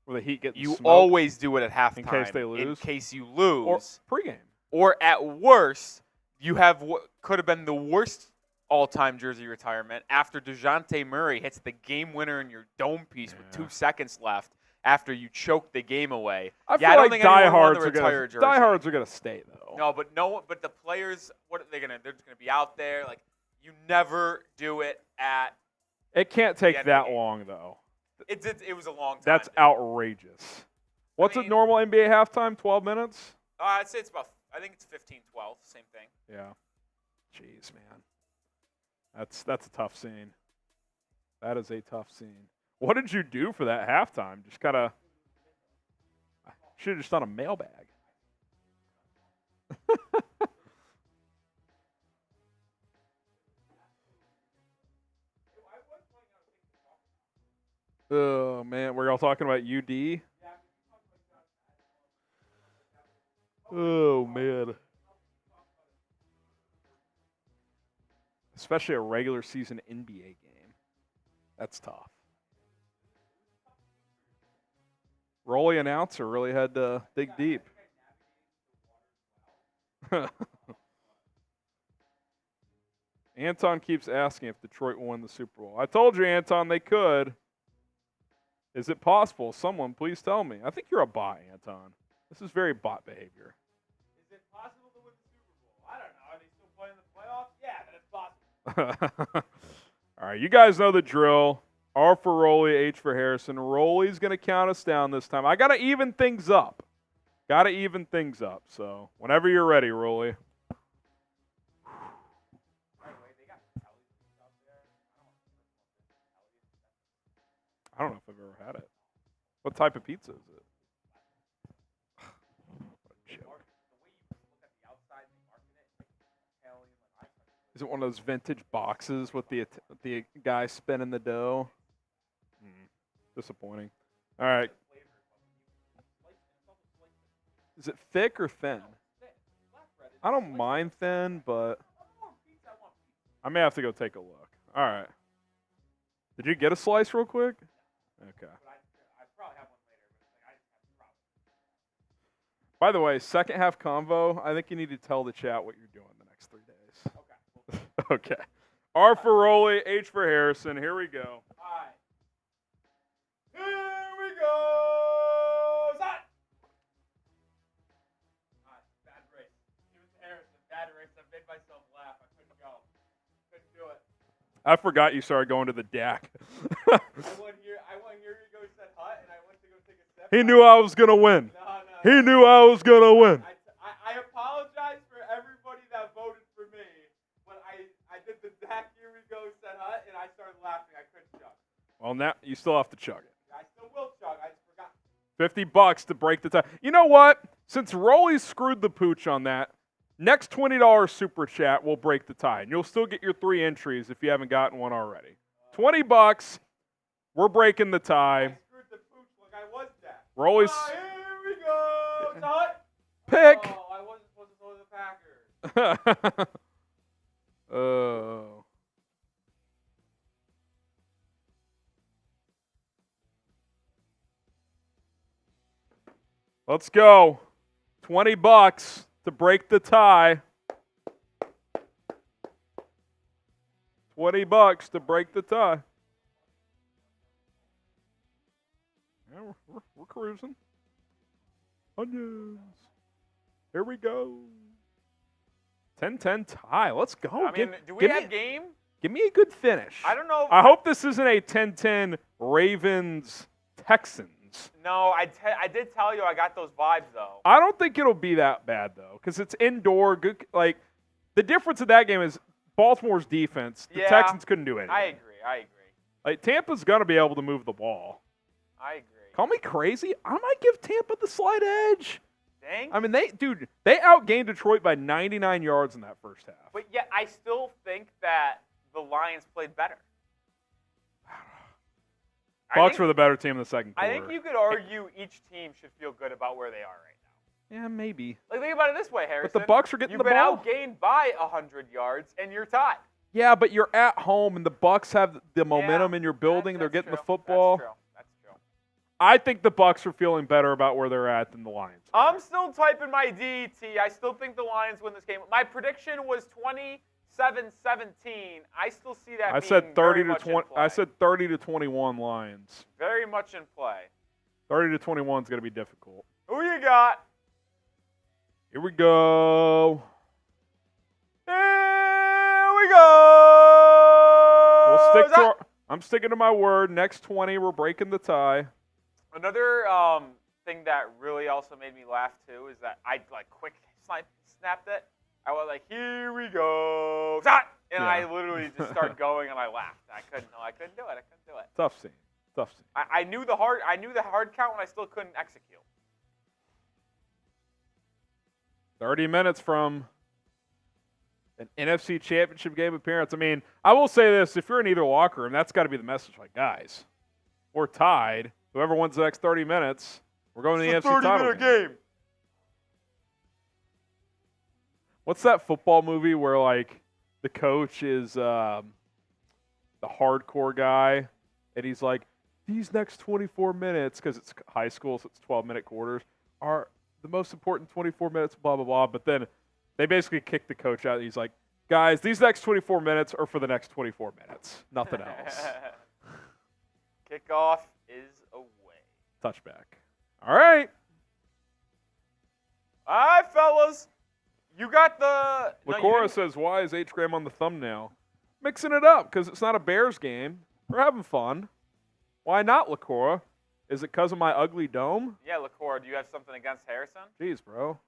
where the Heat get you smoked always do it at halftime. in case they lose? In case you lose. Or pregame. Or at worst, you have what could have been the worst all-time jersey retirement after DeJounte Murray hits the game winner in your dome piece with 2 seconds left after you choke the game away. I feel like diehards are gonna stay though. No, but the players, what are they gonna? They're just gonna be out there. Like, you never do it at. It can't take that long though. It was a long time. That's outrageous. What's a normal NBA halftime? 12 minutes? I'd say it's about. I think it's 15, 12. Same thing. Yeah. Jeez, man. That's a tough scene. That is a tough scene. What did you do for that halftime? Just kind of should have just done a mailbag. Oh, man. Were y'all talking about UD? Oh, man. Especially a regular season NBA game. That's tough. Rolly announcer really had to dig deep. Anton keeps asking if Detroit will win the Super Bowl. I told you, Anton, they could. Is it possible? Someone please tell me. I think you're a bot, Anton. This is very bot behavior. Is it possible to win the Super Bowl? I don't know. Are they still playing the playoffs? Yeah, then it's possible. All right, you guys know the drill. R for Rolly, H for Harrison. Rolly's going to count us down this time. I got to even things up. So whenever you're ready, Rolly. I don't know if I've ever had it. What type of pizza is it? Is it one of those vintage boxes with the guy spinning the dough? Disappointing. All right. Is it thick or thin? I don't mind thin, but I may have to go take a look. All right. Did you get a slice real quick? Okay. By the way, second half convo, I think you need to tell the chat what you're doing the next 3 days. Okay. Okay. R for Rolly, H for Harrison. Here we go. All right. Here we go. Zot. All right. Bad race. Give it to Harrison. Bad race. I've made myself laugh. I forgot you started going to the DAC. I went here to go set Hut, and I went to go take a sip. He knew I was going to win. No. He knew I was going to win. I apologize for everybody that voted for me, but I did the Dak here we go set Hut, and I started laughing. I couldn't chug. Well, now you still have to chug it. I still will chug. I just forgot. $50 to break the tie. You know what? Since Rolly screwed the pooch on that, next $20 super chat will break the tie. And you'll still get your 3 entries if you haven't gotten one already. $20. We're breaking the tie. I screwed the pooch like I was that. Rolly's Here we go. It's Hut. pick. Oh, I wasn't supposed to throw the Packers. Oh. Let's go. $20 to break the tie. $20 to break the tie. Yeah, we're cruising. Onions. Here we go. 10-10 tie. Let's go. I mean, do we have game? Give me a good finish. I don't know. I hope this isn't a 10-10 Ravens-Texans. No, I did tell you I got those vibes, though. I don't think it'll be that bad, though, because it's indoor. Good, like, the difference in that game is Baltimore's defense. The Texans couldn't do anything. I agree. Like, Tampa's going to be able to move the ball. I agree. Call me crazy. I might give Tampa the slight edge. Dang. I mean, they outgained Detroit by 99 yards in that first half. But yet, I still think that the Lions played better. Bucs were the better team in the second quarter. I think you could argue each team should feel good about where they are right now. Yeah, maybe. Like, think about it this way, Harrison. But the Bucs are getting the ball. You've been outgained by 100 yards, and you're tied. Yeah, but you're at home, and the Bucs have the momentum in your building. They're getting the football. That's true. I think the Bucs are feeling better about where they're at than the Lions. I'm still typing my DT. I still think the Lions win this game. My prediction was 27-17. I still see that. I being said 30 very to much 20. in play. I said 30 to 21 Lions. Very much in play. 30 to 21 is going to be difficult. Who you got? Here we go. Here we go. We'll stick to I'm sticking to my word. Next 20, we're breaking the tie. Another thing that really also made me laugh too is that I quick snapped it. I was like, "Here we go," and I literally just started going, and I laughed. I couldn't do it. Tough scene. I knew the hard count, and I still couldn't execute. 30 minutes from an NFC Championship game appearance. I mean, I will say this: if you're in either locker room, that's got to be the message. Like, guys, we're tied. Whoever wins the next 30 minutes, we're going to the NFC title game. What's that football movie where, like, the coach is the hardcore guy, and he's like, these next 24 minutes, because it's high school, so it's 12-minute quarters, are the most important 24 minutes, blah, blah, blah. But then they basically kick the coach out. And he's like, guys, these next 24 minutes are for the next 24 minutes. Nothing else. Kickoff is away. Touchback. All right. All right, fellas. You got the... LaPorta says, why is H-Gram on the thumbnail? Mixing it up because it's not a Bears game. We're having fun. Why not, LaPorta? Is it because of my ugly dome? Yeah, LaPorta, do you have something against Harrison? Jeez, bro.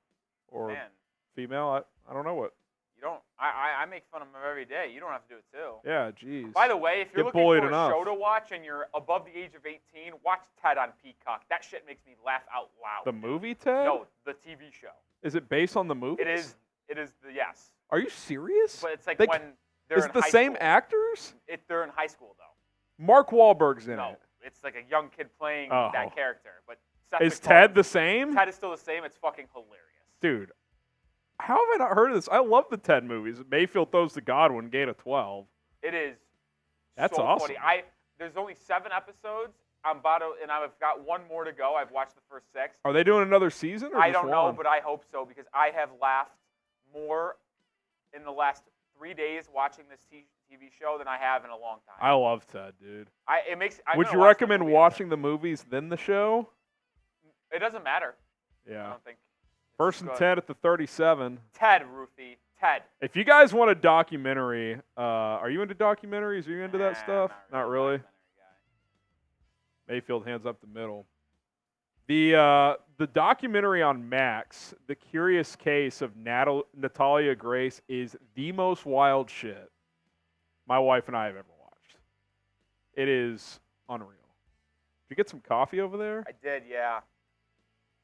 Or Man. female, I don't know what. You don't... I make fun of him every day. You don't have to do it, too. Yeah, jeez. By the way, if you're Get looking for bullied a enough. show to watch and you're above the age of 18, watch Ted on Peacock. That shit makes me laugh out loud. The movie, Ted? No, the TV show. Is it based on the movie? It is yes. Are you serious? But it's like They- when they're Is in it the high same school. actors? They're in high school, though. Mark Wahlberg's in No, it. it's like a young kid playing Oh. that character. But Seth Is MacFarlane- Ted the same? Ted is still the same. It's fucking hilarious. Dude, how have I not heard of this? I love the Ted movies. Mayfield throws to Godwin, gain of 12. It is. That's so awesome. funny. There's only 7 episodes. And I've got one more to go. I've watched the first 6. Are they doing another season? Or I just don't know, one? but I hope so because I have laughed more in the last 3 days watching this TV show than I have in a long time. I love Ted, dude. Would you recommend watching the movies then the show? It doesn't matter. I Yeah. don't think. First and good. 10 at the 37. Ted, Ruthie. Ted. If you guys want a documentary, are you into documentaries? Are you into that stuff? Not really. Mayfield hands up the middle. The documentary on Max, The Curious Case of Natalia Grace, is the most wild shit my wife and I have ever watched. It is unreal. Did you get some coffee over there? I did, yeah.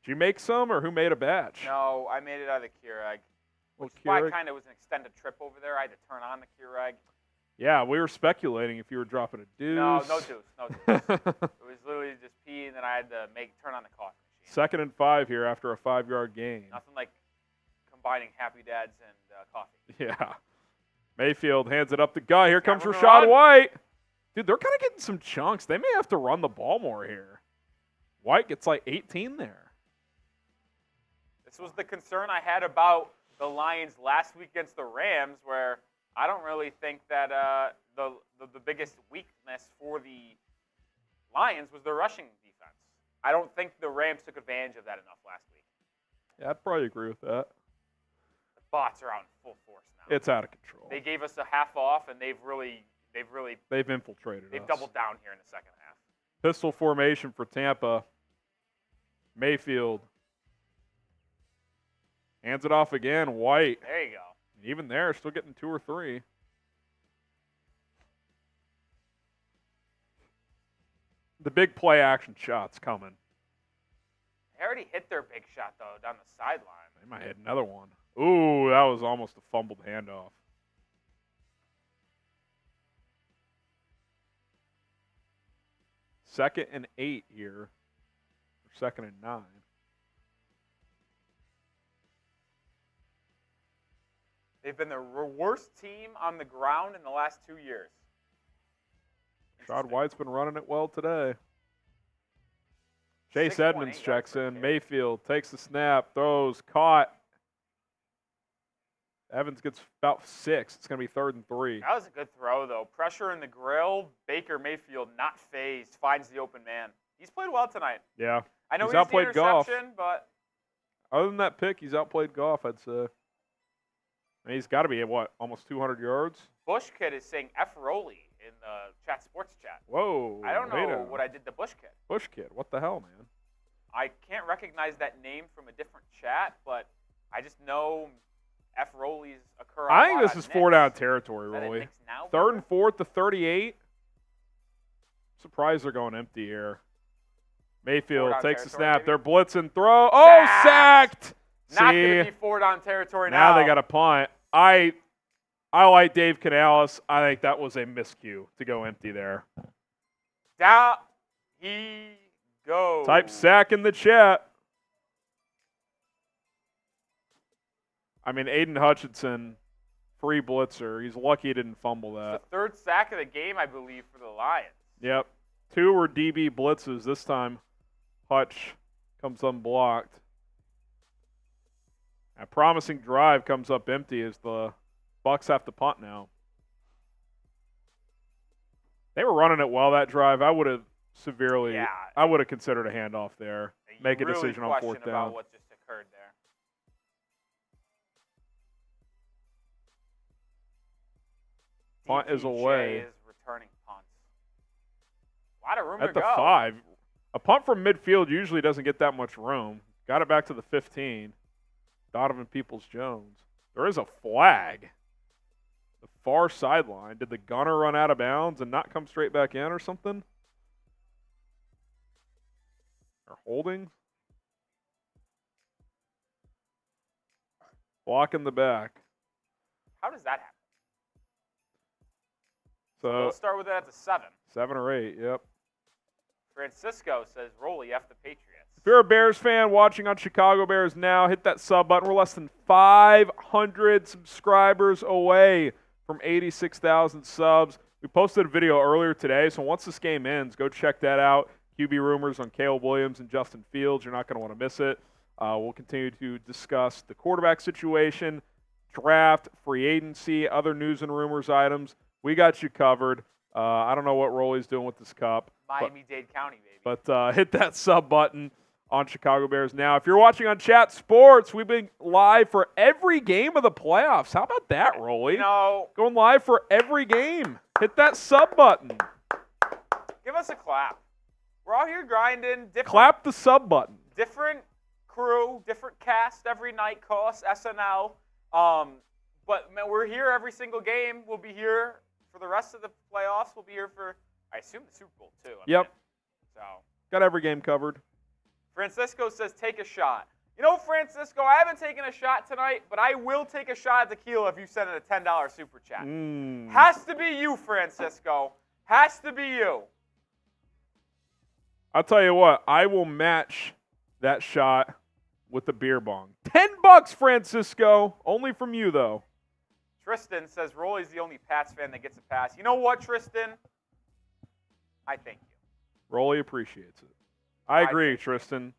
Did you make some, or who made a batch? No, I made it out of the Keurig. Which is why kind of was an extended trip over there. I had to turn on the Keurig. Yeah, we were speculating if you were dropping a deuce. No deuce. It was literally just pee, and then I had to turn on the coffee machine. 2nd and 5 here after a 5-yard gain. Nothing like combining Happy Dads and coffee. Yeah. Mayfield hands it up to Guy. Here comes Cameron Rachaad run. White. Dude, they're kind of getting some chunks. They may have to run the ball more here. White gets like 18 there. This was the concern I had about the Lions last week against the Rams, where I don't really think that the biggest weakness for the Lions was their rushing defense. I don't think the Rams took advantage of that enough last week. Yeah, I'd probably agree with that. The bots are out in full force now. It's out of control. They gave us a half off, and they've infiltrated us. doubled down here in the second half. Pistol formation for Tampa. Mayfield hands it off again. White. There you go. Even there, still getting 2 or 3. The big play action shot's coming. They already hit their big shot, though, down the sideline. They might hit another one. Ooh, that was almost a fumbled handoff. Second and 8 here. Or 2nd and 9. They've been the worst team on the ground in the last 2 years. Rachaad White's been running it well today. Chase 6.8 Edmonds checks yards per in. carry. Mayfield takes the snap, throws, caught. Evans gets about 6. It's going to be 3rd and 3. That was a good throw, though. Pressure in the grill. Baker Mayfield not phased. Finds the open man. He's played well tonight. Yeah. I know He's he was the outplayed Goff. interception, but Other than that pick, he's outplayed Goff, I'd say. And he's got to be at, what, almost 200 yards? Bush Kid is saying F. Rowley in the chat sports chat. Whoa. I don't know what I did to Bush Kid. Bush Kid. What the hell, man? I can't recognize that name from a different chat, but I just know F. Rowley's occur. I think this is 4-down territory, Is that Rolly. at Knicks now? 3rd and 4 to 38. Surprised they're going empty here. Mayfield 4-down takes the territory, snap. maybe? They're blitzing. Throw. Oh, sacked. Not See, going to be 4-down territory now. now they got a punt. I like Dave Canales. I think that was a miscue to go empty there. Down he goes. Type sack in the chat. I mean, Aidan Hutchinson, free blitzer. He's lucky he didn't fumble that. The 3rd sack of the game, I believe, for the Lions. Yep. 2 were DB blitzes. This time, Hutch comes unblocked. A promising drive comes up empty as the Bucs have to punt now. They were running it well that drive. I would have I would have considered a handoff there. Make a really decision on 4th down. about what just occurred there. Punt is DPJ away. is returning punts. A lot of room At to the go. 5. A punt from midfield usually doesn't get that much room. Got it back to the 15. Donovan Peoples-Jones. There is a flag. The far sideline. Did the gunner run out of bounds and not come straight back in or something? Or holding? Blocking the back. How does that happen? So We'll start with it at the 7. 7 or 8, yep. Francisco says, Rolly, F the Patriots. If you're a Bears fan watching on Chicago Bears Now, hit that sub button. We're less than 500 subscribers away from 86,000 subs. We posted a video earlier today, so once this game ends, go check that out. QB rumors on Caleb Williams and Justin Fields. You're not going to want to miss it. We'll continue to discuss the quarterback situation, draft, free agency, other news and rumors items. We got you covered. I don't know what Rolly's doing with this cup. Miami-Dade County, baby. But hit that sub button. on Chicago Bears Now. If you're watching on Chat Sports, we've been live for every game of the playoffs. How about that, Rolly? You know, going live for every game. Hit that sub button. give us a clap. We're out here grinding. Clap the sub button. Different crew, different cast every night. Call us SNL. But man, we're here every single game. We'll be here for the rest of the playoffs. We'll be here for, I assume, the Super Bowl too. Yep. So got every game covered. Francisco says, take a shot. You know, Francisco, I haven't taken a shot tonight, but I will take a shot at tequila if you send it a $10 super chat. Has to be you, Francisco. Has to be you. I'll tell you what, I will match that shot with the beer bong. $10, Francisco. Only from you, though. Tristan says, Rolly's the only Pats fan that gets a pass. You know what, Tristan? I thank you. Rolly appreciates it. I agree, Tristan.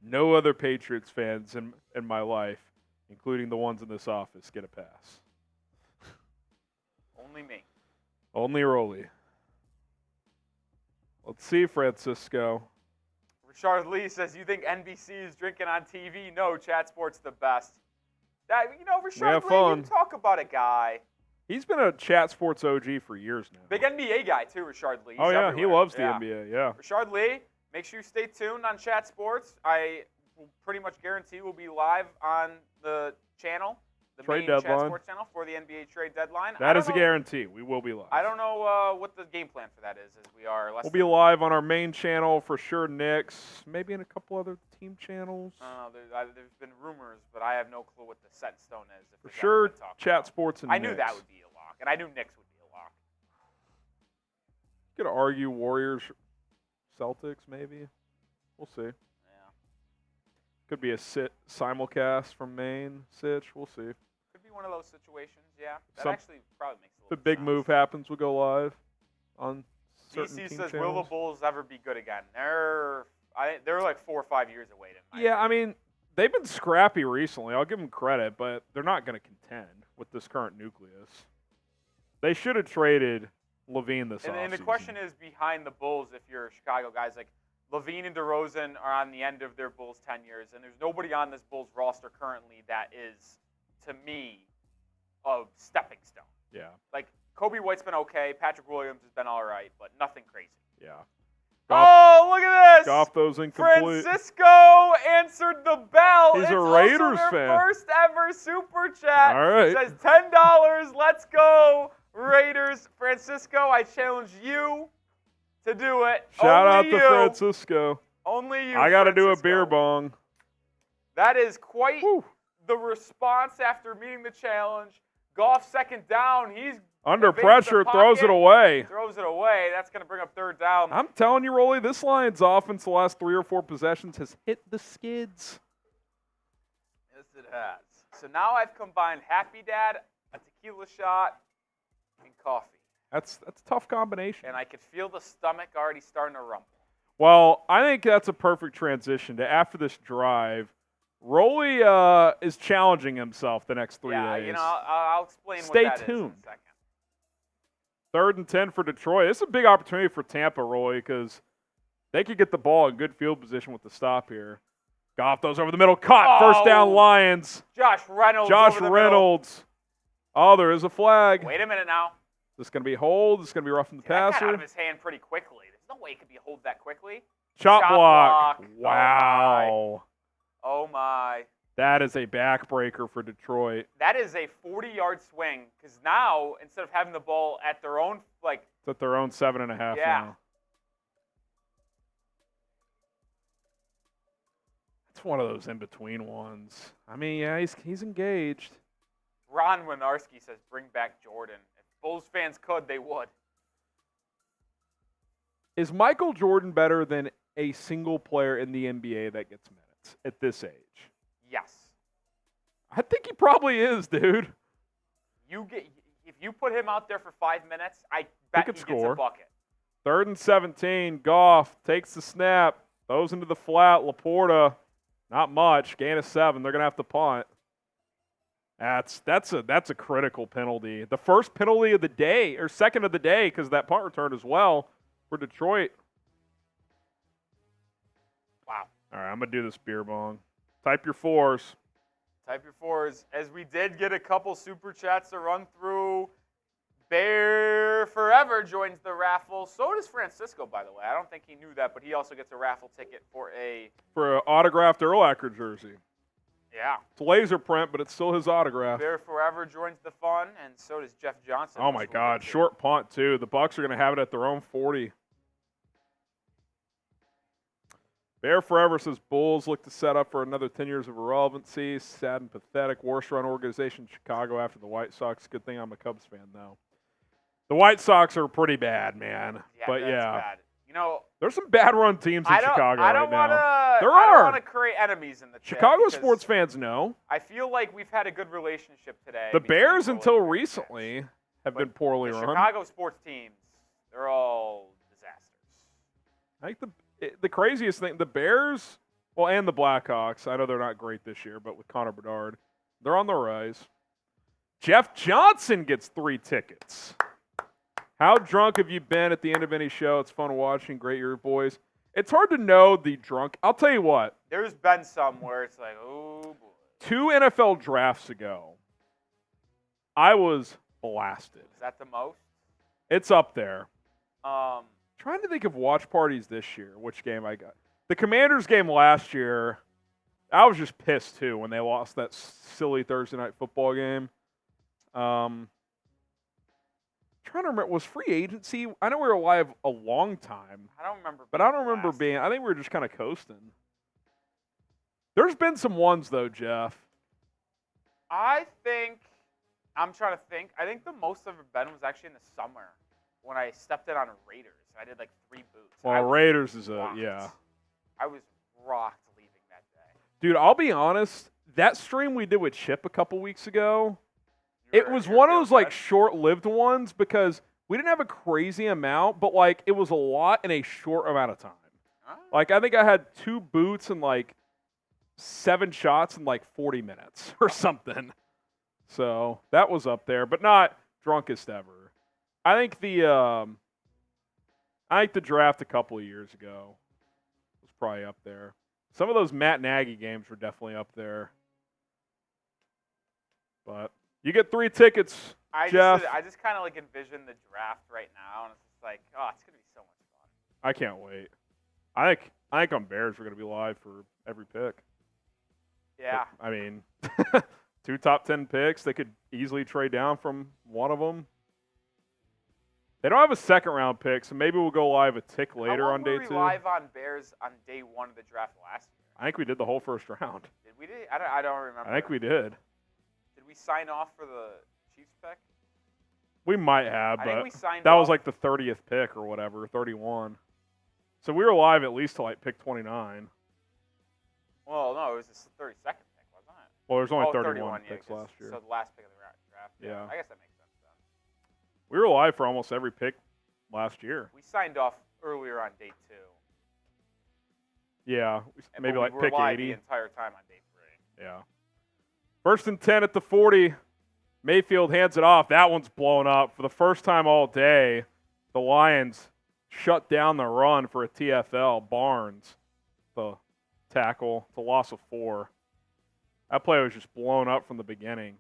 No other Patriots fans in my life, including the ones in this office, get a pass. Only me. Only Rolly. Let's see, Francisco. Richard Lee says, you think NBC is drinking on TV? No, Chat Sports the best. Richard Lee, you talk about a guy. He's been a Chat Sports OG for years now. Big NBA guy, too, Richard Lee. He's everywhere. He loves the NBA, yeah. Richard Lee, make sure you stay tuned on Chat Sports. I will pretty much guarantee we'll be live on the channel, the trade main deadline. Chat Sports channel for the NBA trade deadline. That is a guarantee. We will be live. I don't know what the game plan for that is, as we are less We'll be live on our main channel for sure, Knicks, maybe in a couple other team channels. There's been rumors, but I have no clue what the set in stone is. For sure, Chat Sports and I Knicks. knew that would be a lock, and I knew Knicks would be a lock. Could argue Warriors, Celtics, maybe. We'll see. Yeah. Could be a simulcast from Maine, Sitch. We'll see. Could be one of those situations, yeah. That Actually probably makes a little If a big sense. move happens, we'll go live on certain DC team says, channels. will the Bulls ever be good again? They're like 4 or 5 years away. Yeah, I mean, they've been scrappy recently. I'll give them credit, but they're not going to contend with this current nucleus. They should have traded Levine this offseason. And the question is behind the Bulls, if you're Chicago guys, like Levine and DeRozan are on the end of their Bulls tenures, and there's nobody on this Bulls roster currently that is, to me, a stepping stone. Yeah. Like, Kobe White's been okay. Patrick Williams has been all right, but nothing crazy. Yeah. Oh, look at this! Goff those incomplete. Francisco answered the bell. He's it's a Raiders also their fan. first ever super chat. All right. Says $10. Let's go, Raiders. Francisco, I challenge you to do it. Shout Only out to you. Francisco. Only you. I got to do a Francisco. beer bong. That is quite Woo. the response after meeting the challenge. Goff second down. He's Under evades the pressure, throws pocket, it away. Throws it away. That's going to bring up third down. I'm telling you, Rolly, this Lions offense the last 3 or 4 possessions has hit the skids. Yes, it has. So now I've combined Happy Dad, a tequila shot, and coffee. That's a tough combination. And I could feel the stomach already starting to rumble. Well, I think that's a perfect transition to after this drive. Rolly is challenging himself the next 3 days. Yeah, you know, I'll explain Stay what that is in tuned. a second. 3rd and 10 for Detroit. This is a big opportunity for Tampa, Rolly, because they could get the ball in good field position with the stop here. Goff those over the middle. Caught. First down, Lions. Josh Reynolds. Josh over the Reynolds. Oh, there is a flag. middle. Wait a minute now. This is going to be a hold. This is going to be roughing the That got passer. out of his hand pretty quickly. There's no way it could be a hold that quickly. Chop block. block. Wow. Oh my. That is a backbreaker for Detroit. That is a 40-yard swing because now, instead of having the ball at their own, like, It's at their own 7.5 Yeah. now. It's one of those in-between ones. I mean, yeah, he's engaged. Ron Winarski says, bring back Jordan. If Bulls fans could, they would. Is Michael Jordan better than a single player in the NBA that gets minutes at this age? Yes. I think he probably is, dude. If you put him out there for 5 minutes, I bet he could gets score. a bucket. 3rd and 17. Goff takes the snap, throws into the flat. LaPorta, not much. Gain of 7. They're gonna have to punt. That's a critical penalty. The first penalty of the day, or second of the day, because that punt return as well for Detroit. Wow. All right, I'm going to do this beer bong. Type your 4s. Type your 4s. As we did get a couple super chats to run through. Bear Forever joins the raffle. So does Francisco, by the way. I don't think he knew that, but he also gets a raffle ticket for an autographed Urlacher jersey. Yeah. It's laser print, but it's still his autograph. Bear Forever joins the fun, and so does Jeff Johnson. Oh, my God. Short punt, too. The Bucs are going to have it at their own 40. Bear Forever says Bulls look to set up for another 10 years of irrelevancy. Sad and pathetic. Worst run organization in Chicago after the White Sox. Good thing I'm a Cubs fan, though. The White Sox are pretty bad, man. Yeah, but that's yeah. bad. You know, there's some bad run teams in Chicago right now. I There don't are. want to create enemies in the chat Chicago because sports fans know. I feel like we've had a good relationship today. The between Bears, Bulls until and Bears recently, fans. have But been poorly the run. Chicago sports teams, they're all disasters. I think the craziest thing, the Bears, well, and the Blackhawks, I know they're not great this year, but with Connor Bedard, they're on the rise. Jeff Johnson gets 3 tickets. How drunk have you been at the end of any show? It's fun watching. Great year, boys. It's hard to know the drunk. I'll tell you what. There's been some where it's like, oh, boy. 2 NFL drafts ago, I was blasted. Is that the most? It's up there. Um, Trying to think of watch parties this year, which game I got. The Commanders game last year, I was just pissed, too, when they lost that silly Thursday night football game. Trying to remember, was free agency? I know we were live a long time. I don't remember. But I don't remember being. I think we were just kind of coasting. There's been some ones though, Jeff. I'm trying to think. I think the most I've ever been was actually in the summer when I stepped in on Raiders. I did like 3 boots. Well, Raiders is rocked. yeah. I was rocked leaving that day. Dude, I'll be honest. That stream we did with Chip a couple weeks ago, it was one of those like short-lived ones because we didn't have a crazy amount, but like it was a lot in a short amount of time. Like I think I had 2 boots and like 7 shots in like 40 minutes or something. So that was up there, but not drunkest ever. I think the draft a couple of years ago was probably up there. Some of those Matt Nagy games were definitely up there. But you get 3 tickets, Jeff. I just kind of like envision the draft right now, and it's just like, oh, it's gonna be so much fun. I can't wait. I think on Bears we're gonna be live for every pick. Yeah. But, I mean, 2 top 10 picks. They could easily trade down from one of them. They don't have a second-round pick, so maybe we'll go live a tick later on day 2. How long were we live on Bears on day 1 of the draft last year? I think we did the whole first round. Did we? I don't remember. I think we did. Did we sign off for the Chiefs pick? We might have, I think but we signed that off. was like the 30th pick or whatever, 31. So we were live at least till like pick 29. Well, no, it was the 32nd pick, wasn't it? Well, there's only 31 picks yeah, last year. So the last pick of the draft. Yeah. I guess that makes sense then. We were live for almost every pick last year. We signed off earlier on day 2. Yeah, maybe like we pick were live 80. the entire time on day 3. Yeah. 1st and 10 at the 40. Mayfield hands it off. That one's blown up. For the first time all day, the Lions shut down the run for a TFL. Barnes, the tackle. It's a loss of 4. That play was just blown up from the beginning.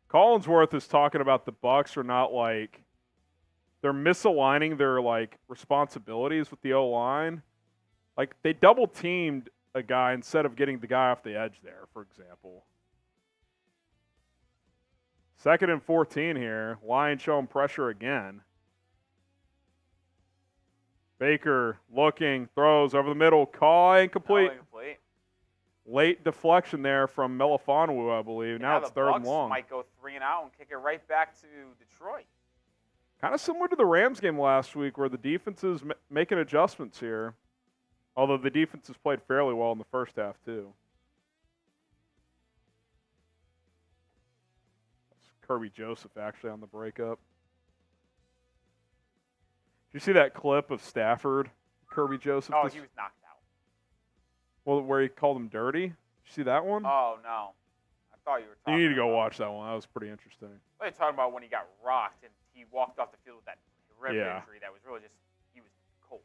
Collinsworth is talking about the Bucs are not like they're misaligning their like responsibilities with the O-line. Like they double teamed a guy instead of getting the guy off the edge there, for example. 2nd and 14 here. Lions showing pressure again. Baker looking, throws over the middle, call incomplete. Late deflection there from Melifonwu, I believe. Now it's 3rd and long. Might go 3 and out and kick it right back to Detroit. Kind of similar to the Rams game last week where the defense is making adjustments here. Although the defense has played fairly well in the first half, too. That's Kirby Joseph actually on the breakup. Did you see that clip of Stafford, Kirby Joseph? Oh, he was knocked out. Well, where he called him dirty? Did you see that one? Oh, no. I thought you were talking You need to go about watch that one. That was pretty interesting. What are you talking about when he got rocked and he walked off the field with that rib Yeah. injury that was really just, he was cold.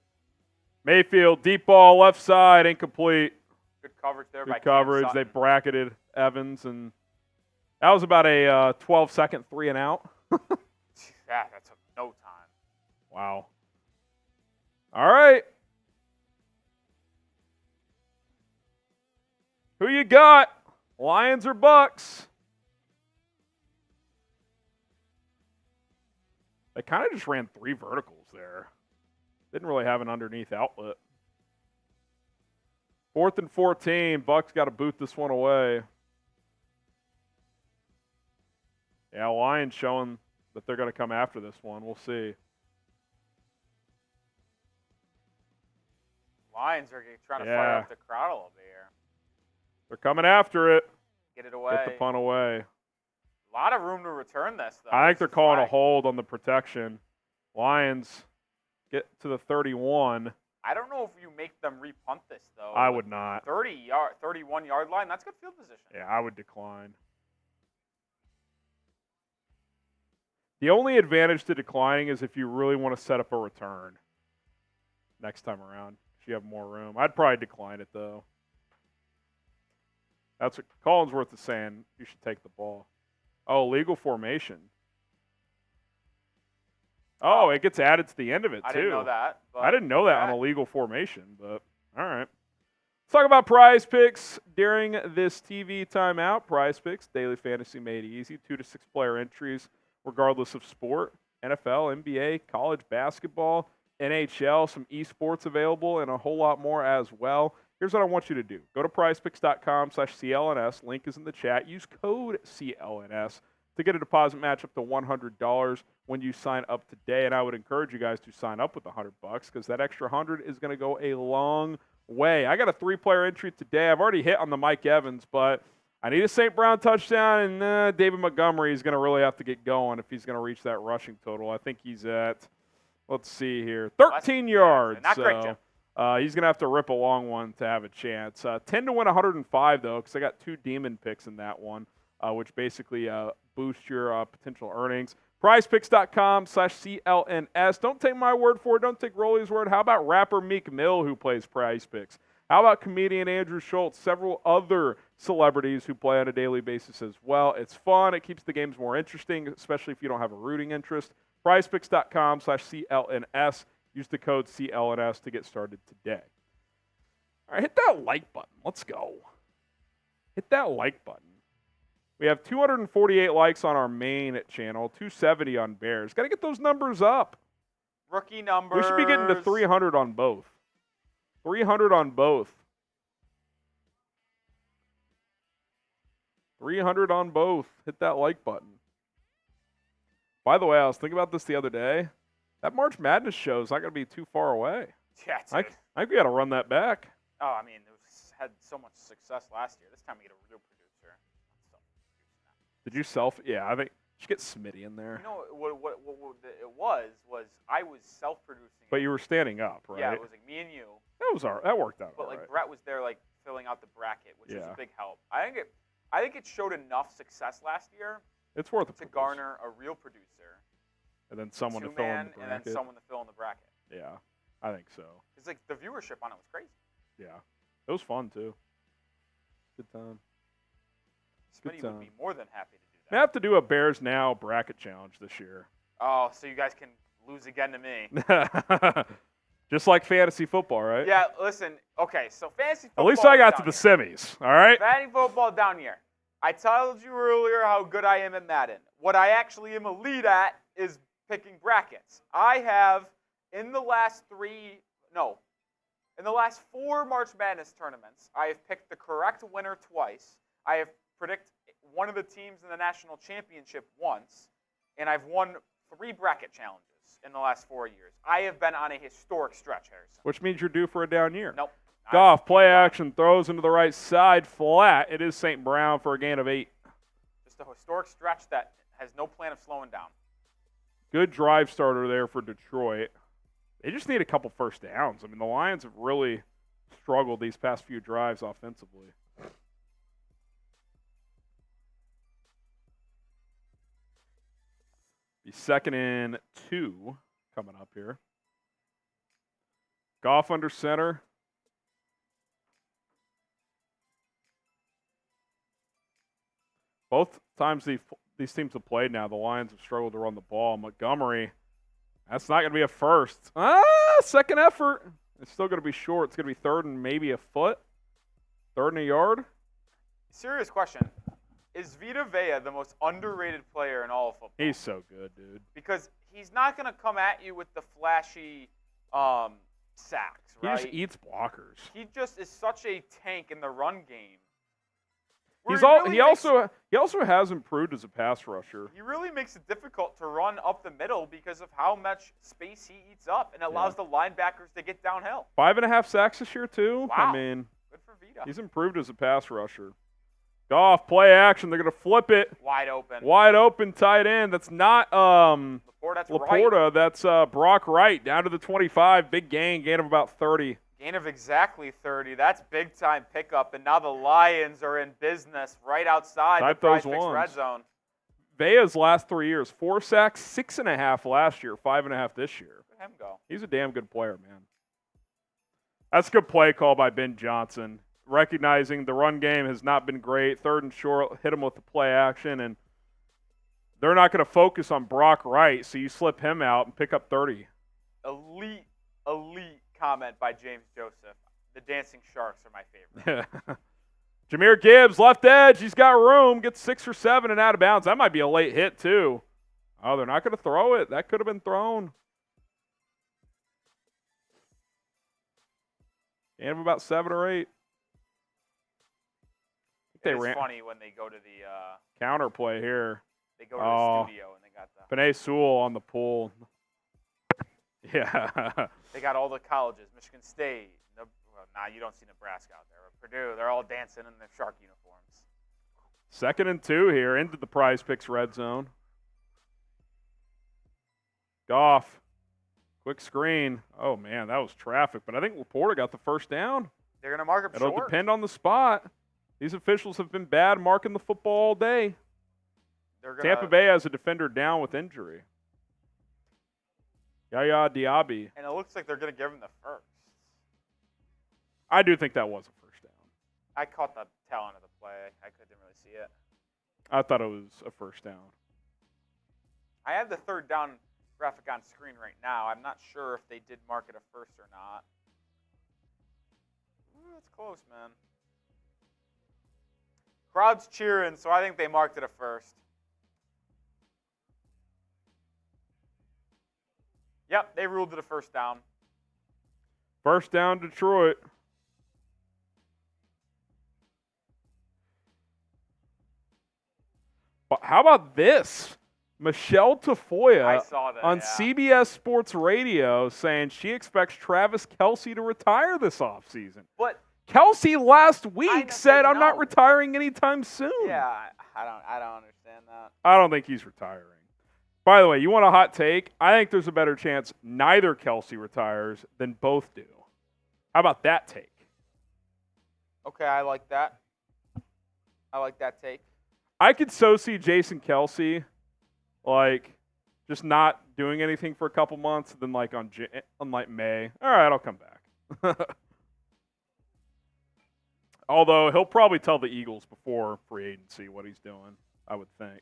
Mayfield, deep ball, left side, incomplete. Good coverage there by Good Cam coverage. They Sutton. bracketed Evans, and that was about a 12-second 3-and-out. Yeah, that took no time. Wow. All right. Who you got? Lions or Bucks? They kind of just ran 3 verticals there. Didn't really have an underneath outlet. 4th and 14. Bucks got to boot this one away. Yeah, Lions showing that they're going to come after this one. We'll see. Lions are trying to fire up the crowd a little bit here. They're coming after it. Get it away. Get the punt away. A lot of room to return this, though. I think they're calling a flag. hold on the protection. Lions get to the 31. I don't know if you make them repunt this, though. I would not. 31-yard line, that's good field position. Yeah, I would decline. The only advantage to declining is if you really want to set up a return next time around. If you have more room. I'd probably decline it, though. That's what Collinsworth is saying. You should take the ball. Oh, legal formation. Oh, it gets added to the end of it, too. I didn't know that. But I didn't know that on a legal formation, but all right. Let's talk about prize picks during this TV timeout. Prize picks, daily fantasy made easy. 2 to 6 player entries, regardless of sport. NFL, NBA, college basketball, NHL, some esports available, and a whole lot more as well. Here's what I want you to do. Go to prizepicks.com/CLNS. Link is in the chat. Use code CLNS to get a deposit match up to $100 when you sign up today. And I would encourage you guys to sign up with $100 because that extra 100 is going to go a long way. I got a 3-player entry today. I've already hit on the Mike Evans, but I need a St. Brown touchdown, and David Montgomery is going to really have to get going if he's going to reach that rushing total. I think he's at, let's see here, 13 yards. Not great, Jim. He's going to have to rip a long one to have a chance. 10 to win 105, though, because I got 2 demon picks in that one, which basically boost your potential earnings. PrizePicks.com/CLNS. Don't take my word for it. Don't take Rolly's word. How about rapper Meek Mill, who plays Prize Picks? How about comedian Andrew Schultz? Several other celebrities who play on a daily basis as well. It's fun. It keeps the games more interesting, especially if you don't have a rooting interest. PrizePicks.com/CLNS. Use the code CLNS to get started today. All right, hit that like button. Let's go. Hit that like button. We have 248 likes on our main channel, 270 on Bears. Got to get those numbers up. Rookie numbers. We should be getting to 300 on both. 300 on both. 300 on both. Hit that like button. By the way, I was thinking about this the other day. That March Madness show is not going to be too far away. Yeah, I dude. think we got to run that back. Oh, I mean, had so much success last year. This time we get a real producer. Did you self? Yeah, I think you should get Smitty in there. You know what it was I was self-producing. But you were standing up, right? Yeah, it was like me and you. That worked out. But all like right. Brett was there, like filling out the bracket, which was Yeah. a big help. I think it showed enough success last year It's worth it to garner a real producer, and then someone to fill in the bracket. and then someone to fill in the bracket. Yeah, I think so. It's like the viewership on it was crazy. Yeah, it was fun too. Good time. Smitty would be more than happy to do I that. have to do a Bears Now bracket challenge this year. Oh, so you guys can lose again to me. Just like fantasy football, right? Yeah, listen. Okay, so fantasy football. At least I got to down the here. semis. All right. Fantasy football down here. I told you earlier how good I am at Madden. What I actually am elite at is picking brackets. I have, in the last 4 March Madness tournaments, I have picked the correct winner twice. I have predicted one of the teams in the national championship once, and I've won 3 bracket challenges in the last 4 years. I have been on a historic stretch, Harrison. Which means you're due for a down year. Nope. Goff, play action, throws into the right side, flat. It is St. Brown for a gain of 8. Just a historic stretch that has no plan of slowing down. Good drive starter there for Detroit. They just need a couple first downs. I mean, the Lions have really struggled these past few drives offensively. Be 2nd and 2 coming up here. Goff under center. Both times these teams have played now, the Lions have struggled to run the ball. Montgomery, that's not going to be a first. Second effort. It's still going to be short. It's going to be third and maybe a foot. Third and a yard. Serious question. Is Vita Vea the most underrated player in all of football? He's so good, dude. Because he's not going to come at you with the flashy sacks, right? He just eats blockers. He just is such a tank in the run game. He also has improved as a pass rusher. He really makes it difficult to run up the middle because of how much space he eats up, and it allows the linebackers to get downhill. 5.5 sacks this year too. Wow. I mean, good for Vita. He's improved as a pass rusher. Goff, play action. They're going to flip it. Wide open. Wide open tight end. That's not LaPorta. That's LaPorta. Wright. That's Brock Wright down to the 25. Big gain of about 30. Gain of exactly 30. That's big-time pickup, and now the Lions are in business right outside Type the those Prize Picks ones. red zone. Vea's last 3 years, 4 sacks, 6.5 last year, 5.5 this year. Let him go. He's a damn good player, man. That's a good play call by Ben Johnson. Recognizing the run game has not been great. Third and short, hit him with the play action, and they're not going to focus on Brock Wright, so you slip him out and pick up 30. Elite comment by James Joseph. The Dancing Sharks are my favorite. Jahmyr Gibbs, left edge. He's got room. Gets 6 or 7 and out of bounds. That might be a late hit, too. Oh, they're not going to throw it. That could have been thrown. Gain of about 7 or 8. It's funny when they go to the counter play here. They go to the studio and they got the Penei Sewell on the pull. Yeah. They got all the colleges, Michigan State. You don't see Nebraska out there. Purdue, they're all dancing in their Shark uniforms. 2nd and 2 here into the Prize Picks red zone. Goff. Quick screen. Oh, man, that was traffic. But I think LaPorta got the first down. They're going to mark up short. It'll depend on the spot. These officials have been bad marking the football all day. Tampa Bay has a defender down with injury. Yaya Diaby. And it looks like they're going to give him the first. I do think that was a first down. I caught the tail end of the play. I couldn't really see it. I thought it was a first down. I have the third down graphic on screen right now. I'm not sure if they did mark it a first or not. Ooh, that's close, man. Crowd's cheering, so I think they marked it a first. Yep, they ruled it a first down. First down, Detroit. But how about this? Michelle Tafoya on CBS Sports Radio saying she expects Travis Kelce to retire this offseason. But Kelce last week said, "I'm not retiring anytime soon." Yeah, I don't understand that. I don't think he's retiring. By the way, you want a hot take? I think there's a better chance neither Kelce retires than both do. How about that take? Okay, I like that. I like that take. I could so see Jason Kelce, just not doing anything for a couple months, and then on May. All right, I'll come back. Although he'll probably tell the Eagles before free agency what he's doing, I would think.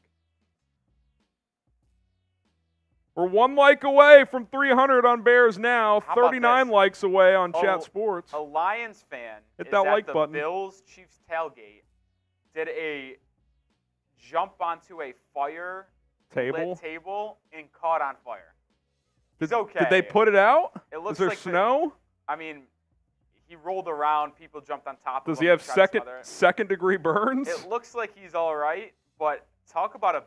We're 1 like away from 300 on Bears now. 39 likes away on Chat Sports. A Lions fan hit that like button. Bills-Chiefs tailgate did a jump onto a fire table and caught on fire. It's okay. Did they put it out? It looks Is there like snow? He rolled around. People jumped on top of him. Does he have second degree burns? It looks like he's all right, but talk about a...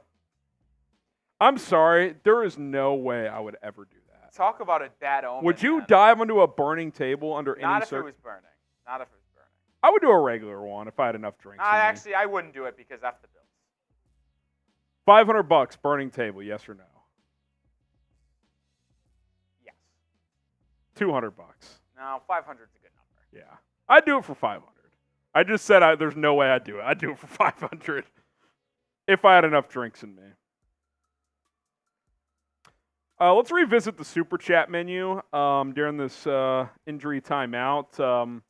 I'm sorry. There is no way I would ever do that. Talk about a bad omen. Would you dive onto a burning table under any Not if it was burning. Not if it was burning. I would do a regular one if I had enough drinks. Actually, I wouldn't do it because F the Bills. $500 burning table, yes or no? Yes. $200. No, 500's a good number. Yeah. I'd do it for 500. I just said there's no way I'd do it. I'd do it for 500 if I had enough drinks in me. Let's revisit the Super Chat menu during this injury timeout.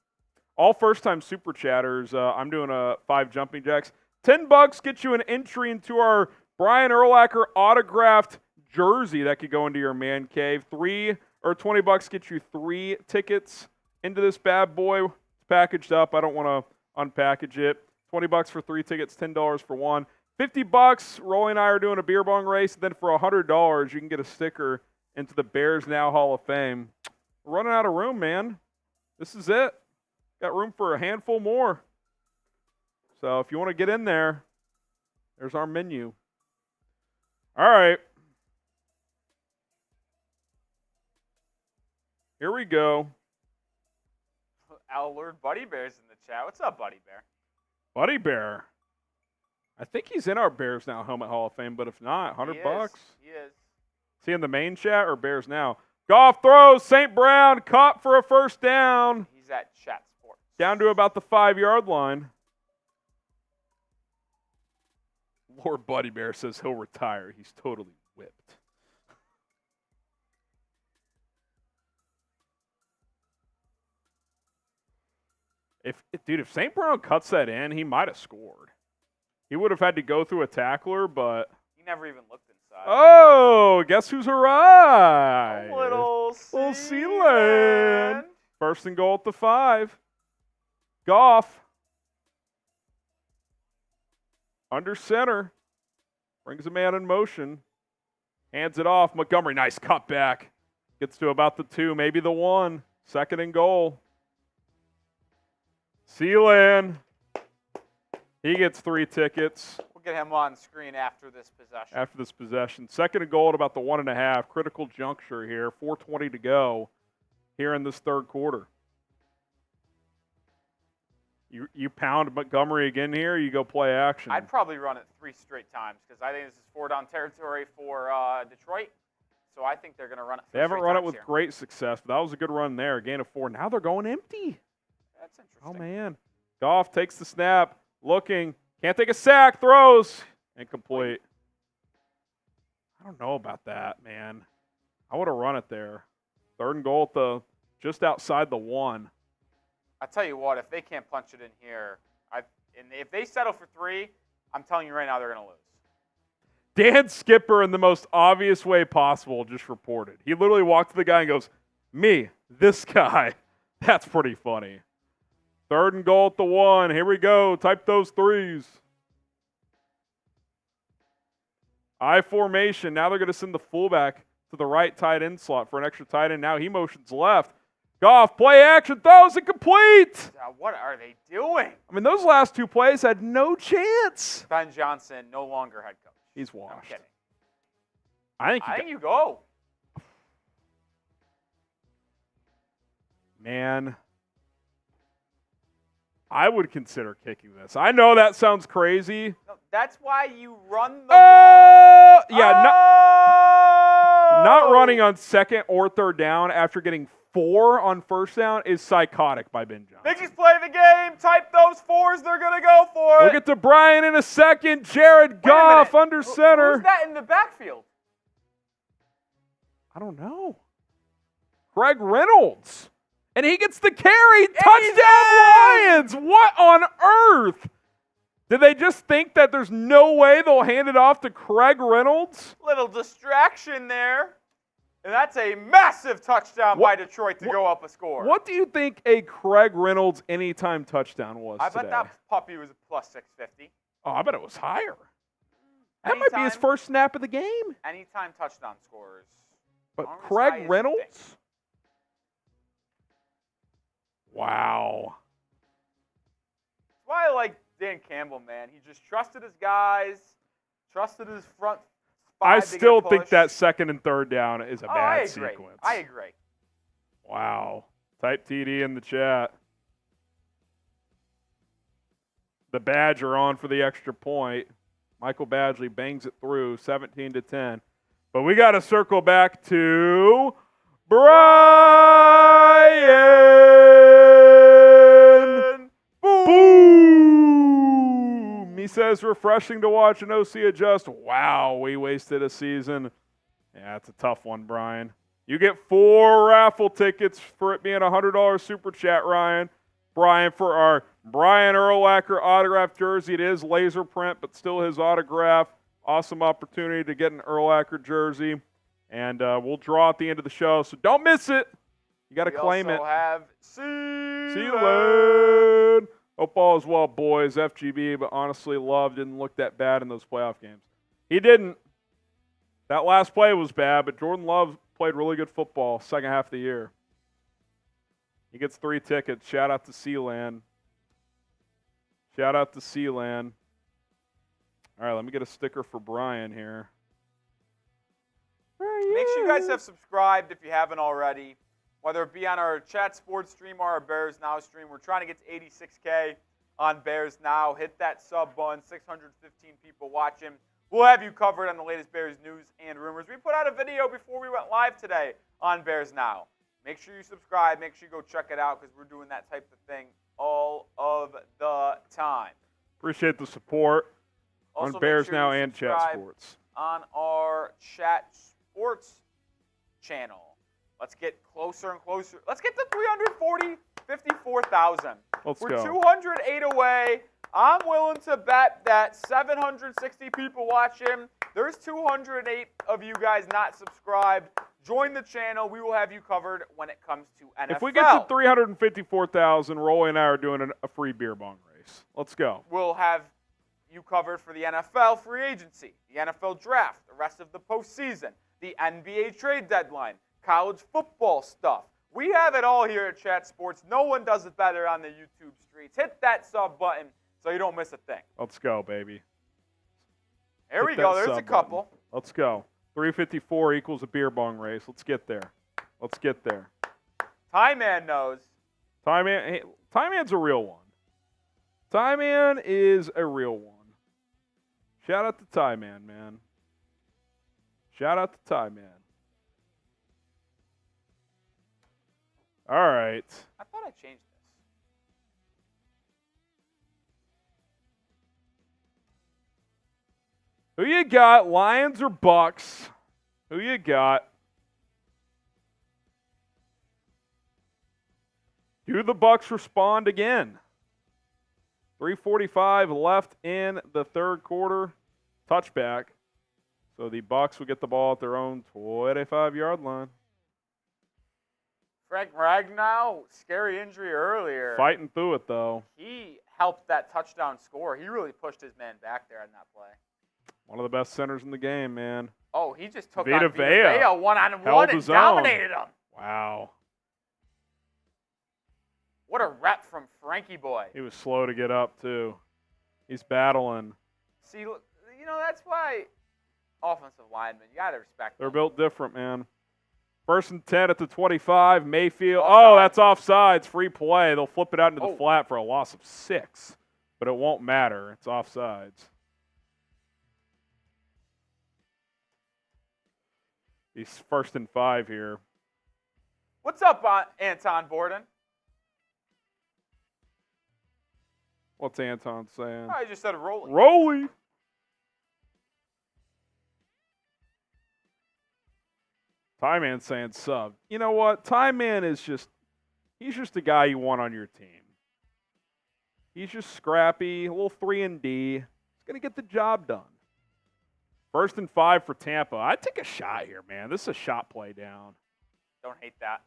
All first-time Super Chatters, I'm doing 5 jumping jacks. $10 gets you an entry into our Brian Urlacher autographed jersey that could go into your man cave. $20 gets you 3 tickets into this bad boy. It's packaged up. I don't want to unpackage it. $20 for 3 tickets, $10 for 1. $50, Rolly and I are doing a beer bong race. And then for $100, you can get a sticker into the Bears Now Hall of Fame. We're running out of room, man. This is it. Got room for a handful more. So if you want to get in there, there's our menu. All right. Here we go. Our Lord Buddy Bear's in the chat. What's up, Buddy Bear? Buddy Bear. I think he's in our Bears Now Helmet Hall of Fame, but if not, $100 bucks. He is. Is he in the main chat or Bears Now? Goff throws. St. Brown caught for a first down. He's at Chat Sports. Down to about the 5-yard line. Lord Buddy Bear says he'll retire. He's totally whipped. If St. Brown cuts that in, he might have scored. He would have had to go through a tackler, but... He never even looked inside. Oh, guess who's arrived? Little Sealand. First and goal at the 5. Goff. Under center. Brings a man in motion. Hands it off. Montgomery, nice cutback. Gets to about the 2, maybe the 1. Second and goal. Sealand. He gets 3 tickets. We'll get him on screen after this possession. Second and goal at about the 1.5. Critical juncture here. 4:20 to go here in this third quarter. You pound Montgomery again here, you go play action. I'd probably run it 3 straight times because I think this is 4-down territory for Detroit. So I think they're going to run it 3 They haven't run it with here. great success, but that was a good run there. Gain of 4. Now they're going empty. That's interesting. Oh, man. Goff takes the snap. Looking. Can't take a sack. Throws. Incomplete. I don't know about that, man. I would have run it there. Third and goal at just outside the 1. I tell you what, if they can't punch it in here, and if they settle for 3, I'm telling you right now they're going to lose. Dan Skipper, in the most obvious way possible, just reported. He literally walked to the guy and goes, "Me, this guy." That's pretty funny. Third and goal at the 1. Here we go. Type those 3s. I formation. Now they're going to send the fullback to the right tight end slot for an extra tight end. Now he motions left. Goff, play action, throws it complete. What are they doing? I mean, those last 2 plays had no chance. Ben Johnson, no longer head coach. He's washed. I'm kidding. I think you go. Man, I would consider kicking this. I know that sounds crazy. No, that's why you run the ball. Yeah, not running on second or third down after getting 4 on first down is psychotic by Ben Johnson. Biggie's playing the game. Type those 4s. They're going to go for it. We'll get to Brian in a second. Jared Goff under center. Who's that in the backfield? I don't know. Craig Reynolds. And he gets the carry. Touchdown Lions. What on earth? Did they just think that there's no way they'll hand it off to Craig Reynolds? Little distraction there. And that's a massive touchdown by Detroit to go up a score. What do you think a Craig Reynolds anytime touchdown was I today? bet that puppy was a plus 650. Oh, I bet it was higher. That might be his first snap of the game. Anytime touchdown scores. But Craig Reynolds? Wow. That's why I like Dan Campbell, man. He just trusted his guys, trusted his front. I still think that second and third down is a bad sequence. I agree. Wow. Type TD in the chat. The Badger on for the extra point. Michael Badgley bangs it through 17-10. But we got to circle back to Brian. Boom. He says refreshing to watch an OC adjust. Wow, we wasted a season. Yeah, That's a tough one, Brian. You get 4 raffle tickets for it being a $100 super chat, Ryan. Brian, for our Brian Urlacher autographed jersey. It is laser print, but still his autograph. Awesome opportunity to get an Urlacher jersey. And we'll draw at the end of the show, so don't miss it. You got to claim it. We also have Sealand. Hope all is well, boys. FGB, but honestly, Love didn't look that bad in those playoff games. He didn't. That last play was bad, but Jordan Love played really good football second half of the year. He gets 3 tickets. Shout out to Sealand. Shout out to Sealand. All right, let me get a sticker for Brian here. Make sure you guys have subscribed if you haven't already, whether it be on our Chat Sports stream or our Bears Now stream. We're trying to get to 86K on Bears Now. Hit that sub button, 615 people watching. We'll have you covered on the latest Bears news and rumors. We put out a video before we went live today on Bears Now. Make sure you subscribe. Make sure you go check it out because we're doing that type of thing all of the time. Appreciate the support Also, on Bears make sure Now you and Chat subscribe Sports. On our Chat Sports channel. Let's get closer and closer. Let's get to 54,000. Let's We're go. 208 away. I'm willing to bet that 760 people watching, there's 208 of you guys not subscribed. Join the channel. We will have you covered when it comes to NFL. If we get to 354,000, Rolly and I are doing a free beer bong race. Let's go. We'll have you covered for the NFL free agency, the NFL draft, the rest of the postseason, the NBA trade deadline, college football stuff. We have it all here at Chat Sports. No one does it better on the YouTube streets. Hit that sub button so you don't miss a thing. Let's go, baby. There we go. There's a couple. Button. Let's go. 354 equals a beer bong race. Let's get there. Let's get there. Tie Man knows. Tie Man's a real one. Tie Man is a real one. Shout out to Tie Man, man. Shout out to Tie Man. All right. I thought I changed this. Who you got, Lions or Bucks? Who you got? Do the Bucks respond again? 3:45 left in the third quarter. Touchback. So the Bucks will get the ball at their own 25-yard line. Frank Ragnow, scary injury earlier. Fighting through it, though. He helped that touchdown score. He really pushed his man back there on that play. One of the best centers in the game, man. Oh, he just took Vita on Vea. Vea one-on-one Held and his own. dominated him. Wow. What a rep from Frankie boy. He was slow to get up, too. He's battling. See, you know, that's why offensive linemen, you got to respect They're them. built different, man. 1st and 10 at the 25. Mayfield. Offside. Oh, that's offsides. Free play. They'll flip it out into the Oh. flat for a loss of 6. But it won't matter. It's offsides. He's 1st and 5 here. What's up, Anton Borden? What's Anton saying? I just said rolling. Rolly. Tie Man saying sub. You know what? Tie Man is he's just a guy you want on your team. He's just scrappy, a little 3-and-D. He's going to get the job done. 1st and 5 for Tampa. I'd take a shot here, man. This is a shot play down. Don't hate that.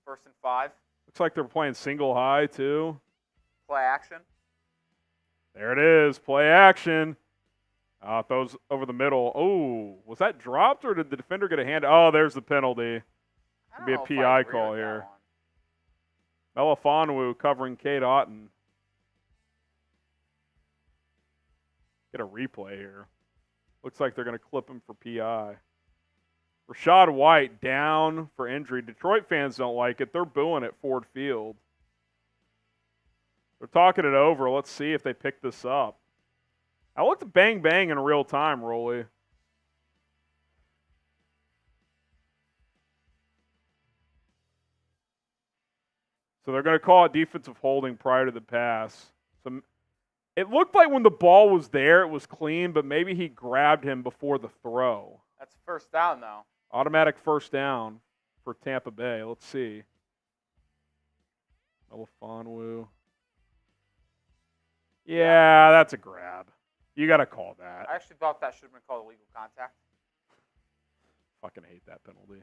1st and 5. Looks like they're playing single high, too. Play action. There it is. Play action. Throws over the middle. Oh, was that dropped or did the defender get a hand? Oh, there's the penalty. I don't Be a know if PI I agree call with that here. one. Melifonwu covering Cade Otton. Get a replay here. Looks like they're going to clip him for PI. Rashad White down for injury. Detroit fans don't like it. They're booing at Ford Field. They're talking it over. Let's see if they pick this up. I looked at bang bang in real time, Rolly. So they're going to call it defensive holding prior to the pass. So it looked like when the ball was there, it was clean, but maybe he grabbed him before the throw. That's 1st down, though. Automatic first down for Tampa Bay. Let's see. Elefonwu. Yeah, that's a grab. You got to call that. I actually thought that should have been called illegal contact. Fucking hate that penalty.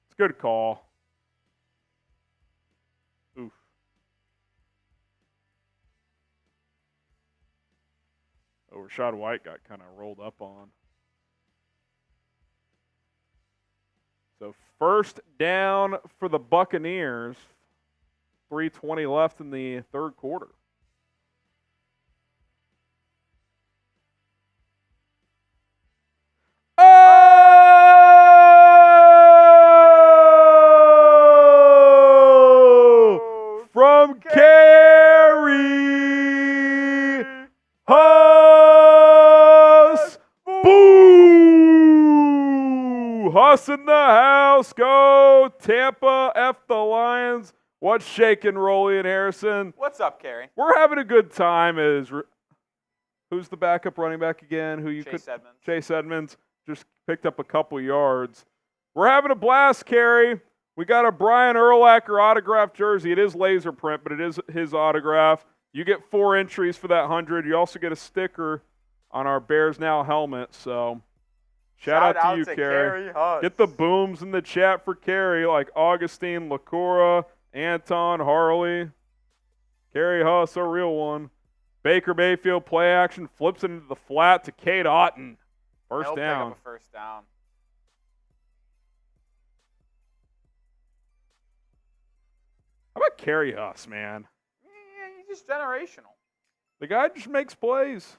It's a good call. Oof. Oh, Rashad White got kind of rolled up on. So first down for the Buccaneers. 3:20 left in the third quarter. Oh! From Carey Huss. Boo! Huss in the house. Go Tampa. F the Lions. What's shaking, Rolly and Harrison? What's up, Carey? We're having a good time. Who's the backup running back again? Chase Edmonds just picked up a couple yards. We're having a blast, Carey. We got a Brian Urlacher autographed jersey. It is laser print, but it is his autograph. You get 4 entries for that 100. You also get a sticker on our Bears Now helmet. So shout out to you, Carey. Get the booms in the chat for Carey, like Augustine, LaPorta, Anton, Harley, Carey Huss, a real one. Baker Mayfield play action, flips it into the flat to Cade Otton. First down. Pick up a first down. How about Carey Huss, man? Yeah, he's just generational. The guy just makes plays.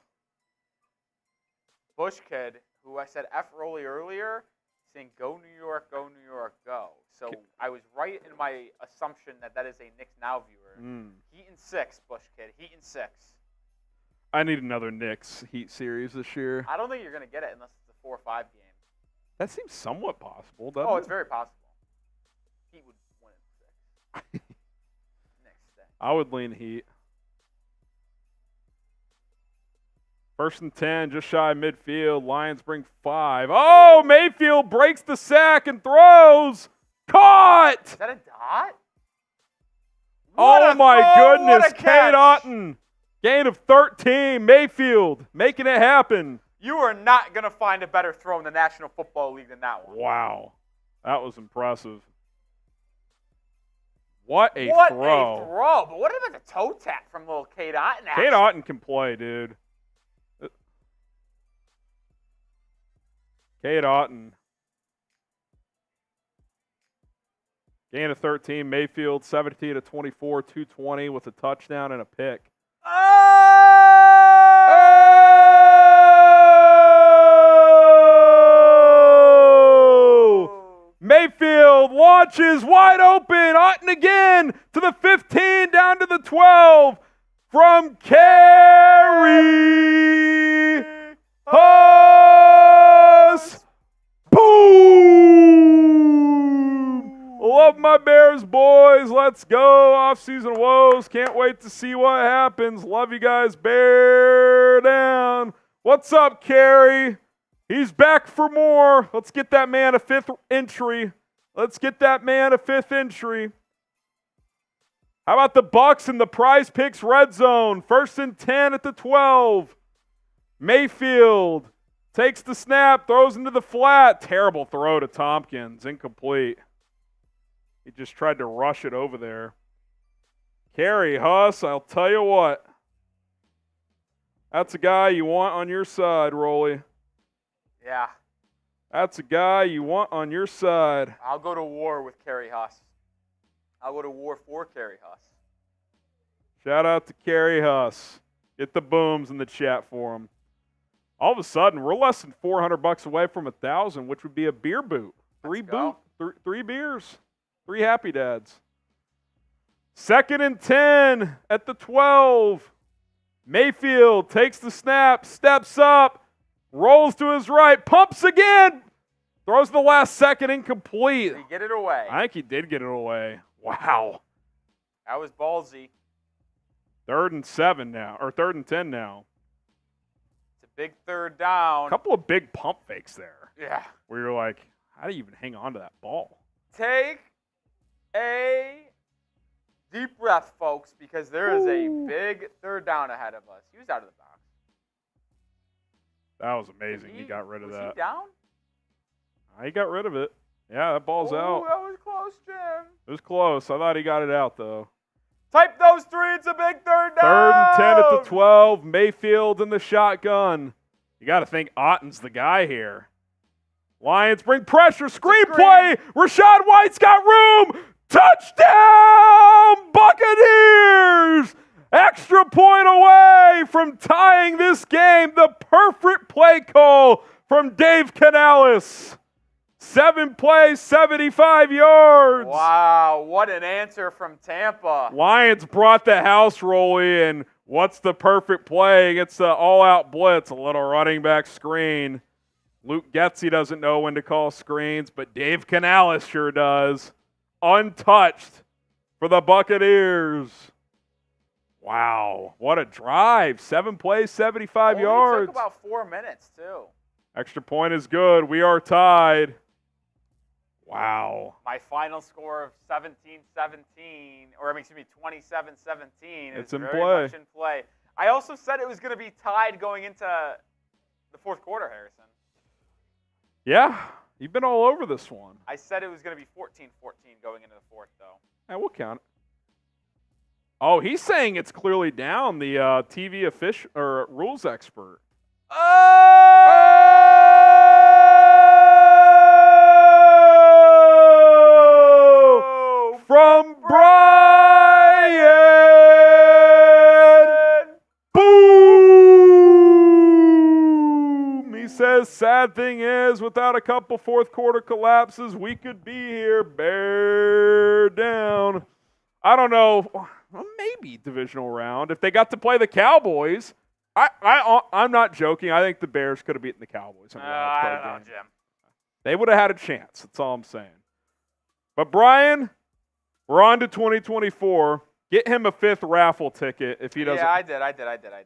Bush kid, who I said F Rolly earlier, saying go New York, go. So I was right in my assumption that is a Knicks Now viewer. Heat and 6, Bush kid. Heat and 6. I need another Knicks Heat series this year. I don't think you're going to get it unless it's a 4 or 5 game. That seems somewhat possible, doesn't it? Oh, it's very possible. Heat would win in 6. Knicks stay. I would lean Heat. First and 10, just shy of midfield. Lions bring 5. Oh, Mayfield breaks the sack and throws. Caught! Is that a dot? Oh, my goodness. Cade Otton. Gain of 13. Mayfield making it happen. You are not going to find a better throw in the National Football League than that one. Wow. That was impressive. What a throw. What a throw. But what about the toe tap from little Cade Otton? Cade Otton can play, dude. Cade Otton. Gain of 13. Mayfield 17-24, 220 with a touchdown and a pick. Oh! Mayfield launches wide open. Otton again to the 15, down to the 12 from Carey Huss. Boom! Love my Bears, boys. Let's go. Offseason woes. Can't wait to see what happens. Love you guys. Bear down. What's up, Carey? He's back for more. Let's get that man a 5th entry. Let's get that man a 5th entry. How about the Bucs in the Prize Picks red zone? First and 10 at the 12. Mayfield takes the snap, throws into the flat. Terrible throw to Tompkins. Incomplete. He just tried to rush it over there. Carey Huss, I'll tell you what. That's a guy you want on your side, Rolly. Yeah. That's a guy you want on your side. I'll go to war with Carey Huss. I'll go to war for Carey Huss. Shout out to Carey Huss. Get the booms in the chat for him. All of a sudden, we're less than $400 away from 1,000, which would be a beer boot. 3 beers. 3 Happy Dads. Second and 10 at the 12. Mayfield takes the snap, steps up, rolls to his right, pumps again, throws the last second incomplete. Did he get it away? I think he did get it away. Wow. That was ballsy. 3rd and 7 now, or 3rd and 10 now. It's a big 3rd down. A couple of big pump fakes there. Yeah. Where you're like, How do you even hang on to that ball? Take a deep breath, folks, because there is a big third down ahead of us. He was out of the box. That was amazing. He got rid of that. Was he down? He got rid of it. Yeah, that ball's out. That was close, Jim. It was close. I thought he got it out, though. Type those three. It's a big third down. 3rd and 10 at the 12. Mayfield in the shotgun. You got to think Otten's the guy here. Lions bring pressure. Screenplay. Rachaad White's got room. Touchdown, Buccaneers! Extra point away from tying this game. The perfect play call from Dave Canales. 7 plays, 75 yards. Wow, what an answer from Tampa. Lions brought the house rolly in. What's the perfect play? It's the all-out blitz, a little running back screen. Luke Getsy doesn't know when to call screens, but Dave Canales sure does. Untouched for the Buccaneers. Wow, what a drive. 7 plays, 75 yards. It took about 4 minutes, too. Extra point is good. We are tied. Wow. My final score of 27-17 It's is in very play. much in play. I also said it was going to be tied going into the fourth quarter, Harrison. Yeah, you've been all over this one. I said it was going to be 14-14 going into the fourth, though. Yeah, we'll count it. Oh, he's saying it's clearly down, the TV official or rules expert. Oh! From Brian! Boom! He says, sad thing is, without a couple fourth quarter collapses, we could be here. Bear down. I don't know. Well, maybe divisional round. If they got to play the Cowboys, I'm not joking. I think the Bears could have beaten the Cowboys. I don't know, Jim. They would have had a chance. That's all I'm saying. But Brian, we're on to 2024. Get him a 5th raffle ticket if he doesn't. Yeah, I did.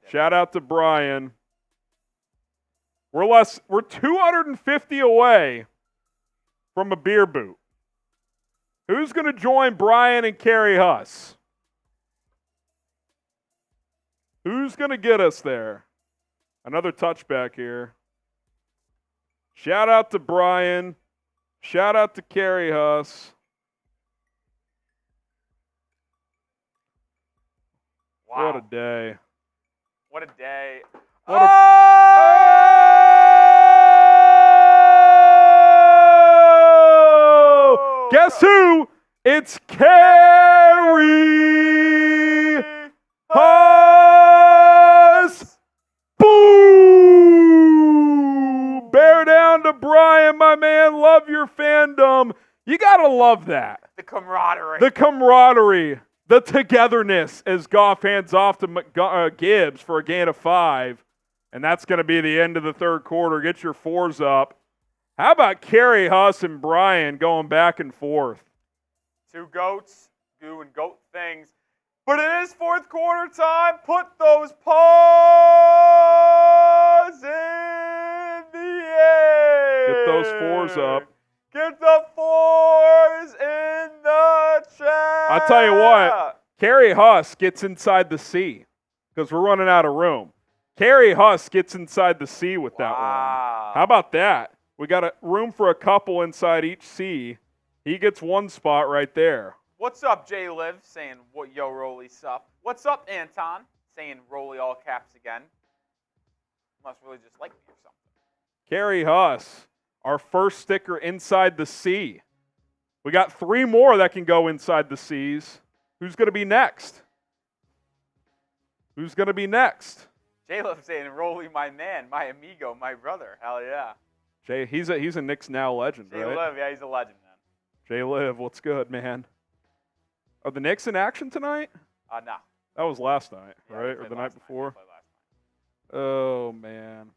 Shout out to Brian. We're 250 away from a beer boot. Who's going to join Brian and Kerry Huss? Who's going to get us there? Another touchback here. Shout out to Brian. Shout out to Kerry Huss. Wow. What a day. What a day. What a Guess who? It's Kerry Huss. Boom! Bear down to Brian, my man. Love your fandom. You got to love that. The camaraderie. The camaraderie. The togetherness as Goff hands off to Gibbs for a gain of 5. And that's going to be the end of the third quarter. Get your 4s up. How about Kerry Huss and Brian going back and forth? Two goats doing goat things. But it is fourth quarter time. Put those paws in the air. Get those 4s up. Get the 4s in the chat. I'll tell you what, Kerry Huss gets inside the C because we're running out of room. Kerry Huss gets inside the C with that one. How about that? We got a room for a couple inside each C. He gets one spot right there. What's up, Jay Liv? Saying, what yo, Rolly, sup? What's up, Anton? Saying, Rolly, all caps again. Must really just like me or something. Kerry Huss, our first sticker inside the C. We got 3 more that can go inside the C's. Who's going to be next? Who's going to be next? Jay Liv saying, Rolly, my man, my amigo, my brother. Hell yeah. Jay, he's a Knicks Now legend, Jay right? Liv, yeah, he's a legend, man. Jay Liv, what's good, man? Are the Knicks in action tonight? No. That was last night, Yeah, right? Or the night before? Last night. Oh, man.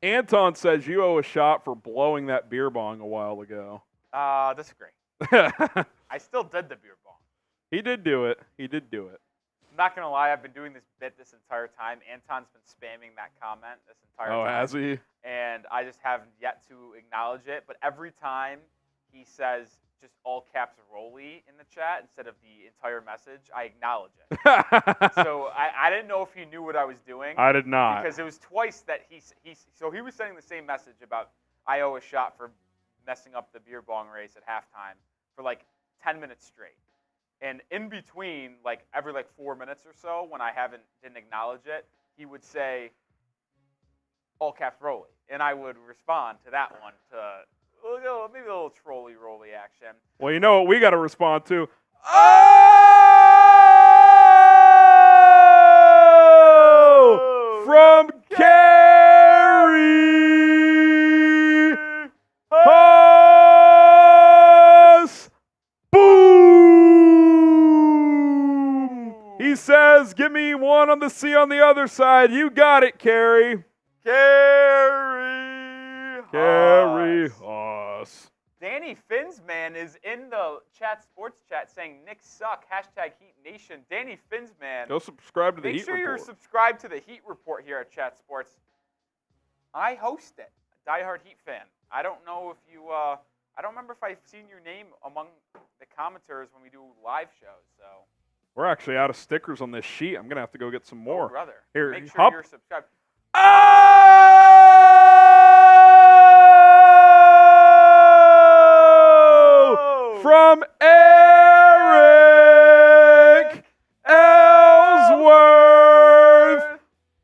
Anton says you owe a shot for blowing that beer bong a while ago. Disagree. I still did the beer bong. He did do it. He did do it. not going to lie, I've been doing this bit this entire time. Anton's been spamming that comment this entire time. Oh, has he? And I just haven't yet to acknowledge it. But every time he says just all caps Rolly in the chat instead of the entire message, I acknowledge it. So I didn't know if he knew what I was doing. I did not. Because it was twice that he was sending the same message about I owe a shot for messing up the beer bong race at halftime for like 10 minutes straight. And in between, like every 4 minutes or so, when I didn't acknowledge it, he would say, all caps Rolly. And I would respond to that one to maybe a little trolly rolly action. Well, you know what we got to respond to? Oh! From Carrie Haas! Boom! He says, give me one on the C on the other side. You got it, Carrie. Carrie Haas. Danny Finsman is in the sports chat saying Knicks suck, #Heat Nation. Danny Finsman. Go subscribe to the Make Heat sure Report. you're subscribed to the Heat Report here at Chat Sports. I host it. Diehard Heat fan. I don't know if you, I don't remember if I've seen your name among the commenters when we do live shows, so. We're actually out of stickers on this sheet. I'm going to have to go get some more. Oh, brother. Here, Make sure hop. you're subscribed. Oh! From Eric Ellsworth.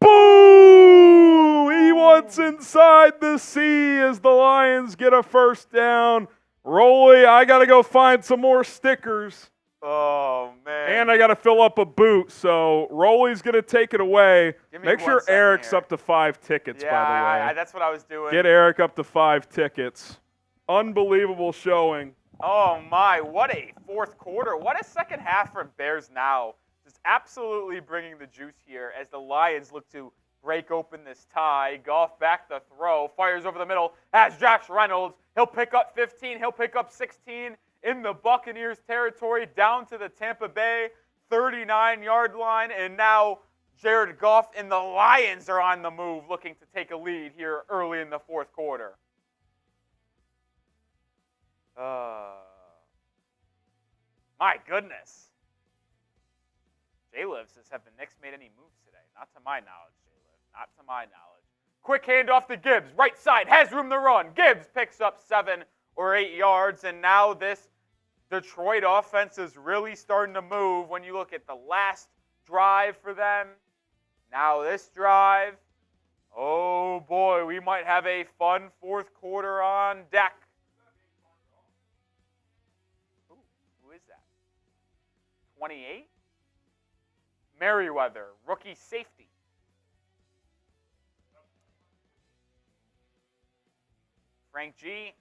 Boom! He wants inside the C as the Lions get a first down. Rolly, I got to go find some more stickers. Oh, man. And I got to fill up a boot, so Rolly's going to take it away. Make sure Eric's up to 5 tickets, by the way. Yeah, that's what I was doing. Get Eric up to 5 tickets. Unbelievable showing. Oh, my. What a fourth quarter. What a second half from Bears now. Just absolutely bringing the juice here as the Lions look to break open this tie. Goff back to throw. Fires over the middle. Has Josh Reynolds. He'll pick up 15. He'll pick up 16. In the Buccaneers territory, down to the Tampa Bay 39-yard line, and now Jared Goff and the Lions are on the move, looking to take a lead here early in the fourth quarter. My goodness. J-Liv says, have the Knicks made any moves today? Not to my knowledge, J-Liv. Not to my knowledge. Quick handoff to Gibbs. Right side, has room to run. Gibbs picks up 7 or 8 yards, and now this Detroit offense is really starting to move when you look at the last drive for them. Now this drive. Oh, boy, we might have a fun fourth quarter on deck. Ooh, who is that? 28? Merriweather, rookie safety. Frank G.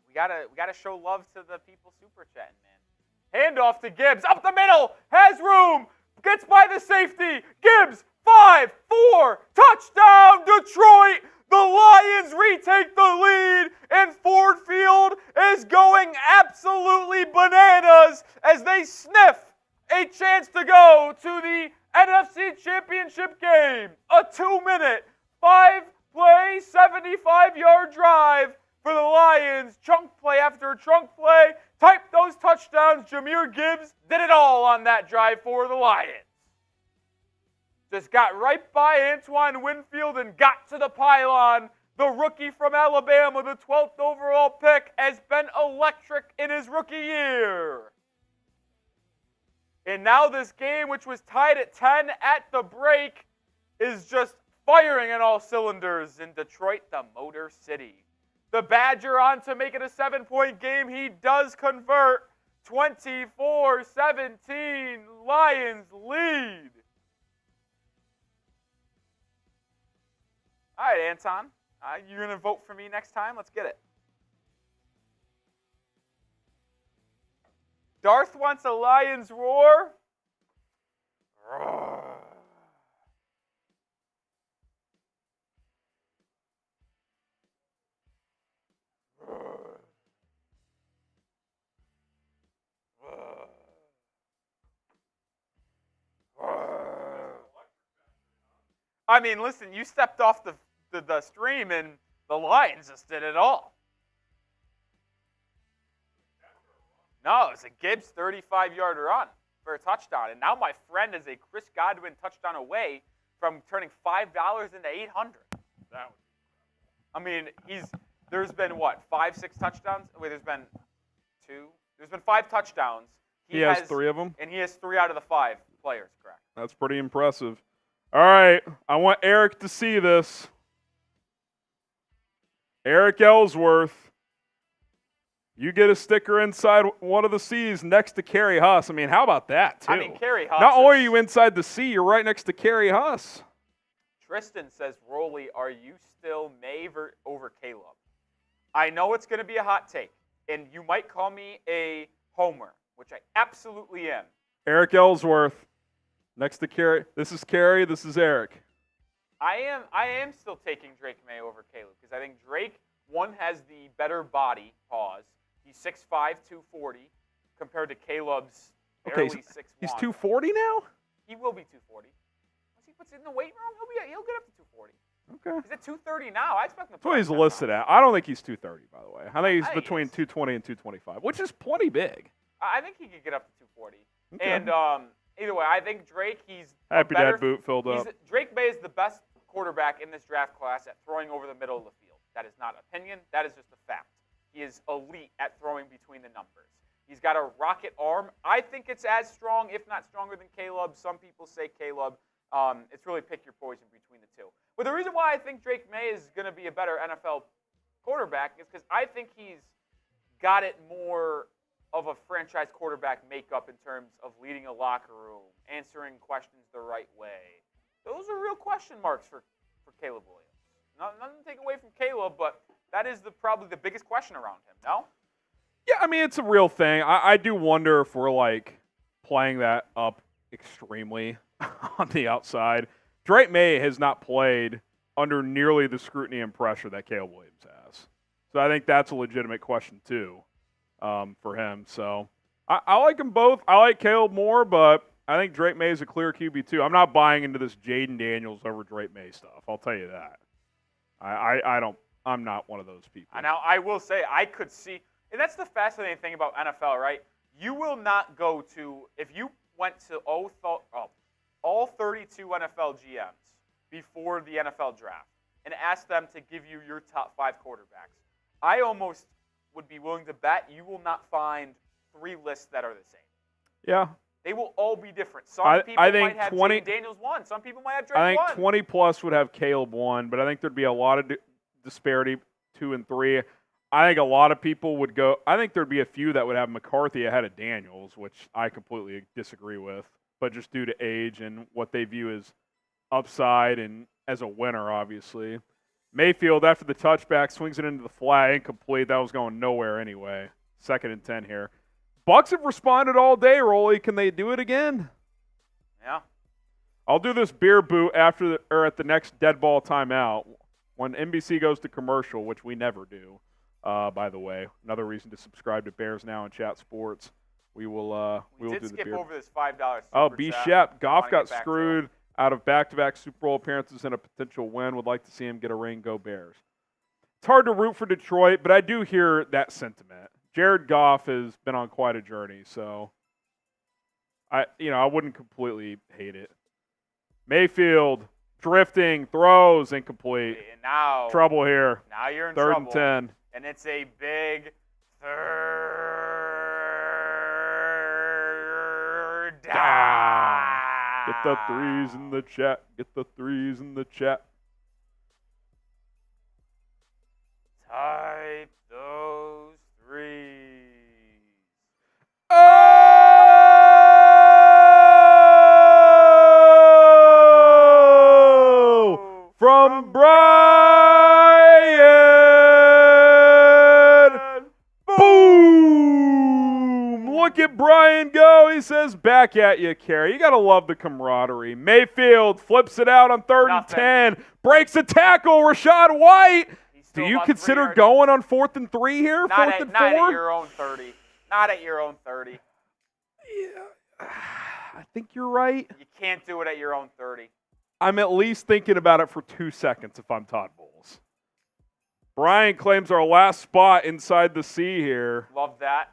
We gotta show love to the people super chatting, man. Handoff to Gibbs, up the middle, has room, gets by the safety. Gibbs, 5, 4, touchdown, Detroit. The Lions retake the lead, and Ford Field is going absolutely bananas as they sniff a chance to go to the NFC Championship game. A 2-minute, 5-play, 75-yard drive for the Lions. Chunk play after chunk play. Type those touchdowns. Jahmyr Gibbs did it all on that drive for the Lions. Just got right by Antoine Winfield and got to the pylon. The rookie from Alabama, the 12th overall pick, has been electric in his rookie year. And now this game, which was tied at 10 at the break, is just firing on all cylinders in Detroit, the Motor City. The Badger on to make it a 7-point game. He does convert. 24-17, Lions lead. All right, Anton. You're going to vote for me next time? Let's get it. Darth wants a Lions roar. Roar. I mean, listen, you stepped off the stream and the Lions just did it all. No, it's a Gibbs 35-yard run for a touchdown. And now my friend is a Chris Godwin touchdown away from turning $5 into $800. I mean, there's been, 5, 6 touchdowns? Wait, there's been 2. There's been 5 touchdowns. He has 3 of them? And he has 3 out of the 5 players, correct. That's pretty impressive. All right, I want Eric to see this. Eric Ellsworth, you get a sticker inside one of the C's next to Kerry Huss. I mean, how about that, too? I mean, Kerry Huss. Not only are you inside the C, you're right next to Kerry Huss. Tristan says, Rolly, are you still May over Caleb? I know it's going to be a hot take, and you might call me a homer, which I absolutely am. Eric Ellsworth, next to Kerry. This is Kerry. This is Eric. I am still taking Drake May over Caleb because I think Drake, one, has the better body, pause. He's 6'5", 240, compared to Caleb's barely 6'1". He's 240 now? He will be 240. Once he puts it in the weight room, he'll get up to 240. Okay. He's at 230 now. I expect him to That's what he's listed at. I don't think he's 230, by the way. I think he's between 220 and 225, which is plenty big. I think he could get up to 240. Okay. And either way, I think Drake, he's happy to have boot filled up. Drake May is the best quarterback in this draft class at throwing over the middle of the field. That is not opinion. That is just a fact. He is elite at throwing between the numbers. He's got a rocket arm. I think it's as strong, if not stronger than Caleb. Some people say Caleb. It's really pick your poison between the two. But the reason why I think Drake May is going to be a better NFL quarterback is because I think he's got it more of a franchise quarterback makeup in terms of leading a locker room, answering questions the right way. Those are real question marks for Caleb Williams. Nothing to take away from Caleb, but that is probably the biggest question around him, no? Yeah, I mean, it's a real thing. I do wonder if we're, playing that up extremely on the outside. Drake May has not played under nearly the scrutiny and pressure that Caleb Williams has. So I think that's a legitimate question, too, for him. So I like them both. I like Caleb more, but I think Drake May is a clear QB2. I'm not buying into this Jaden Daniels over Drake May stuff. I'll tell you that. I'm not one of those people. Now, I will say I could see, and that's the fascinating thing about NFL, right? You will not go to, if you went to all 32 NFL GMs before the NFL draft and asked them to give you your top 5 quarterbacks, I almost would be willing to bet you will not find 3 lists that are the same. Yeah. They will all be different. Some people might have Jaden Daniels 1. Some people might have Drake 1. I think 20 plus would have Caleb 1, but I think there'd be a lot of disparity 2 and 3. I think a lot of people would go. I think there'd be a few that would have McCarthy ahead of Daniels, which I completely disagree with, but just due to age and what they view as upside and as a winner, obviously. Mayfield, after the touchback, swings it into the flat, incomplete. That was going nowhere anyway. 2nd and 10 here. Bucs have responded all day, Rolly. Can they do it again? Yeah. I'll do this beer boot at the next dead ball timeout when NBC goes to commercial, which we never do. By the way, another reason to subscribe to Bears Now and Chat Sports. We will do the beer. We did skip over this $5 Oh, B. Shep. Goff got screwed out of back-to-back Super Bowl appearances and a potential win. Would like to see him get a ring. Go Bears. It's hard to root for Detroit, but I do hear that sentiment. Jared Goff has been on quite a journey, so I wouldn't completely hate it. Mayfield drifting, throws incomplete. And now trouble here. Now you're in 3rd trouble. and 10. And it's a big 3rd down. Get the 3s in the chat. Get the 3s in the chat. Type those 3s. Oh! From Brian! Boom! Look at Brian go. He says, back at you, Kerry. You got to love the camaraderie. Mayfield flips it out on 3rd and 10. Breaks a tackle. Rashad White. Do you consider going on 4th and 3 here? 4th and 4? Not at your own 30. Not at your own 30. Yeah. I think you're right. You can't do it at your own 30. I'm at least thinking about it for 2 seconds if I'm Todd Bowles. Brian claims our last spot inside the C here. Love that.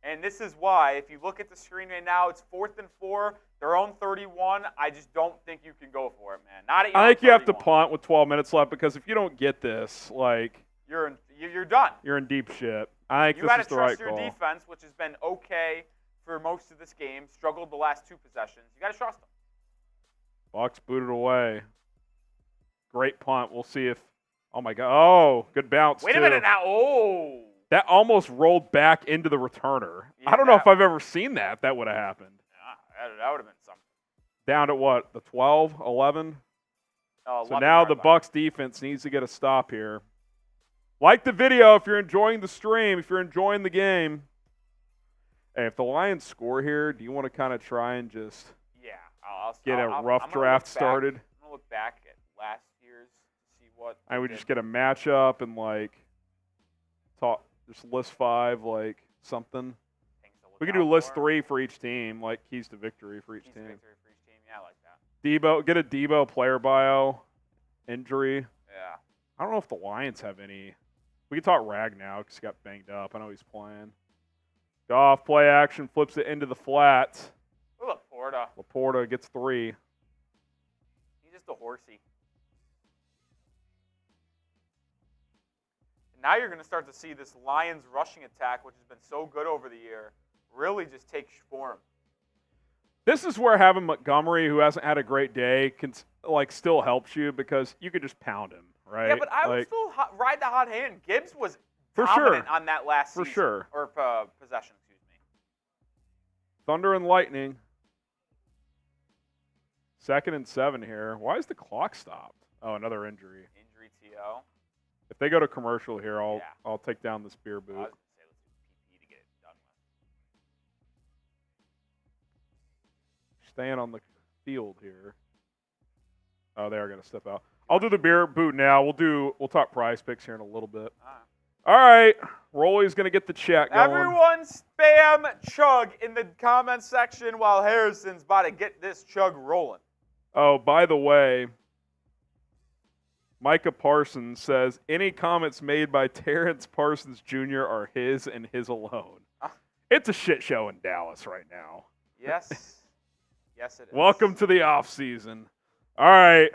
And this is why, if you look at the screen right now, it's 4th and 4, their own 31. I just don't think you can go for it, man. Not at your I own think you have to 31. punt with 12 minutes left because if you don't get this, like, You're done. you're in deep shit. I think You got this to is the right trust your call. defense, which has been okay for most of this game. Struggled the last 2 possessions. You got to trust them. Bucks booted away. Great punt. We'll see if. Oh my God! Oh, good bounce. Wait too. a minute now. Oh. That almost rolled back into the returner. Yeah, I don't know if I've ever seen that. That would have happened. Yeah, that would have been something. Down to what? The 12, 11? So 11 now yard the line. Bucks defense needs to get a stop here. Like the video if you're enjoying the stream, if you're enjoying the game. Hey, if the Lions score here, do you want to kind of try and just Yeah. get a I'm rough gonna draft look back. started? I'm going to look back at last year's to see what. I they would did. just get a matchup and like talk just list 5, like something. Things to look We could out do list for. 3 for each team, like keys to victory for each Keys to team. victory for each team. Yeah, I like that. Debo, get a Debo player bio, injury. Yeah. I don't know if the Lions have any. We can talk Rag now because he got banged up. I know he's playing. Goff, play action, flips it into the flat. Ooh, LaPorta. LaPorta gets 3. He's just a horsey. And now you're going to start to see this Lions rushing attack, which has been so good over the year, really just take form. This is where having Montgomery, who hasn't had a great day, can still helps you because you could just pound him, right? Yeah, but I would still ride the hot hand. Gibbs was For dominant sure. on that last For season. sure. Or possession, excuse me. Thunder and lightning. 2nd and 7 here. Why is the clock stopped? Oh, another injury. Injury TO. If they go to commercial here, Yeah. I'll take down this beer boot. I was going to say, let's use PP to get it done with. Staying on the field here. Oh, they are going to step out. I'll do the beer boot now. We'll talk prize picks here in a little bit. All right. All right. Rolly's going to get the chat going. Everyone spam chug in the comment section while Harrison's about to get this chug rolling. Oh, by the way, Micah Parsons says, any comments made by Terrence Parsons Jr. are his and his alone. It's a shit show in Dallas right now. Yes. Yes, it is. Welcome to the offseason. All right.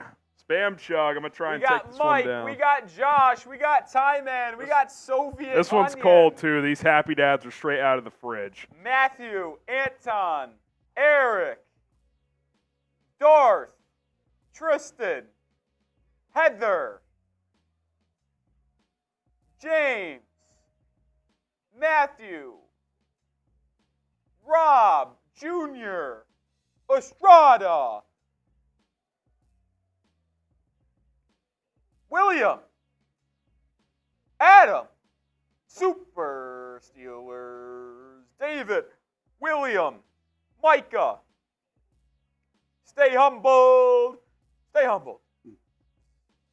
Spam chug. I'm going to try and take this Mike, one down. we got Josh, we got Ty-Man, we got Soviet This one's Onion, cold, too. These happy dads are straight out of the fridge. Matthew, Anton, Eric, Darth, Tristan, Heather, James, Matthew, Rob, Jr., Estrada, William, Adam, Super Steelers, David, William, Micah. Stay humbled. Stay humbled. Ooh,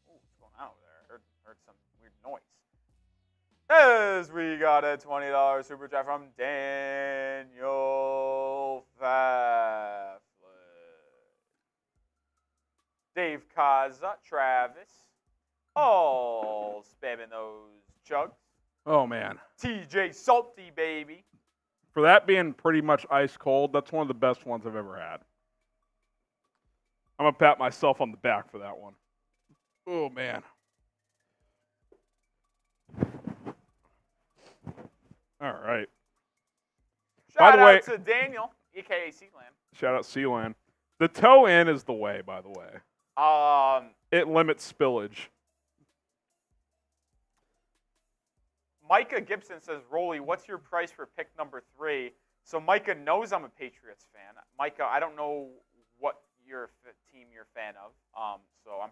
what's going on over there? Heard some weird noise. As we got a $20 super chat from Daniel Fafflin. Dave Kaza, Travis, all spamming those chugs. Oh, man. TJ Salty, baby. For that being pretty much ice cold, that's one of the best ones I've ever had. I'm going to pat myself on the back for that one. Oh, man. All right. Shout the way- out to Daniel, a.k.a. Sealand. Shout out Sealand. The toe in is the way, by the way. It limits spillage. Micah Gibson says, Rolly, what's your price for pick number 3? So Micah knows I'm a Patriots fan. Micah, I don't know what team you're a fan of.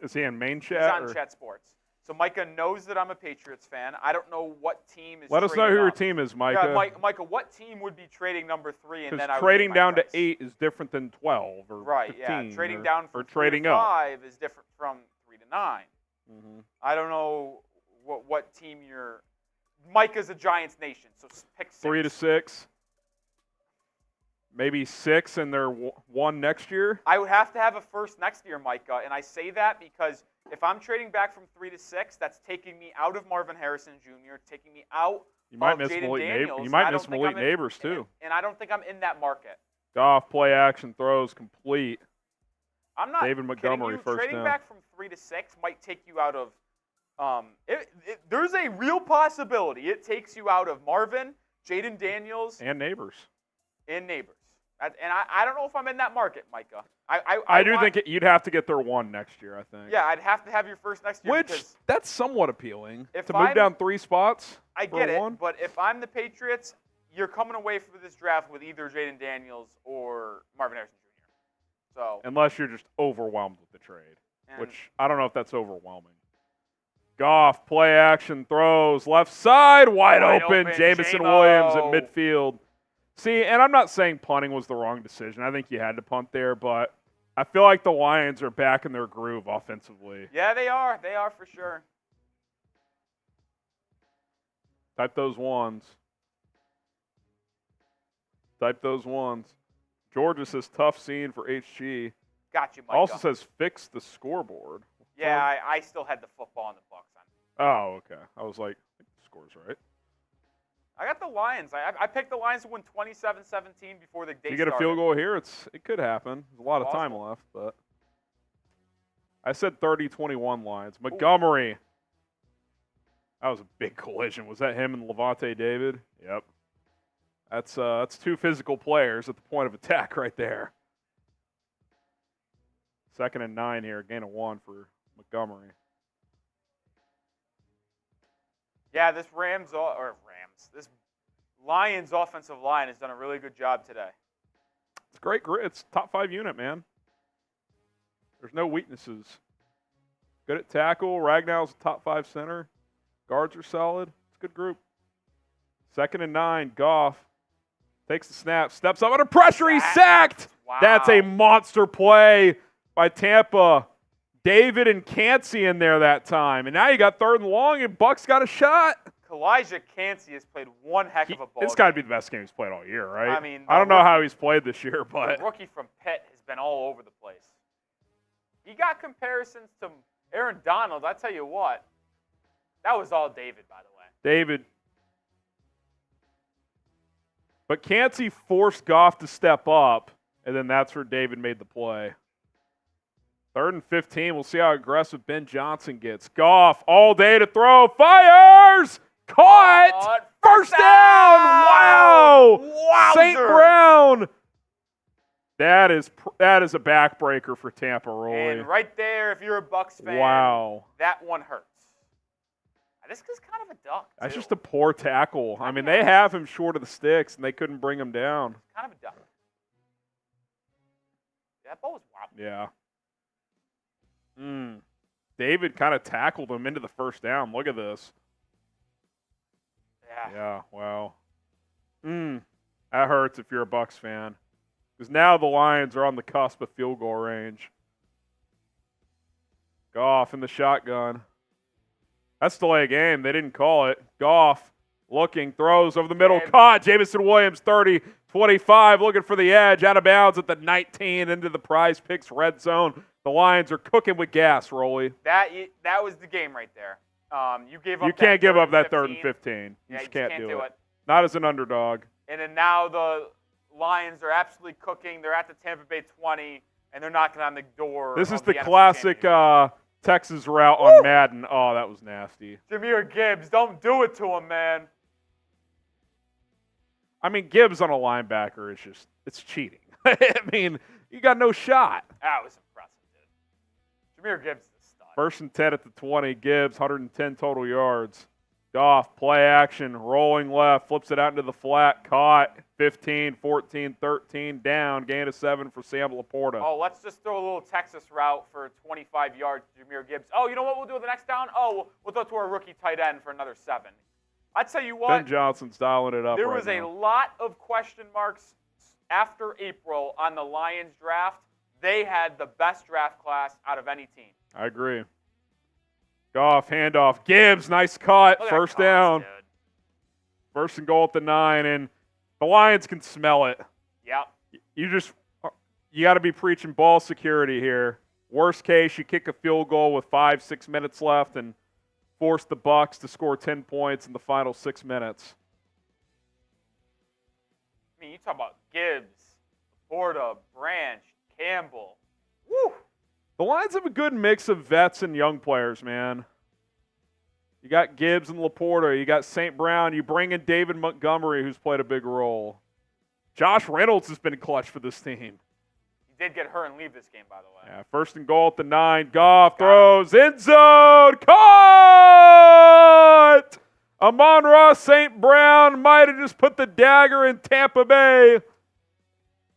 Is he in main He's chat? on Chat Sports. So Micah knows that I'm a Patriots fan. I don't know what team is Let us know who your team is, Micah. Yeah, Micah, what team would be trading number 3? And then I Because would trading get my down price. to 8 is different than 12 or Right, 15. yeah. Trading or, down from or 3 trading to up. 5 is different from 3 to 9. Mm-hmm. I don't know what team you're. Micah's a Giants nation, so pick 6. 3 to 6. maybe 6 and they're 1 next year. I would have to have a first next year, Micah, and I say that because if I'm trading back from 3 to 6, that's taking me out of Marvin Harrison Jr., taking me out You might of miss Jaden Malik Daniels. You might and I miss don't think Malik I'm in- Neighbors too. And I don't think I'm in that market. Goff play action throws complete. I'm not David Montgomery kidding you. first Trading down. back from 3 to 6 might take you out of there's a real possibility it takes you out of Marvin, Jaden Daniels, And Neighbors. and Neighbors. I don't know if I'm in that market, Micah. I do think you'd have to get their 1 next year, I think. Yeah, I'd have to have your first next year. Which, because that's somewhat appealing. If To move I'm- down 3 spots I for get a it, 1. but if I'm the Patriots, you're coming away from this draft with either Jaden Daniels or Marvin Harrison Jr. So, Unless you're just overwhelmed with the trade. and Which, I don't know if that's overwhelming. Goff, play action, throws, left side, wide open. Jamison J-Mo. Williams at midfield. See, and I'm not saying punting was the wrong decision. I think you had to punt there, but I feel like the Lions are back in their groove offensively. yeah, they are. They are for sure. Type those ones. Type those ones. Georgia says tough scene for HG. Got you, Micah. Also says fix the scoreboard. yeah, I still had the football on the Bucs on. Oh, okay. I was like, I think the score's right. I got the Lions. I picked the Lions to win 27-17 before the day If you get a field goal here, it could happen. There's a lot of time Possible. left, but I said 30-21 Lions. Montgomery. That was a big collision. Was that him and Levante David? Yep. That's 2 physical players at the point of attack right there. 2nd and 9 here, gain of 1 for Montgomery. Yeah, this this Lions offensive line has done a really good job today. It's great. It's top 5 unit, man. There's no weaknesses. Good at tackle. Ragnall's a top 5 center. Guards are solid. It's a good group. 2nd and 9. Goff takes the snap. Steps up under pressure. He's sacked. Wow. That's a monster play by Tampa. David and Cansey in there that time. And now you got 3rd and long, and Bucks got a shot. Elijah Cansey has played one heck of a ball. It's got to be the best game he's played all year, right? I mean, I don't know how he's played this year, but the rookie from Pitt has been all over the place. He got comparisons to Aaron Donald. I tell you what, that was all David, by the way. David. But Cansey forced Goff to step up, and then that's where David made the play. 3rd and 15. We'll see how aggressive Ben Johnson gets. Goff all day to throw. Fires! Caught! First down! Wow! Wowzers. St. Brown! That is a backbreaker for Tampa, Roy. And right there, if you're a Bucks fan, Wow. that one hurts. This is kind of a duck, too. That's just a poor tackle. I mean, they have him short of the sticks, and they couldn't bring him down. Kind of a duck. Yeah, that ball was wild. Yeah. David kind of tackled him into the first down. Look at this. Yeah. Yeah, wow. That hurts if you're a Bucks fan. Because now the Lions are on the cusp of field goal range. Goff in the shotgun. That's delay of game. They didn't call it. Goff looking, throws over the middle, caught. Jamison Williams, 30, 25, looking for the edge, out of bounds at the 19, into the Prize Picks red zone. The Lions are cooking with gas, Rolly. That was the game right there. You gave up. You can't give up that 3rd 15. and 15. You just can't do it. it. Not as an underdog. And then now the Lions are absolutely cooking. They're at the Tampa Bay 20, and they're knocking on the door. This is of the NFC classic Championship. Texas route on Madden. Oh, that was nasty. Jahmyr Gibbs, don't do it to him, man. I mean, Gibbs on a linebacker is it's cheating. I mean, you got no shot. That was impressive, dude. Jahmyr Gibbs is a stud. 1st and 10 at the 20. Gibbs, 110 total yards. Goff, play action, rolling left, flips it out into the flat, caught. 15, 14, 13, down, gain of 7 for Sam LaPorta. Oh, let's just throw a little Texas route for 25 yards to Jahmyr Gibbs. Oh, you know what we'll do with the next down? Oh, we'll throw to our rookie tight end for another 7. I tell you what. Ben Johnson's dialing it up There right was a now. lot of question marks after April on the Lions draft. They had the best draft class out of any team. I agree. Goff, handoff. Gibbs, nice cut. Look at that First cross, down. dude. 1st and goal at the 9, and the Lions can smell it. Yep. you got to be preaching ball security here. Worst case, you kick a field goal with 5-6 minutes left and force the Bucs to score 10 points in the final 6 minutes. I mean, you talk about Gibbs, LaPorta, Branch, Campbell. Woo! The Lions have a good mix of vets and young players, man. You got Gibbs and LaPorta. You got St. Brown. You bring in David Montgomery, who's played a big role. Josh Reynolds has been clutch for this team. He did get hurt and leave this game, by the way. Yeah, 1st and goal at the 9. Goff throws. End zone. Caught! Amon-Ra St. Brown might have just put the dagger in Tampa Bay.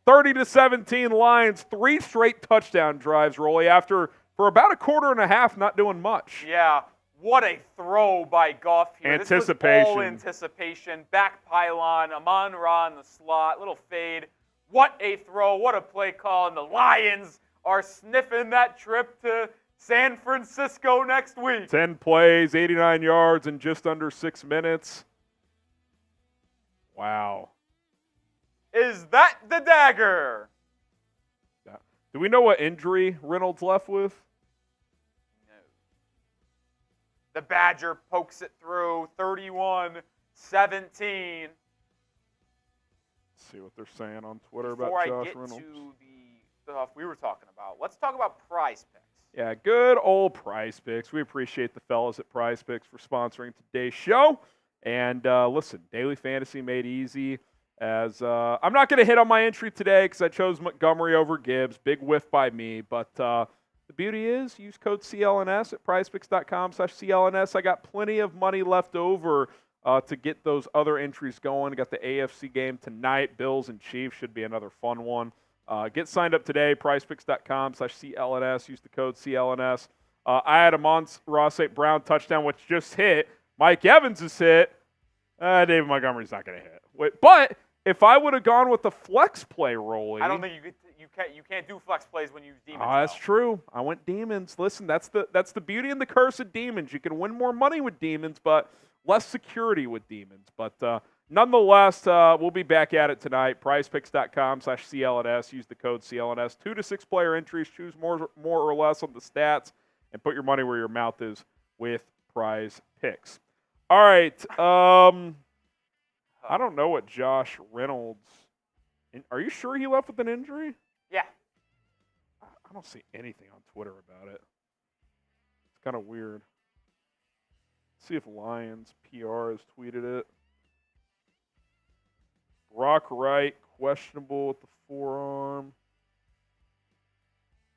30-17 Lions. 3 straight touchdown drives, Rolly, after for about a quarter and a half not doing much. Yeah. What a throw by Goff here. Anticipation. This was all anticipation. Back pylon, Amon-Ra in the slot, little fade. What a throw. What a play call. And the Lions are sniffing that trip to San Francisco next week. 10 plays, 89 yards in just under 6 minutes. Wow. Is that the dagger? Do we know what injury Reynolds left with? The Badger pokes it through, 31-17. See what they're saying on Twitter about Josh Reynolds. Before I get to the stuff we were talking about, let's talk about Prize Picks. Yeah, good old Prize Picks. We appreciate the fellas at Prize Picks for sponsoring today's show. And listen, daily fantasy made easy. As I'm not going to hit on my entry today because I chose Montgomery over Gibbs. Big whiff by me, but the beauty is, use code CLNS at prizepicks.com/CLNS. I got plenty of money left over to get those other entries going. I got the AFC game tonight. Bills and Chiefs should be another fun one. Get signed up today, prizepicks.com/CLNS. Use the code CLNS. I had Amon-Ra St. Brown touchdown, which just hit. Mike Evans is hit. David Montgomery's not going to hit. But if I would have gone with the flex play, Rolly, I don't think you can't do flex plays when you use demons. That's true. I went demons. Listen, that's the beauty and the curse of demons. You can win more money with demons, but less security with demons. But nonetheless, we'll be back at it tonight. PrizePicks.com/CLNS. Use the code CLNS. 2 to 6 player entries. Choose more or less on the stats, and put your money where your mouth is with Prize Picks. All right. I don't know what Josh Reynolds. Are you sure he left with an injury? Yeah. I don't see anything on Twitter about it. It's kind of weird. Let's see if Lions PR has tweeted it. Brock Wright, questionable with the forearm.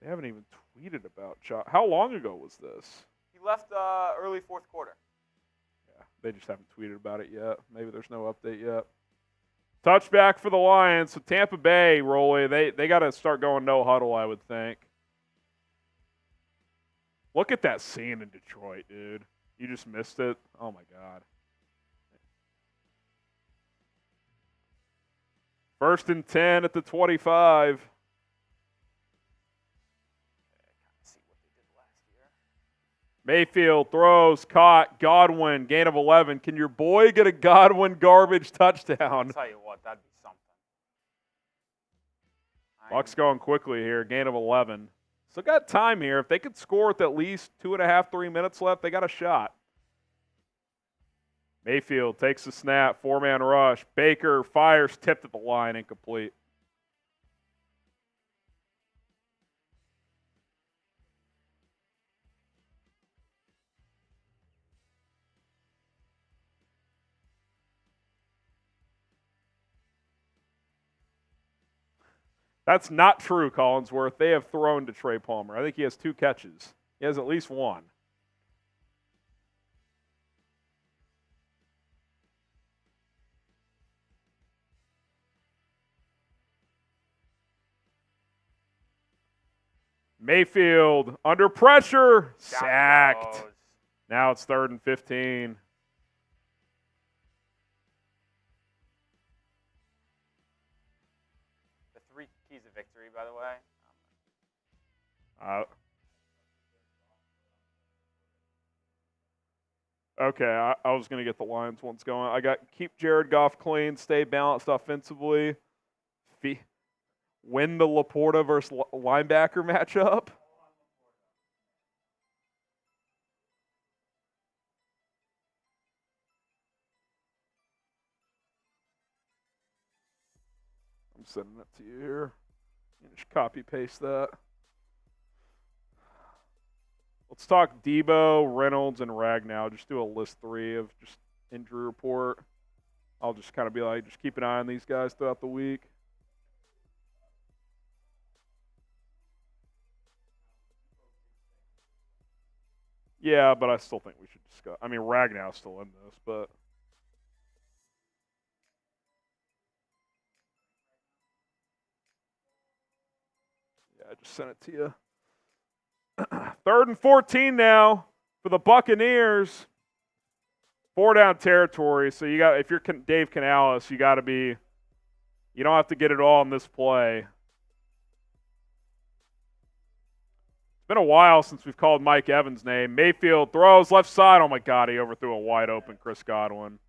They haven't even tweeted about Josh. How long ago was this? He left early 4th quarter. Yeah, they just haven't tweeted about it yet. Maybe there's no update yet. Touchback for the Lions. So Tampa Bay, Rolly, they got to start going no huddle, I would think. Look at that scene in Detroit, dude. You just missed it. Oh, my God. 1st and 10 at the 25. Mayfield throws, caught, Godwin, gain of 11. Can your boy get a Godwin garbage touchdown? I'll tell you what, that'd be something. Bucks going quickly here, gain of 11. Still got time here. If they could score with at least 2.5, 3 minutes left, they got a shot. Mayfield takes the snap, 4-man rush. Baker fires, tipped at the line, incomplete. That's not true, Collinsworth. They have thrown to Trey Palmer. I think he has 2 catches. He has at least 1. Mayfield under pressure, sacked. Now it's 3rd and 15. The 3 keys of victory, by the way. Okay, I was going to get the Lions ones going. I got keep Jared Goff clean, stay balanced offensively. win the LaPorta versus linebacker matchup? I'm sending it to you here. You just copy paste that. Let's talk Debo, Reynolds, and Ragnow. Just do a list 3 of just injury report. I'll just kind of be like, just keep an eye on these guys throughout the week. Yeah, but I still think we should discuss. I mean, Ragnow's still in this, but yeah, I just sent it to you. 3rd and 14 now for the Buccaneers. 4-down territory. So you got, if you're Dave Canales, you got to be. You don't have to get it all in this play. It's been a while since we've called Mike Evans' name. Mayfield throws left side. Oh my God, he overthrew a wide open Chris Godwin.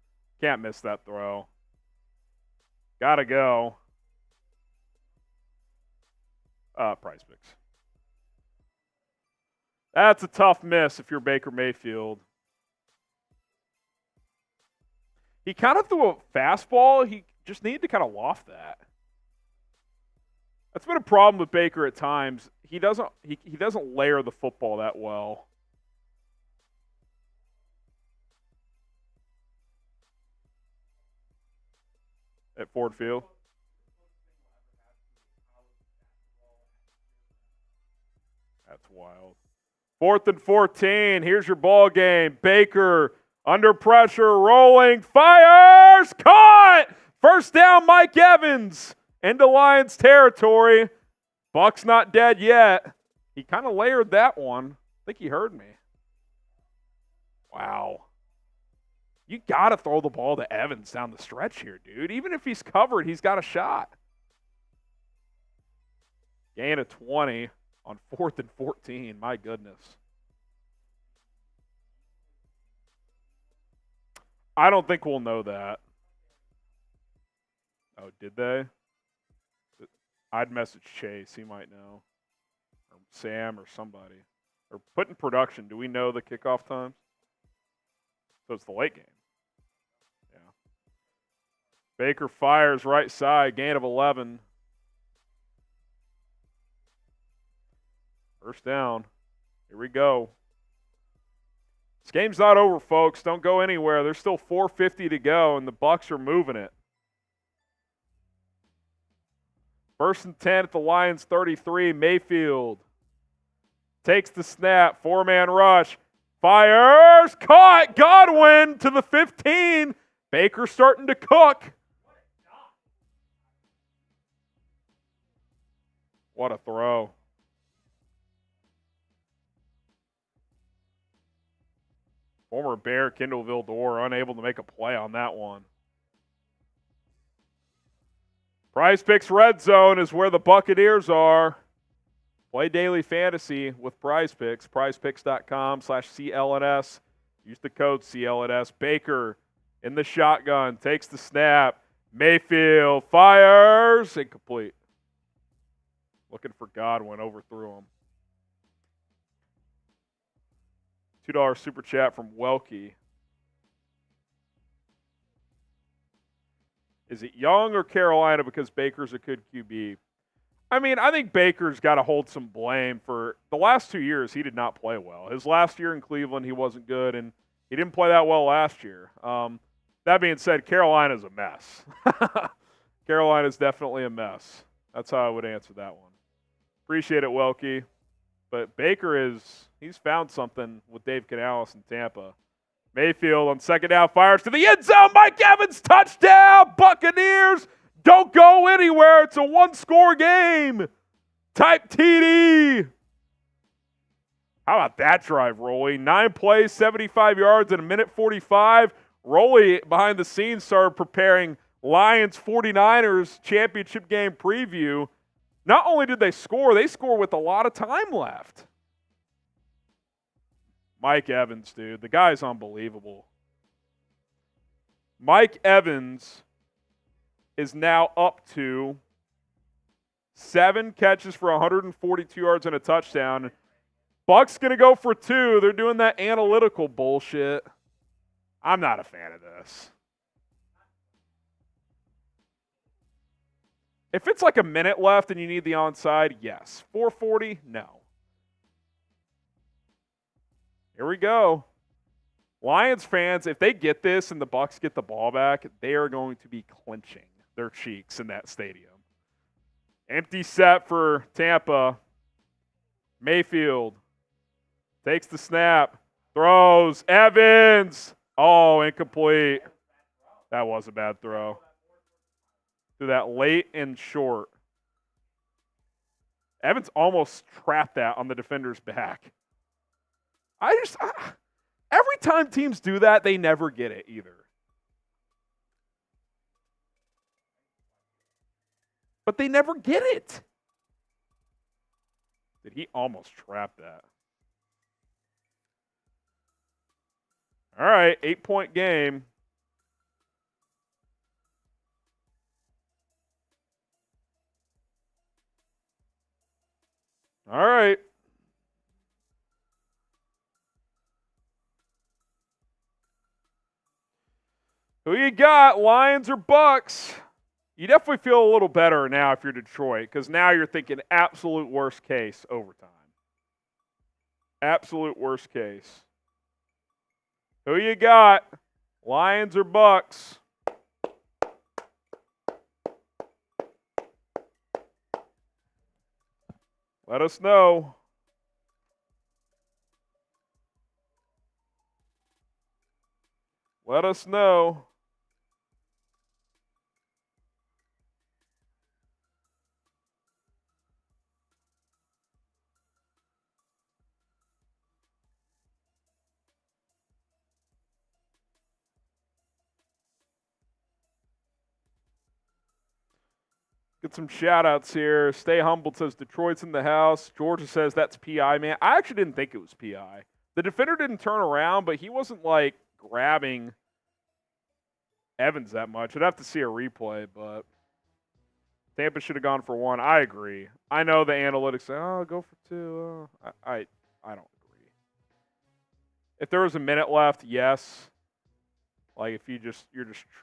Can't miss that throw. Got to go. Prize Picks. That's a tough miss if you're Baker Mayfield. He kind of threw a fastball. He just needed to kind of loft that. That's been a problem with Baker at times. He doesn't layer the football that well. At Ford Field. That's wild. 4th and 14. Here's your ball game. Baker under pressure, rolling, fires, caught! First down, Mike Evans into Lions territory. Buck's not dead yet. He kind of layered that one. I think he heard me. Wow. You got to throw the ball to Evans down the stretch here, dude. Even if he's covered, he's got a shot. Gain of 20 on 4th and 14. My goodness. I don't think we'll know that. Oh, did they? I'd message Chase. He might know. Or Sam or somebody. Or put in production. Do we know the kickoff times? So it's the late game. Yeah. Baker fires right side. Gain of 11. First down. Here we go. This game's not over, folks. Don't go anywhere. There's still 4:50 to go, and the Bucs are moving it. 1st and 10 at the Lions 33. Mayfield takes the snap. 4-man rush. Fires. Caught. Godwin to the 15. Baker starting to cook. What a throw. Former Bear Kendall Vildor unable to make a play on that one. Prize Picks Red Zone is where the Buccaneers are. Play daily fantasy with Prize Picks. PrizePicks.com/CLNS. Use the code CLNS. Baker in the shotgun. Takes the snap. Mayfield fires. Incomplete. Looking for Godwin. Overthrew him. $2 super chat from Welke. Is it Young or Carolina because Baker's a good QB? I mean, I think Baker's got to hold some blame for the last 2 years. He did not play well. His last year in Cleveland, he wasn't good, and he didn't play that well last year. That being said, Carolina's a mess. Carolina's definitely a mess. That's how I would answer that one. Appreciate it, Welke. But Baker he's found something with Dave Canales in Tampa. Mayfield on 2nd down fires to the end zone. Mike Evans, touchdown. Buccaneers, don't go anywhere. It's a 1-score game. Type TD. How about that drive, Rolly? 9 plays, 75 yards in a minute 45. Rolly, behind the scenes, started preparing Lions 49ers championship game preview. Not only did they score with a lot of time left. Mike Evans, dude. The guy's unbelievable. Mike Evans is now up to 7 catches for 142 yards and a touchdown. Bucks going to go for 2. They're doing that analytical bullshit. I'm not a fan of this. If it's like a minute left and you need the onside, yes. 4:40, no. Here we go. Lions fans, if they get this and the Bucks get the ball back, they are going to be clenching their cheeks in that stadium. Empty set for Tampa. Mayfield takes the snap, throws, Evans. Oh, incomplete. That was a bad throw. To that late and short. Evans almost trapped that on the defender's back. Every time teams do that, they never get it either. But they never get it. Did he almost trap that? All right, 8-point game. All right. Who you got, Lions or Bucks? You definitely feel a little better now if you're Detroit, because now you're thinking absolute worst case overtime. Absolute worst case. Who you got, Lions or Bucks? Let us know. Let us know. Get some shout-outs here. Stay Humble says Detroit's in the house. Georgia says that's PI, man. I actually didn't think it was PI. The defender didn't turn around, but he wasn't, like, grabbing Evans that much. I'd have to see a replay, but Tampa should have gone for 1. I agree. I know the analytics say, oh, go for 2. I don't agree. If there was a minute left, yes. Like, if you're just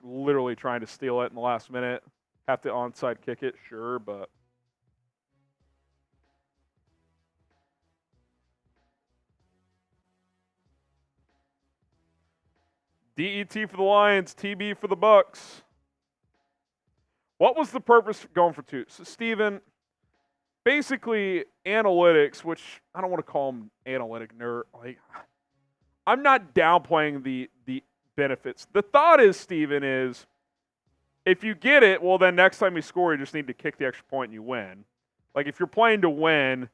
literally trying to steal it in the last minute. Have to onside kick it, sure, but DET for the Lions, TB for the Bucks. What was the purpose of going for 2? So, Steven, basically analytics, which I don't want to call them analytic nerd. Like, I'm not downplaying the benefits. The thought is, Steven, is if you get it, well, then next time you score, you just need to kick the extra point and you win. Like, if you're playing to win,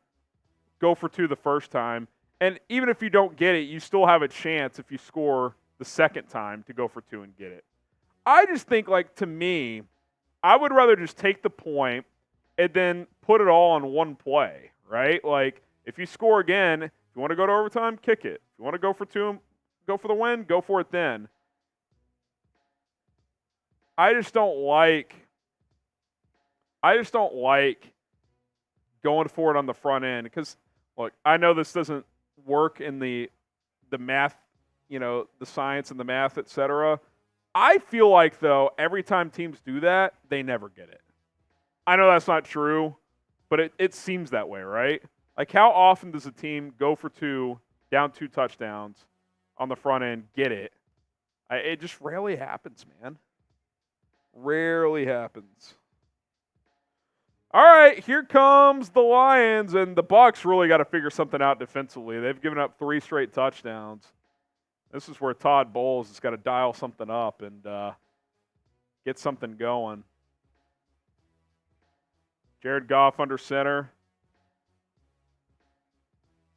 go for 2 the first time. And even if you don't get it, you still have a chance if you score the second time to go for 2 and get it. I just think, like, to me, I would rather just take the point and then put it all on one play, right? Like, if you score again, if you want to go to overtime, kick it. If you want to go for 2, go for the win, go for it then. I just don't like going for it on the front end because, look, I know this doesn't work in the math, the science and the math, et cetera. I feel like, though, every time teams do that, they never get it. I know that's not true, but it seems that way, right? Like, how often does a team go for 2, down 2 touchdowns on the front end, get it? It just rarely happens, man. Rarely happens. All right, here comes the Lions, and the Bucs really got to figure something out defensively. They've given up 3 straight touchdowns. This is where Todd Bowles has got to dial something up and get something going. Jared Goff under center.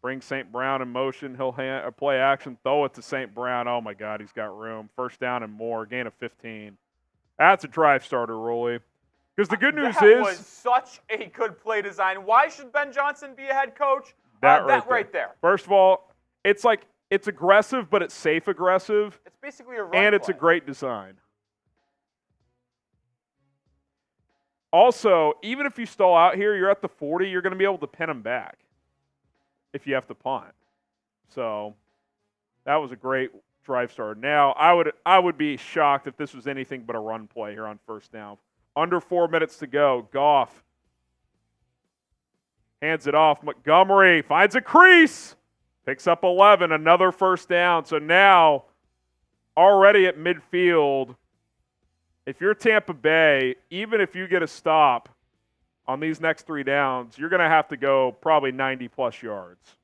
Bring St. Brown in motion. He'll play action, throw it to St. Brown. Oh, my God, he's got room. First down and more, gain of 15. That's a drive starter, Rolly. Because the good news that was such a good play design. Why should Ben Johnson be a head coach? That right there. First of all, it's aggressive, but it's safe aggressive. It's basically a run and it's play. A great design. Also, even if you stall out here, you're at the 40, you're going to be able to pin them back if you have to punt. So that was a great drive start. Now, I would be shocked if this was anything but a run play here on first down. Under 4 minutes to go. Goff hands it off. Montgomery finds a crease. Picks up 11, another first down. So now, already at midfield, if you're Tampa Bay, even if you get a stop on these next 3 downs, you're going to have to go probably 90-plus yards.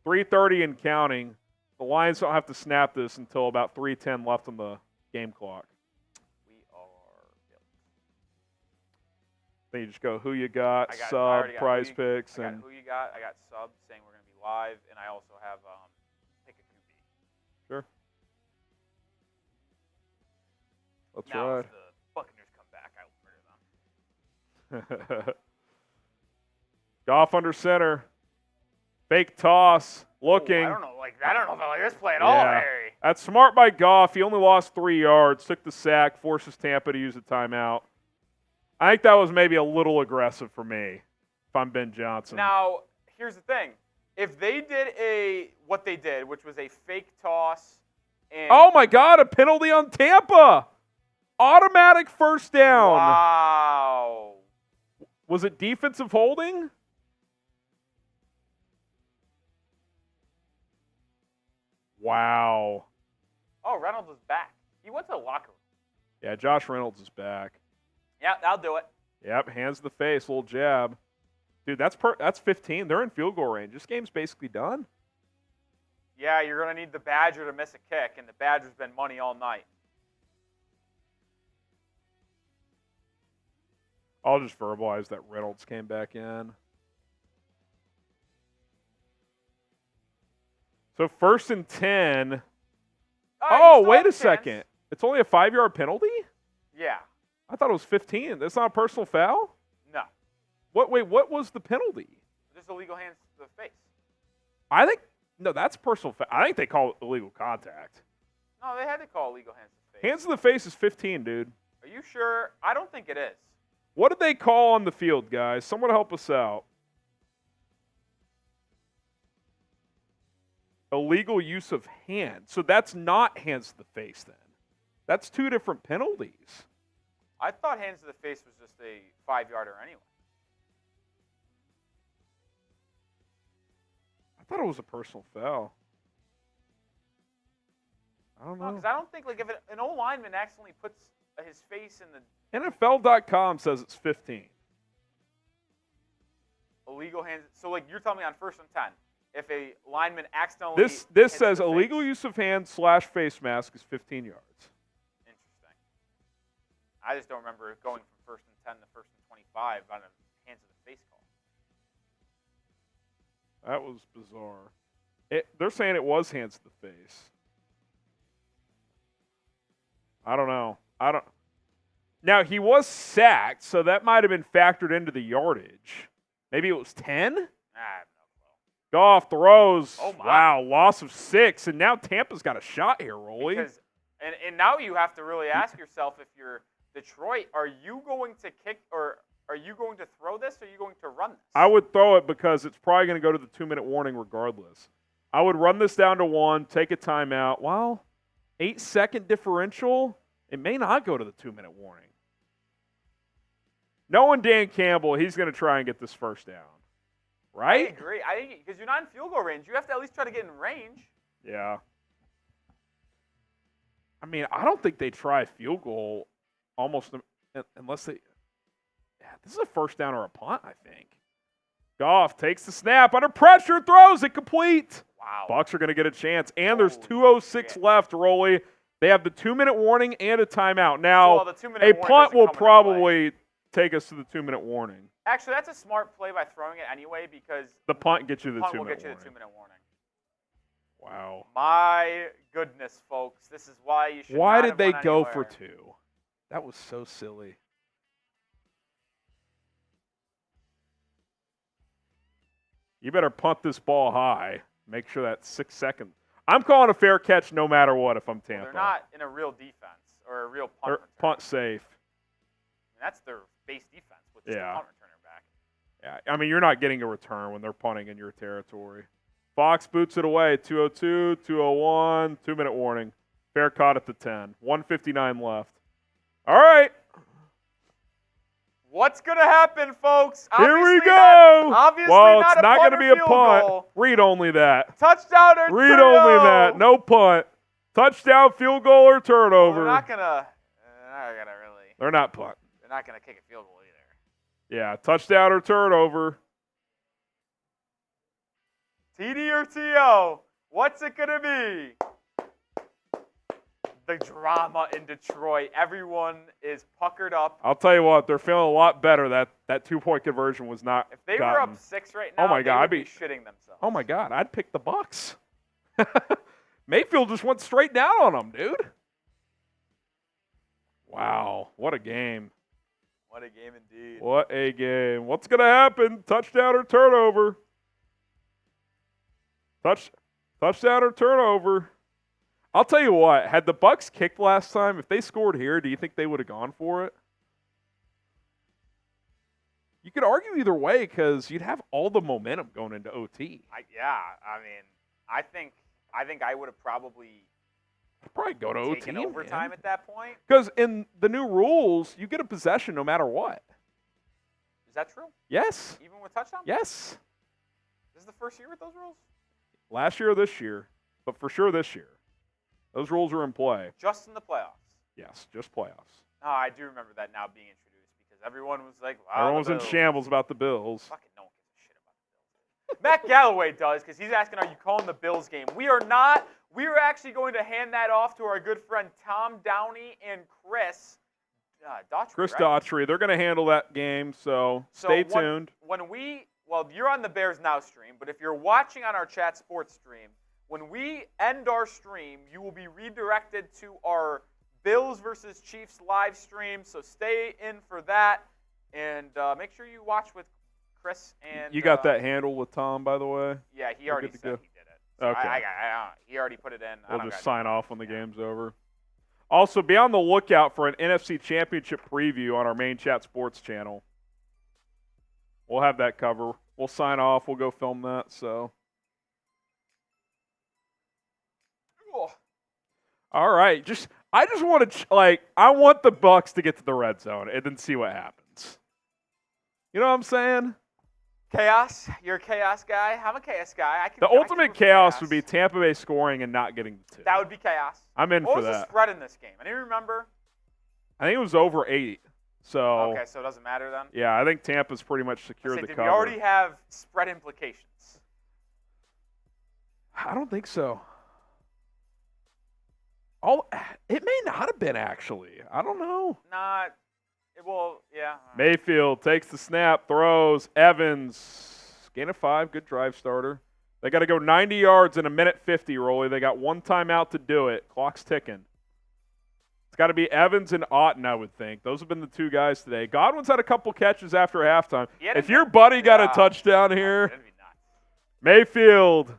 3:30 and counting. The Lions don't have to snap this until about 3:10 left on the game clock. We are built. Then you just go who you got, sub, prize picks. I got who you got. I got sub saying we're going to be live, and I also have pick a QB. Sure. Let's now, ride. if the Buccaneers come back, I will murder them. Goff under center. Fake toss. Looking. Ooh, I don't know if I like this play at all, Harry. That's smart by Goff. He only lost 3 yards, took the sack, forces Tampa to use a timeout. I think that was maybe a little aggressive for me, if I'm Ben Johnson. Now, here's the thing. If they did what they did, which was a fake toss, and oh my God, a penalty on Tampa. Automatic first down. Wow. Was it defensive holding? Wow. Oh, Reynolds is back. He went to the locker room. Yeah, Josh Reynolds is back. Yeah, I'll do it. Yep, hands to the face, little jab. Dude, that's 15. They're in field goal range. This game's basically done. Yeah, you're going to need the Badger to miss a kick, and the Badger's been money all night. I'll just verbalize that Reynolds came back in. So 1st and 10. Oh, wait a second. It's only a 5-yard penalty? Yeah. I thought it was 15. That's not a personal foul? No. What was the penalty? Just illegal hands to the face. No, that's personal foul. I think they call it illegal contact. No, they had to call illegal hands to the face. Hands to the face is 15, dude. Are you sure? I don't think it is. What did they call on the field, guys? Someone help us out. Illegal use of hand. So that's not hands to the face then. That's 2 different penalties. I thought hands to the face was just a 5-yarder anyway. I thought it was a personal foul. I don't know. Because I don't think, like, if an O lineman accidentally puts his face in the NFL.com says it's 15. illegal hands. So, like, you're telling me on 1st and 10, if a lineman accidentally This hits says the illegal face. use of hand / face mask is 15 yards. Interesting. I just don't remember it going from 1st and 10 to 1st and 25 on a hands to the face call. That was bizarre. They're saying it was hands to the face. I don't know. Now, he was sacked, so that might have been factored into the yardage. Maybe it was 10? I have no clue. Goff throws. Oh, my. Wow, loss of 6. And now Tampa's got a shot here, Rolly. Because, and now you have to really ask yourself, if you're Detroit, are you going to kick, or are you going to throw this, or are you going to run this? I would throw it because it's probably going to go to the 2-minute warning regardless. I would run this down to 1, take a timeout. Well, 8-second differential, it may not go to the 2-minute warning. Knowing Dan Campbell, he's going to try and get this first down. Right? I agree. I think because you're not in field goal range, you have to at least try to get in range. Yeah. I mean, I don't think they try a field goal almost unless they – yeah, this is a first down or a punt, I think. Goff takes the snap, under pressure, throws it complete. Wow. Bucs are going to get a chance, and there's 2:06 left, Rolly. They have the 2-minute warning and a timeout. Now, a punt will probably take us to the 2-minute warning. Actually, that's a smart play by throwing it anyway, because the punt gets you the 2-minute will warning. get you the 2-minute warning. Wow. My goodness, folks. This is why you should Why not did have they won go anywhere. for 2? That was so silly. You better punt this ball high. Make sure that's 6 seconds. I'm calling a fair catch no matter what if I'm Tampa. They're not in a real defense or a real punt. Or punt safe. that's their base defense with just a punt returner back. Yeah, I mean, you're not getting a return when they're punting in your territory. Fox boots it away, 2:02, 2:01, 2-minute warning. Fair caught at the 10. 1:59 left. All right. What's going to happen, folks? Here we go. Obviously well, not it's not going to be a punt. Goal. Read only that. Touchdown or Read only that. No punt. Touchdown, field goal, or turnover. Well, they're not going to really. They're not punting. They're not going to kick a field goal either. Yeah, touchdown or turnover. TD or TO? What's it going to be? The drama in Detroit. Everyone is puckered up. I'll tell you what, they're feeling a lot better. That 2-point conversion was not. If they were up 6 right now, oh my God, they would be shitting themselves. Oh my God, I'd pick the Bucs. Mayfield just went straight down on them, dude. Wow, what a game. What a game indeed. What a game. What's going to happen? Touchdown or turnover? Touchdown or turnover? I'll tell you what, had the Bucs kicked last time, if they scored here, do you think they would have gone for it? You could argue either way because you'd have all the momentum going into OT. I think I would have probably go to OT. Taken overtime at that point. Because in the new rules, you get a possession no matter what. Is that true? Yes. Even with touchdown? Yes. This is the first year with those rules? Last year or this year, but for sure this year. Those rules are in play. Just in the playoffs? Yes, just playoffs. Oh, I do remember that now being introduced because everyone was like, wow, everyone was in shambles about the Bills. Fucking no one gives a shit about the Bills. Matt Galloway does because he's asking, are you calling the Bills game? We are not. We are actually going to hand that off to our good friend Tom Downey and Chris Daughtry. Chris right? Daughtry. They're going to handle that game, so stay tuned. Well, you're on the Bears Now stream, but if you're watching on our Chat Sports stream, when we end our stream, you will be redirected to our Bills versus Chiefs live stream, so stay in for that, and make sure you watch with Chris and... You got that handle with Tom, by the way? Yeah, he already said he did it. So okay. He already put it in. We'll just sign off when the game's over. Also, be on the lookout for an NFC Championship preview on our main Chat Sports channel. We'll have that cover. We'll sign off. We'll go film that, so... All right, I just want to I want the Bucs to get to the red zone and then see what happens. You know what I'm saying? Chaos. You're a chaos guy. I'm a chaos guy. The ultimate chaos would be Tampa Bay scoring and not getting the 2. That would be chaos. I'm in for that. What was the spread in this game? I didn't remember. I think it was over 8. So okay, so it doesn't matter then. Yeah, I think Tampa's pretty much secured the cover. Did we already have spread implications? I don't think so. It may not have been, actually. I don't know. Yeah. Mayfield takes the snap, throws. Evans, gain of 5, good drive starter. They got to go 90 yards in a minute 50, Rolly. They got one timeout to do it. Clock's ticking. It's got to be Evans and Otten, I would think. Those have been the 2 guys today. Godwin's had a couple catches after halftime. If your buddy got a touchdown here, Mayfield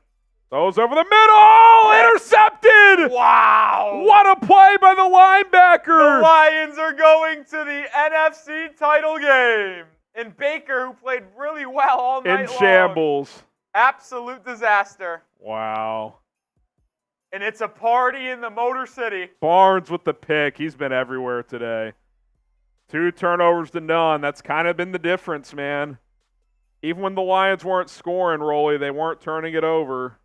throws over the middle, intercepted! Wow! What a play by the linebacker! The Lions are going to the NFC title game. And Baker, who played really well all night long. In shambles. Absolute disaster. Wow. And it's a party in the Motor City. Barnes with the pick. He's been everywhere today. 2 turnovers to none. That's kind of been the difference, man. Even when the Lions weren't scoring, Rolly, they weren't turning it over.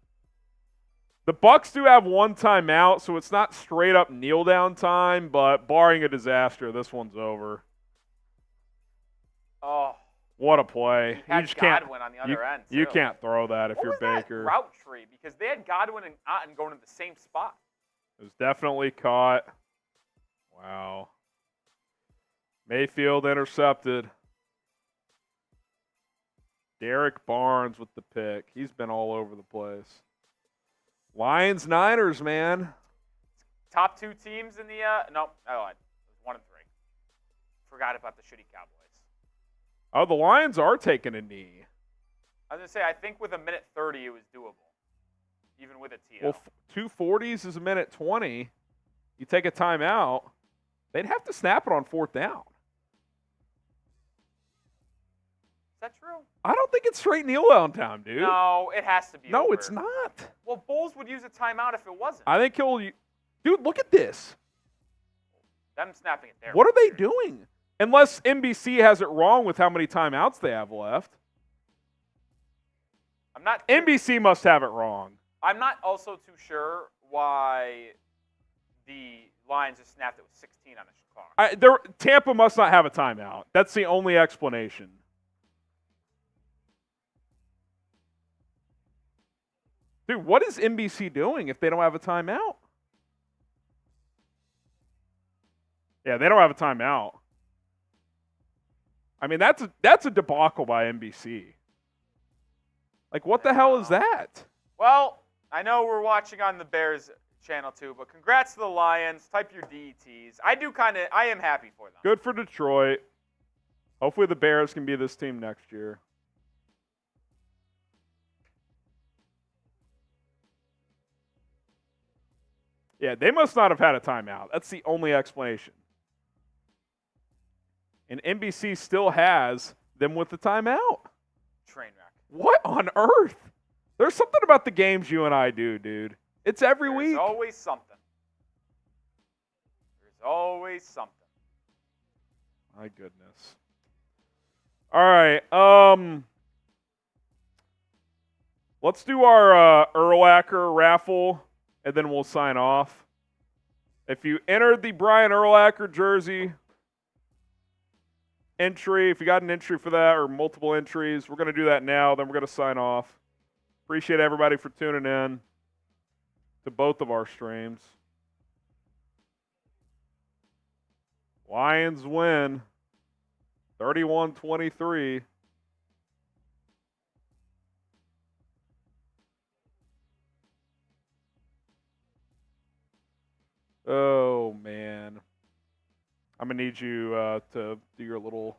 The Bucs do have one timeout, so it's not straight up kneel down time, but barring a disaster, this one's over. Oh. What a play. He had Godwin on the other end, too. You can't throw that if you're Baker. What was that route tree? Because they had Godwin and Otten going to the same spot. It was definitely caught. Wow. Mayfield intercepted. Derek Barnes with the pick. He's been all over the place. Lions, Niners, man. Top 2 teams in the no, I lied. It was 1 and 3. Forgot about the shitty Cowboys. Oh, the Lions are taking a knee. I was going to say, I think with a minute 30 it was doable. Even with a TO. Well, 2:40s is a minute 20. You take a timeout, they'd have to snap it on 4th down. that true? I don't think it's straight kneel down time, dude. No, it has to be. No, over. it's not. Well, Bowles would use a timeout if it wasn't. I think he'll. Dude, look at this. Them snapping it there. What are they doing? Unless NBC has it wrong with how many timeouts they have left. I'm not. NBC must have it wrong. I'm not also too sure why the Lions just snapped it with 16 on the clock. Tampa must not have a timeout. That's the only explanation. Dude, what is NBC doing if they don't have a timeout? Yeah, they don't have a timeout. I mean, that's a debacle by NBC. Like, what the hell is that? Well, I know we're watching on the Bears channel too, but congrats to the Lions. Type your DETs. I am happy for them. Good for Detroit. Hopefully the Bears can be this team next year. Yeah, they must not have had a timeout. That's the only explanation. And NBC still has them with the timeout. Train wreck. What on earth? There's something about the games you and I do, dude. It's every week. There's always something. There's always something. My goodness. All right. Let's do our Urlacher raffle, and then we'll sign off. If you entered the Brian Urlacher jersey entry, if you got an entry for that or multiple entries, we're going to do that now. Then we're going to sign off. Appreciate everybody for tuning in to both of our streams. Lions win 31-23. Oh, man. I'm going to need you to do your little,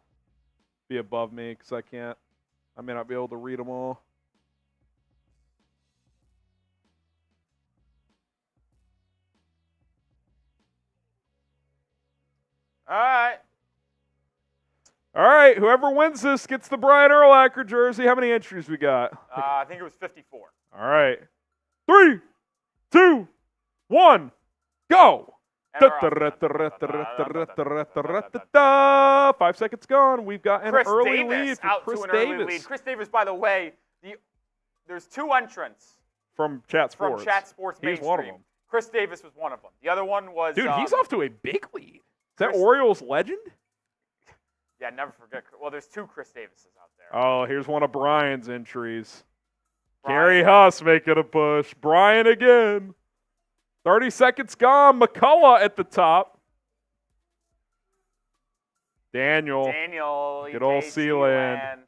be above me because I may not be able to read them all. All right, whoever wins this gets the Brian Urlacher jersey. How many entries we got? I think it was 54. All right. 3, 2, 1, go. 5 seconds gone. We've got an Chris early Davis lead for out Chris to an early Davis. lead. Chris Davis, by the way, there's 2 entrants From Chat Sports. from Chat Sports He's mainstream. one of them. Chris Davis was one of them. The other one was Dude, he's off to a big lead. Is that Chris- Orioles legend? Yeah, never forget. Well, there's 2 Chris Davises out there. Oh, here's one of Brian's entries. Brian. Gary Huss making a push. Brian again. 30 seconds gone. McCullough at the top. Daniel. Good old Sealand.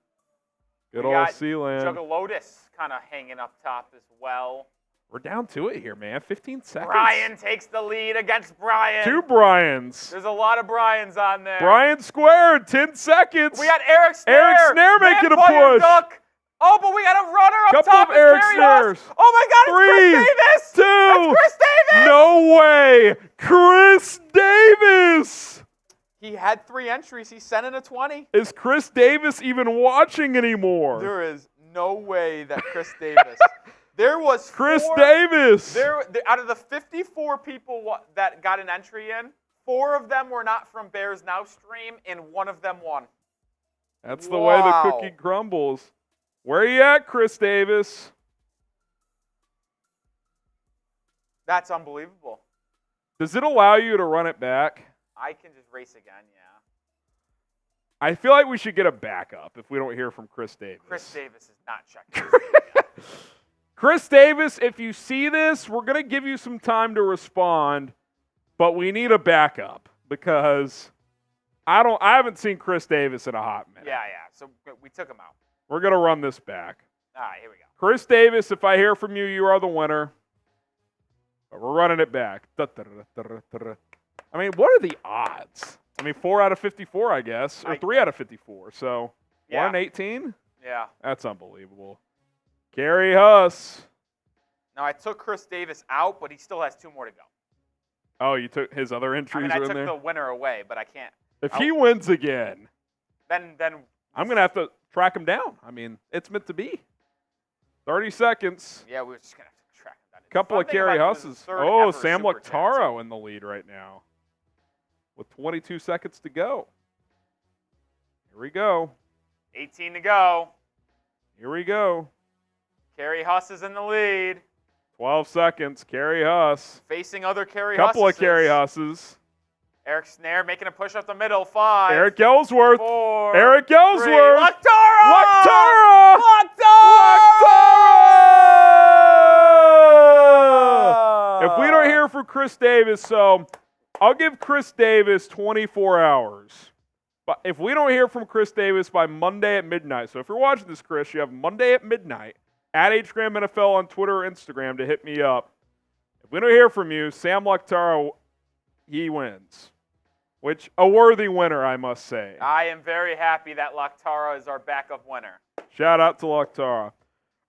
Good old Sealand. Juggalotus kind of hanging up top as well. We're down to it here, man. 15 seconds. Brian takes the lead against Brian. 2 Bryans. There's a lot of Bryans on there. Brian squared. 10 seconds. We got Eric Snare. Eric Snare making a Vampire push. Duck. Oh, but we got a runner up Couple top. of Eric It's Kerry Snares. Huss. Oh my God, it's 3, Chris Davis. 2. It's Chris Davis. No way. Chris Davis. He had 3 entries. He sent in a 20. Is Chris Davis even watching anymore? There is no way that Chris Davis. There was Chris 4 Davis. Out of the 54 people that got an entry in, 4 of them were not from Bears Now stream, and 1 of them won. That's the way the cookie crumbles. Where are you at, Chris Davis? That's unbelievable. Does it allow you to run it back? I can just race again, yeah. I feel like we should get a backup if we don't hear from Chris Davis. Chris Davis is not checking. Chris Davis, if you see this, we're going to give you some time to respond, but we need a backup because I haven't seen Chris Davis in a hot minute. Yeah. So we took him out. We're going to run this back. All right, here we go. Chris Davis, if I hear from you, you are the winner. But we're running it back. I mean, what are the odds? I mean, 4 out of 54, I guess, or 3 out of 54. So 1 in 18? Yeah. That's unbelievable. Gary Huss. Now, I took Chris Davis out, but he still has 2 more to go. Oh, you took his other entries I are in took there? the winner away, but I can't. If he wins again, Then I'm going to have to track him down. I mean, it's meant to be. 30 seconds. Yeah, we're just going to have to track him down. Couple of Kerry Husses. Oh, Sam Lactaro in the lead right now with 22 seconds to go. Here we go. 18 to go. Here we go. Kerry Huss is in the lead. 12 seconds. Kerry Huss. Facing other Kerry Husses. Couple of Kerry Husses. Eric Snare making a push up the middle. 5. Eric Ellsworth. 4. Eric Ellsworth. 3. Lactaro! Lactaro! If we don't hear from Chris Davis, so I'll give Chris Davis 24 hours. But if we don't hear from Chris Davis by Monday at midnight, so if you're watching this, Chris, you have Monday at midnight at HGram NFL on Twitter or Instagram to hit me up. If we don't hear from you, Sam Lactaro, he wins. Which, a worthy winner, I must say. I am very happy that Lactaro is our backup winner. Shout out to Lactaro.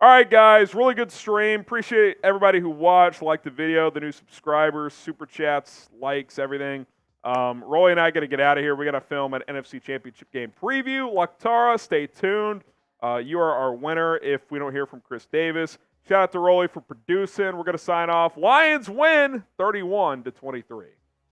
All right, guys, really good stream. Appreciate everybody who watched, liked the video, the new subscribers, super chats, likes, everything. Rolly and I got to get out of here. We got to film an NFC Championship game preview. Lactaro, stay tuned. You are our winner if we don't hear from Chris Davis. Shout out to Rolly for producing. We're going to sign off. Lions win 31-23.